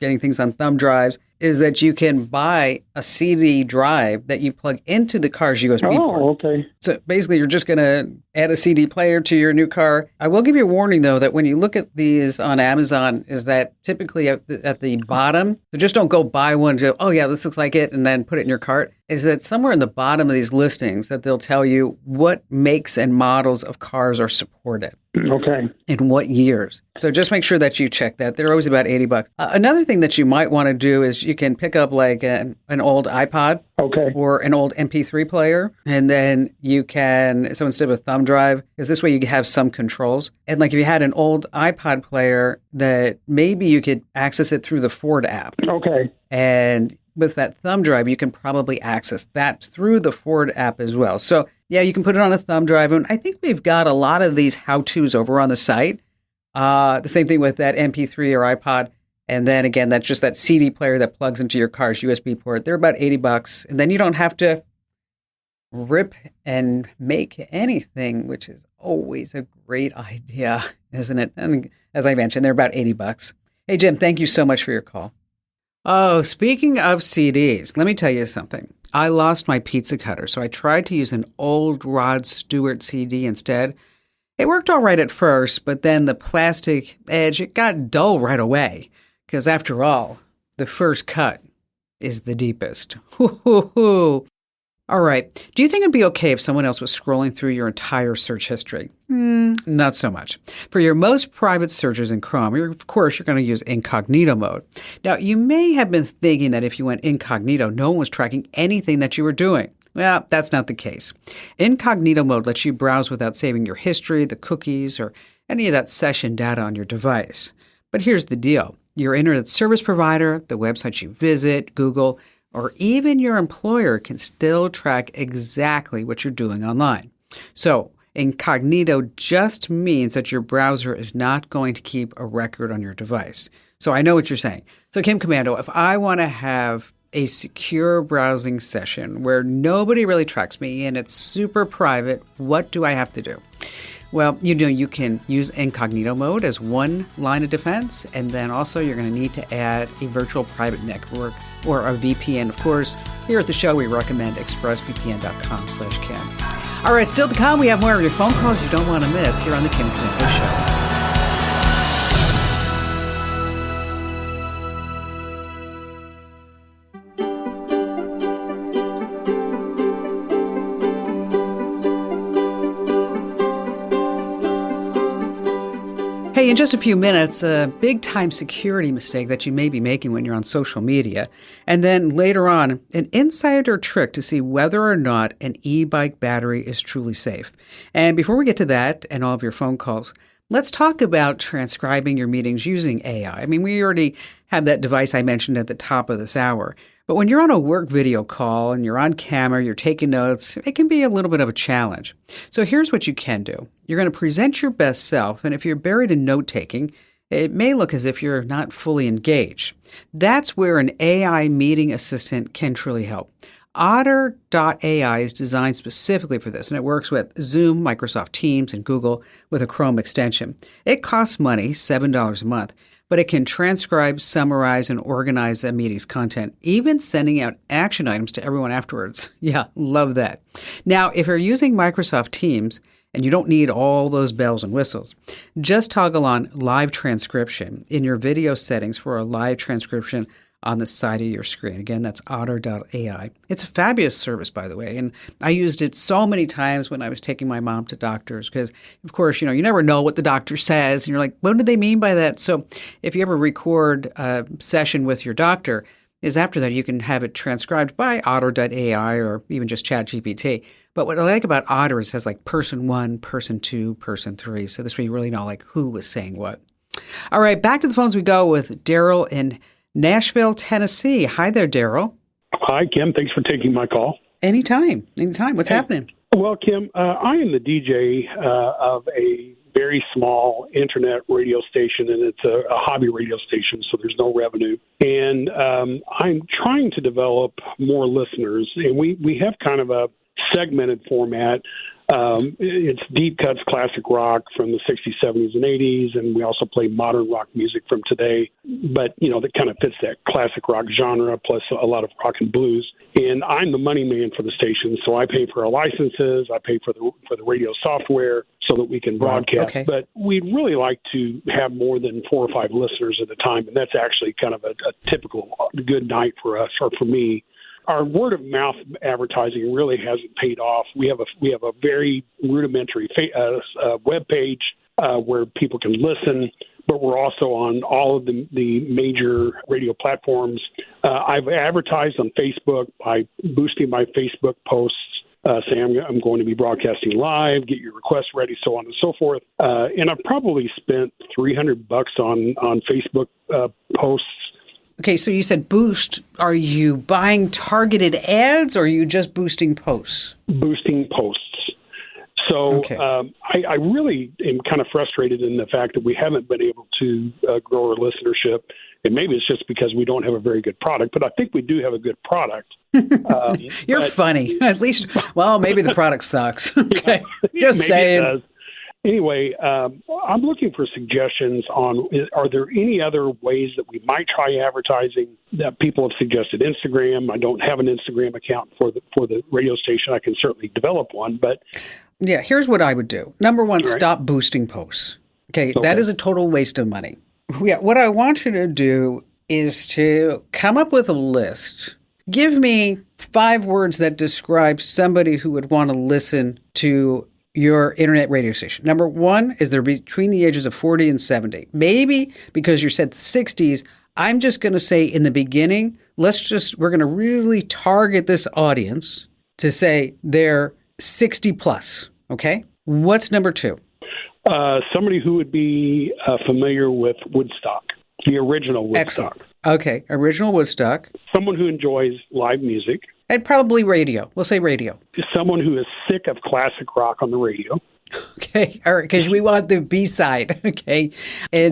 getting things on thumb drives, is that you can buy a CD drive that you plug into the car's USB port. Oh, okay. So basically, you're just going to add a CD player to your new car. I will give you a warning, though, that when you look at these on Amazon, is that typically at the bottom, so just don't go buy one and go, oh, yeah, this looks like it, and then put it in your cart, is that somewhere in the bottom of these listings that they'll tell you what makes and models of cars are supported. Okay. In what years. So just make sure that you check that. They're always about $80. Another thing that you might want to do is you can pick up like an old iPod. Okay. Or an old MP3 player. And then you can, so instead of a thumb drive, because this way you have some controls. And like if you had an old iPod player, that maybe you could access it through the Ford app. Okay. And with that thumb drive, you can probably access that through the Ford app as well. So yeah, you can put it on a thumb drive. And I think we've got a lot of these how-tos over on the site. The same thing with that MP3 or iPod. And then again, that's just that CD player that plugs into your car's USB port. They're about $80. And then you don't have to rip and make anything, which is always a great idea, isn't it? And as I mentioned, they're about $80. Hey, Jim, thank you so much for your call. Oh, speaking of CDs, let me tell you something. I lost my pizza cutter, so I tried to use an old Rod Stewart CD instead. It worked all right at first, but then the plastic edge, it got dull right away. Because after all, the first cut is the deepest. All right. Do you think it'd be okay if someone else was scrolling through your entire search history? Not so much. For your most private searches in Chrome, of course, you're going to use incognito mode. Now, you may have been thinking that if you went incognito, no one was tracking anything that you were doing. Well, that's not the case. Incognito mode lets you browse without saving your history, the cookies, or any of that session data on your device. But here's the deal. Your internet service provider, the websites you visit, Google, or even your employer can still track exactly what you're doing online. So, incognito just means that your browser is not going to keep a record on your device. So I know what you're saying. So Kim Komando, if I want to have a secure browsing session where nobody really tracks me and it's super private, what do I have to do? Well, you can use incognito mode as one line of defense, and then also you're going to need to add a virtual private network or a VPN. Of course, here at the show, we recommend expressvpn.com/Kim. All right, still to come, we have more of your phone calls you don't want to miss here on the Kim Komando Show. Hey, in just a few minutes, a big-time security mistake that you may be making when you're on social media. And then later on, an insider trick to see whether or not an e-bike battery is truly safe. And before we get to that and all of your phone calls, let's talk about transcribing your meetings using AI. I mean, we already have that device I mentioned at the top of this hour. But when you're on a work video call and you're on camera, you're taking notes, it can be a little bit of a challenge. So here's what you can do. You're going to present your best self, and if you're buried in note-taking, it may look as if you're not fully engaged. That's where an AI meeting assistant can truly help. Otter.ai is designed specifically for this, and it works with Zoom, Microsoft Teams, and Google with a Chrome extension. It costs money, $7 a month, but it can transcribe, summarize, and organize a meeting's content, even sending out action items to everyone afterwards. Yeah, love that. Now, if you're using Microsoft Teams and you don't need all those bells and whistles, just toggle on live transcription in your video settings for a live transcription on the side of your screen. Again, that's Otter.ai. It's a fabulous service, by the way, and I used it so many times when I was taking my mom to doctors because, of course, you never know what the doctor says, and you're like, what do they mean by that? So if you ever record a session with your doctor, is after that you can have it transcribed by Otter.ai or even just ChatGPT. But what I like about Otter is it has like person 1, person 2, person 3, so this way you really know like who was saying what. All right, back to the phones we go with Daryl in Nashville, Tennessee. Hi there, Daryl. Hi, Kim. Thanks for taking my call. Anytime. What's happening? Well, Kim, I am the DJ of a very small internet radio station, and it's a hobby radio station, so there's no revenue. And I'm trying to develop more listeners, and we have kind of a segmented format. It's deep cuts, classic rock from the 60s, 70s, and 80s, and we also play modern rock music from today. But, that kind of fits that classic rock genre, plus a lot of rock and blues. And I'm the money man for the station, so I pay for our licenses, I pay for the radio software so that we can broadcast. Okay. But we'd really like to have more than 4 or 5 listeners at a time, and that's actually kind of a typical good night for us, or for me. Our word of mouth advertising really hasn't paid off. We have a very rudimentary web page where people can listen, but we're also on all of the major radio platforms. I've advertised on Facebook by boosting my Facebook posts, saying I'm going to be broadcasting live, get your requests ready, so on and so forth. And I've probably spent $300 on Facebook posts. Okay, so you said boost. Are you buying targeted ads or are you just boosting posts? Boosting posts. So okay. I really am kind of frustrated in the fact that we haven't been able to grow our listenership. And maybe it's just because we don't have a very good product, but I think we do have a good product. You're funny. At least, well, maybe the product sucks. Okay, just saying. It does. Anyway, I'm looking for suggestions on, are there any other ways that we might try advertising that people have suggested? Instagram. I don't have an Instagram account for the radio station. I can certainly develop one, but. Yeah, here's what I would do. Number one, stop boosting posts. Okay, that is a total waste of money. Yeah, what I want you to do is to come up with a list. Give me 5 words that describe somebody who would want to listen to your internet radio station. Number 1 is they're between the ages of 40 and 70. Maybe because you said the 60s, I'm just going to say in the beginning, we're going to really target this audience to say they're 60 plus. Okay. What's number 2? Somebody who would be familiar with Woodstock, the original Woodstock. Excellent. Okay. Original Woodstock. Someone who enjoys live music. And probably radio. We'll say radio. Someone who is sick of classic rock on the radio. Okay, all right, because we want the B-side. Okay, we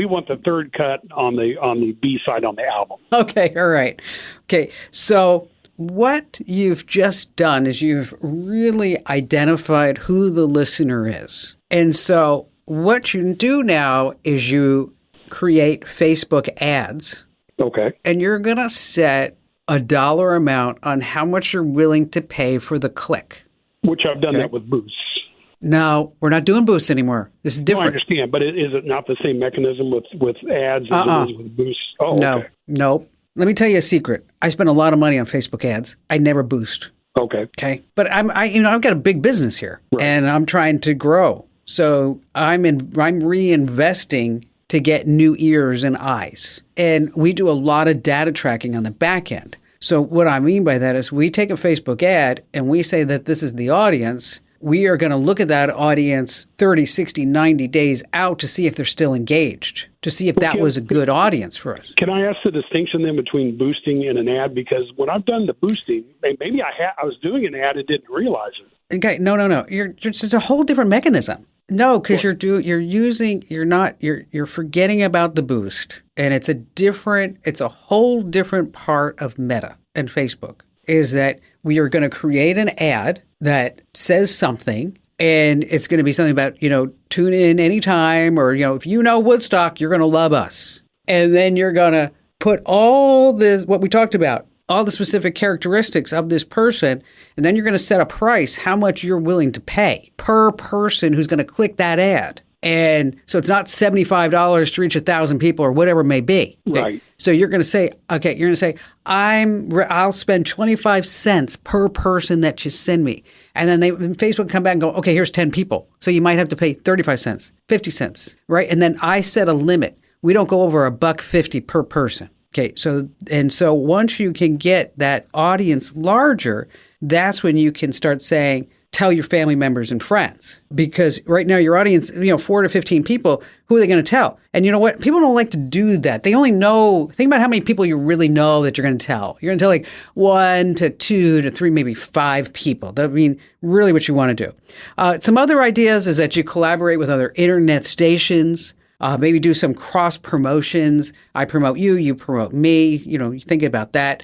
want the third cut on the B-side on the album. Okay, all right. Okay, so what you've just done is you've really identified who the listener is, and so what you do now is you create Facebook ads. Okay, and you're gonna set a dollar amount on how much you're willing to pay for the click. Which I've done that with boosts. No, we're not doing boosts anymore. This is different. No, I understand, but is it not the same mechanism with ads as it is with boosts? Oh, no, okay. Nope. Let me tell you a secret. I spend a lot of money on Facebook ads. I never boost. Okay. Okay. But I've got a big business here, and I'm trying to grow. So I'm reinvesting to get new ears and eyes, and we do a lot of data tracking on the back end. So what I mean by that is we take a Facebook ad and we say that this is the audience, we are going to look at that audience 30, 60, 90 days out to see if they're still engaged, to see if that was a good audience for us. Can I ask the distinction then between boosting and an ad? Because when I've done the boosting, maybe I was doing an ad and didn't realize it. Okay, no. It's a whole different mechanism. No, because you're forgetting about the boost, and it's a whole different part of Meta and Facebook, is that we are going to create an ad that says something, and it's going to be something about, tune in anytime, or, if you know Woodstock, you're going to love us. And then you're going to put all this, what we talked about, all the specific characteristics of this person, and then you're going to set a price, how much you're willing to pay per person who's going to click that ad. And so it's not $75 to reach 1,000 people or whatever it may be. Okay? Right. So you're going to say, I'll spend 25 cents per person that you send me. And then Facebook come back and go, okay, here's 10 people. So you might have to pay 35 cents, 50 cents, right? And then I set a limit. We don't go over $1.50 per person. Okay, so once you can get that audience larger, that's when you can start saying, tell your family members and friends. Because right now your audience, 4 to 15 people, who are they going to tell? And you know what? People don't like to do that. They only know, think about how many people you really know that you're going to tell. You're going to tell like 1 to 2 to 3, maybe 5 people. That really what you want to do. Some other ideas is that you collaborate with other internet stations. Maybe do some cross promotions. I promote you, you promote me. You think about that.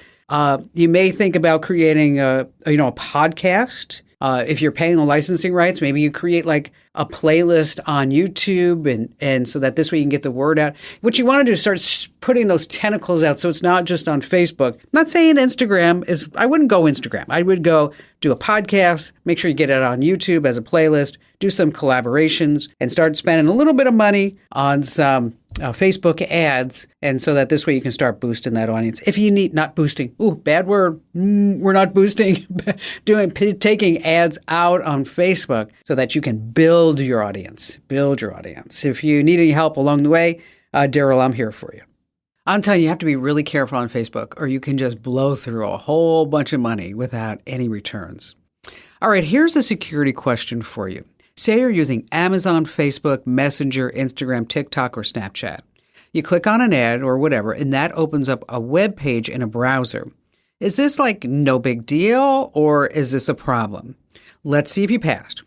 You may think about creating a podcast. If you're paying the licensing rights, maybe you create like a playlist on YouTube, and so that this way you can get the word out. What you want to do is start putting those tentacles out, so it's not just on Facebook. I'm not saying Instagram is. I wouldn't go Instagram. I would go do a podcast. Make sure you get it on YouTube as a playlist. Do some collaborations and start spending a little bit of money on some Facebook ads, and so that this way you can start boosting that audience. If you need, not boosting, bad word, we're not boosting, taking ads out on Facebook so that you can build your audience. If you need any help along the way, Daryl, I'm here for you. I'm telling you, you have to be really careful on Facebook, or you can just blow through a whole bunch of money without any returns. All right, here's a security question for you. Say you're using Amazon, Facebook, Messenger, Instagram, TikTok, or Snapchat. You click on an ad or whatever, and that opens up a web page in a browser. Is this like no big deal, or is this a problem? Let's see if you passed.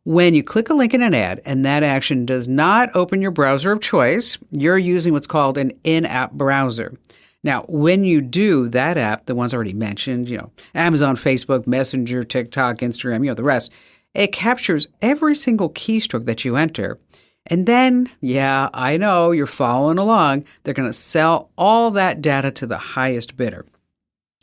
When you click a link in an ad and that action does not open your browser of choice, you're using what's called an in-app browser. Now, when you do, that app, the ones already mentioned, Amazon, Facebook, Messenger, TikTok, Instagram, the rest, it captures every single keystroke that you enter. And then, yeah, I know you're following along, they're going to sell all that data to the highest bidder.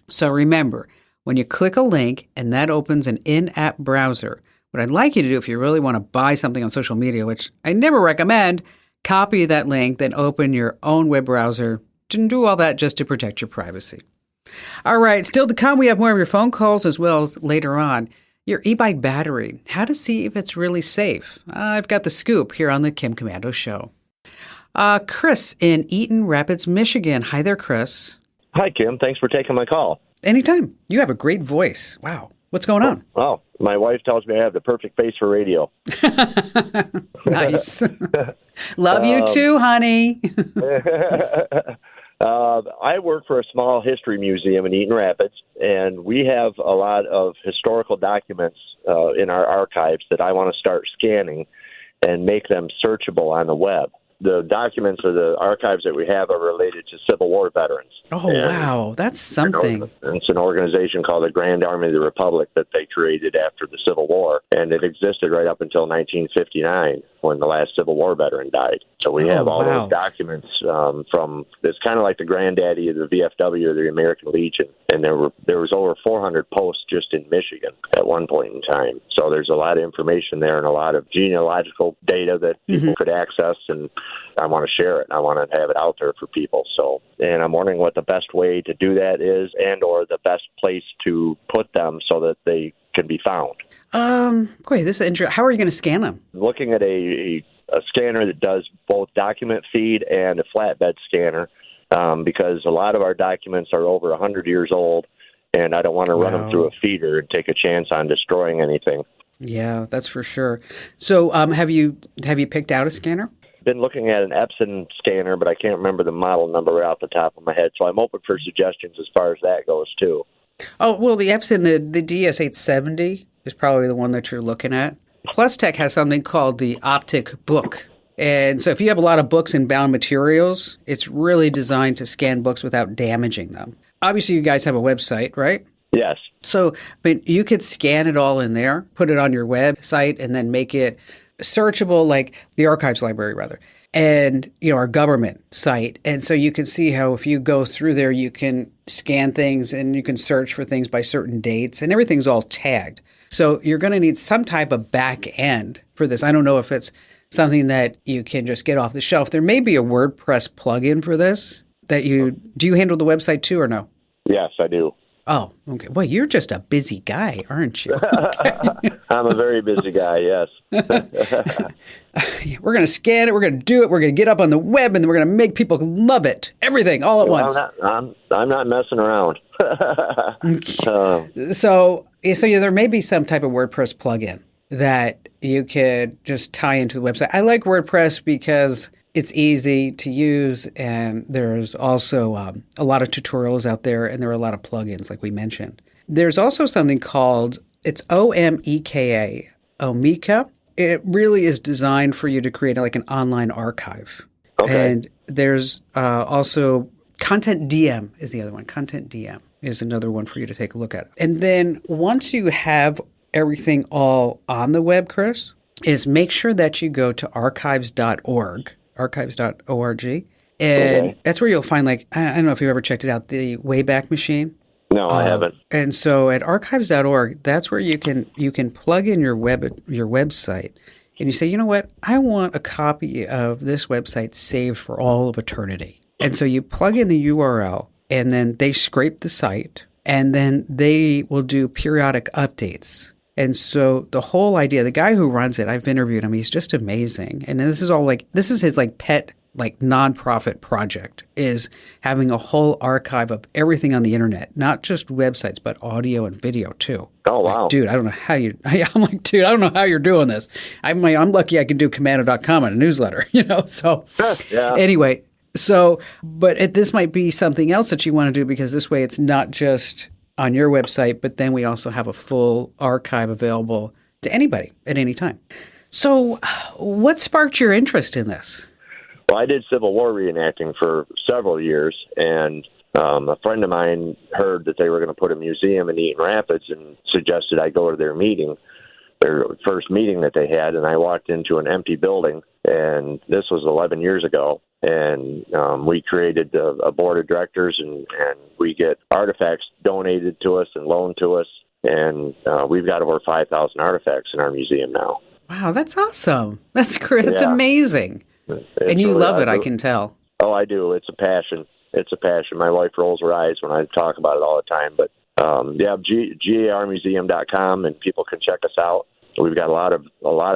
So remember, when you click a link and that opens an in-app browser, what I'd like you to do if you really want to buy something on social media, which I never recommend, copy that link, then open your own web browser and do all that just to protect your privacy. All right, still to come, we have more of your phone calls as well as later on. Your e-bike battery, how to see if it's really safe. I've got the scoop here on the Kim Komando Show. Chris in Eaton Rapids, Michigan. Hi there, Chris. Hi, Kim. Thanks for taking my call. Anytime. You have a great voice. Wow. What's going on? Oh, my wife tells me I have the perfect face for radio. Nice. Love you too, honey. I work for a small history museum in Eaton Rapids, and we have a lot of historical documents in our archives that I want to start scanning and make them searchable on the web. The documents or the archives that we have are related to Civil War veterans. Oh, wow. That's something. It's an organization called the Grand Army of the Republic that they created after the Civil War, and it existed right up until 1959 when the last Civil War veteran died. So we have all those documents from, it's kind of like the granddaddy of the VFW or the American Legion, and there was over 400 posts just in Michigan at one point in time. So there's a lot of information there and a lot of genealogical data that people could access, and I want to share it. I want to have it out there for people. So, and I'm wondering what the best way to do that is, and or the best place to put them so that they can be found. Great. This is interesting. How are you going to scan them? Looking at a scanner that does both document feed and a flatbed scanner, because a lot of our documents are over 100 years old, and I don't want to run them through a feeder and take a chance on destroying anything. Yeah, that's for sure. So have you picked out a scanner? Been looking at an Epson scanner, but I can't remember the model number right off the top of my head. So I'm open for suggestions as far as that goes, too. Oh, well, the Epson, the DS870 is probably the one that you're looking at. PlusTech has something called the Optic Book. And so if you have a lot of books and bound materials, it's really designed to scan books without damaging them. Obviously, you guys have a website, right? Yes. So, but you could scan it all in there, put it on your website, and then make it searchable, like the archives library, rather, and, you know, our government site. And so you can see how if you go through there, you can scan things and you can search for things by certain dates, and everything's all tagged. So you're going to need some type of back end for this. I don't know if it's something that you can just get off the shelf. There may be a WordPress plugin for this do you handle the website too or no? Yes, I do. Oh, okay. Well, you're just a busy guy, aren't you? I'm a very busy guy, yes. We're going to scan it. We're going to do it. We're going to get up on the web, and then we're going to make people love it. Everything, all at once. I'm not messing around. So there may be some type of WordPress plugin that you could just tie into the website. I like WordPress because it's easy to use, and there's also a lot of tutorials out there, and there are a lot of plugins, like we mentioned. There's also something called, it's OMEKA, Omeka. It really is designed for you to create like an online archive. Okay. And there's also Content DM is the other one. Content DM is another one for you to take a look at. And then once you have everything all on the web, Chris, is make sure that you go to archives.org. Archives.org. And that's where you'll find, like, I don't know if you've ever checked it out, the Wayback Machine. No, I haven't. And so at archives.org, that's where you can plug in your website, and you say, you know what, I want a copy of this website saved for all of eternity. And so you plug in the URL, and then they scrape the site, and then they will do periodic updates. And so the whole idea, the guy who runs it, I've interviewed him, he's just amazing. And this is his like pet, like nonprofit project, is having a whole archive of everything on the internet, not just websites, but audio and video too. Oh, wow. Like, dude, I don't know how I don't know how you're doing this. I'm lucky I can do commando.com on a newsletter, so yeah. Anyway, but this might be something else that you want to do, because this way it's not just on your website, but then we also have a full archive available to anybody at any time. So what sparked your interest in this? Well, I did Civil War reenacting for several years, and a friend of mine heard that they were going to put a museum in Eaton Rapids and suggested I go to their first meeting that they had, and I walked into an empty building, and this was 11 years ago. And we created a board of directors, and we get artifacts donated to us and loaned to us. And we've got over 5,000 artifacts in our museum now. Wow, that's awesome. That's great. That's amazing. And you love it, I can tell. Oh, I do. It's a passion. My wife rolls her eyes when I talk about it all the time. But, GARmuseum.com, and people can check us out. We've got a lot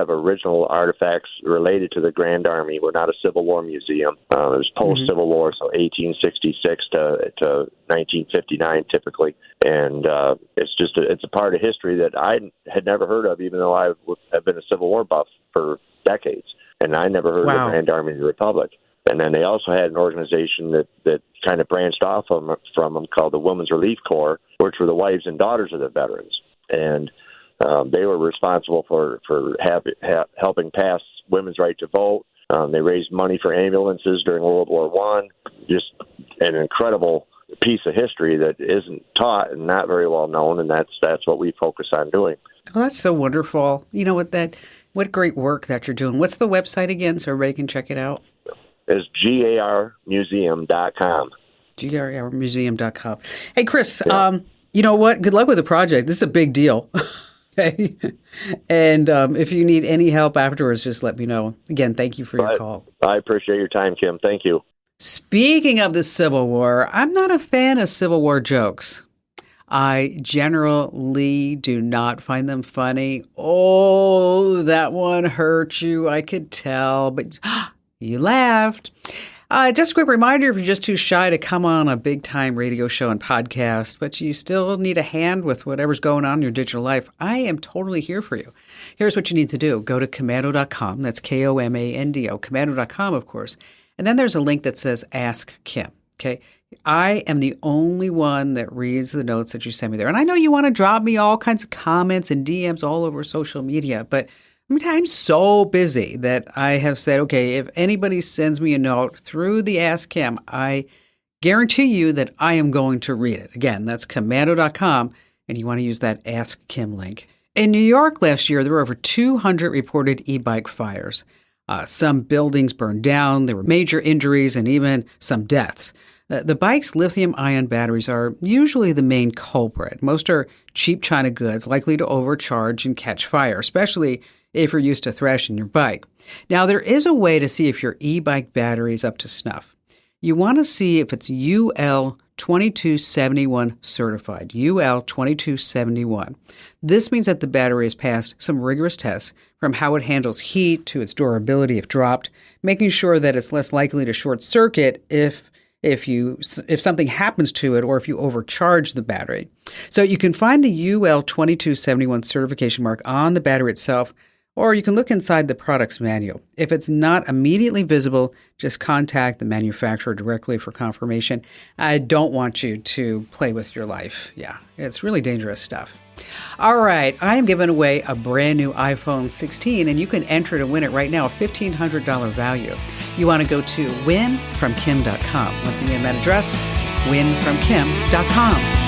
of original artifacts related to the Grand Army. We're not a Civil War museum. It was post-Civil War, so 1866 to 1959 typically. And it's a part of history that I had never heard of, even though I have been a Civil War buff for decades. And I never heard of the Grand Army of the Republic. And then they also had an organization that kind of branched off from them called the Women's Relief Corps, which were the wives and daughters of the veterans. And they were responsible for helping pass women's right to vote. They raised money for ambulances during World War I. Just an incredible piece of history that isn't taught and not very well known, and that's what we focus on doing. Well, that's so wonderful. You know what great work that you're doing. What's the website again so everybody can check it out? It's GARmuseum.com. GARmuseum.com. Hey, Chris, you know what? Good luck with the project. This is a big deal. Okay. And if you need any help afterwards, just let me know. Again, thank you for your call. I appreciate your time, Kim. Thank you. Speaking of the Civil War, I'm not a fan of Civil War jokes. I generally do not find them funny. Oh, that one hurt you. I could tell, but you laughed. Just a quick reminder, if you're just too shy to come on a big-time radio show and podcast, but you still need a hand with whatever's going on in your digital life, I am totally here for you. Here's what you need to do. Go to komando.com. That's Komando, komando.com, of course. And then there's a link that says Ask Kim. Okay. I am the only one that reads the notes that you send me there. And I know you want to drop me all kinds of comments and DMs all over social media, but I'm so busy that I have said, okay, if anybody sends me a note through the Ask Kim, I guarantee you that I am going to read it. Again, that's komando.com, and you want to use that Ask Kim link. In New York last year, there were over 200 reported e-bike fires. Some buildings burned down, there were major injuries, and even some deaths. The bike's lithium-ion batteries are usually the main culprit. Most are cheap China goods, likely to overcharge and catch fire, especially if you're used to thrashing your bike. Now, there is a way to see if your e-bike battery is up to snuff. You want to see if it's UL 2271 certified, UL 2271. This means that the battery has passed some rigorous tests from how it handles heat to its durability if dropped, making sure that it's less likely to short circuit if something happens to it or if you overcharge the battery. So you can find the UL 2271 certification mark on the battery itself, or you can look inside the product's manual. If it's not immediately visible, just contact the manufacturer directly for confirmation. I don't want you to play with your life. Yeah, it's really dangerous stuff. All right, I am giving away a brand new iPhone 16, and you can enter to win it right now, a $1,500 value. You want to go to winfromkim.com. Once again, that address, winfromkim.com.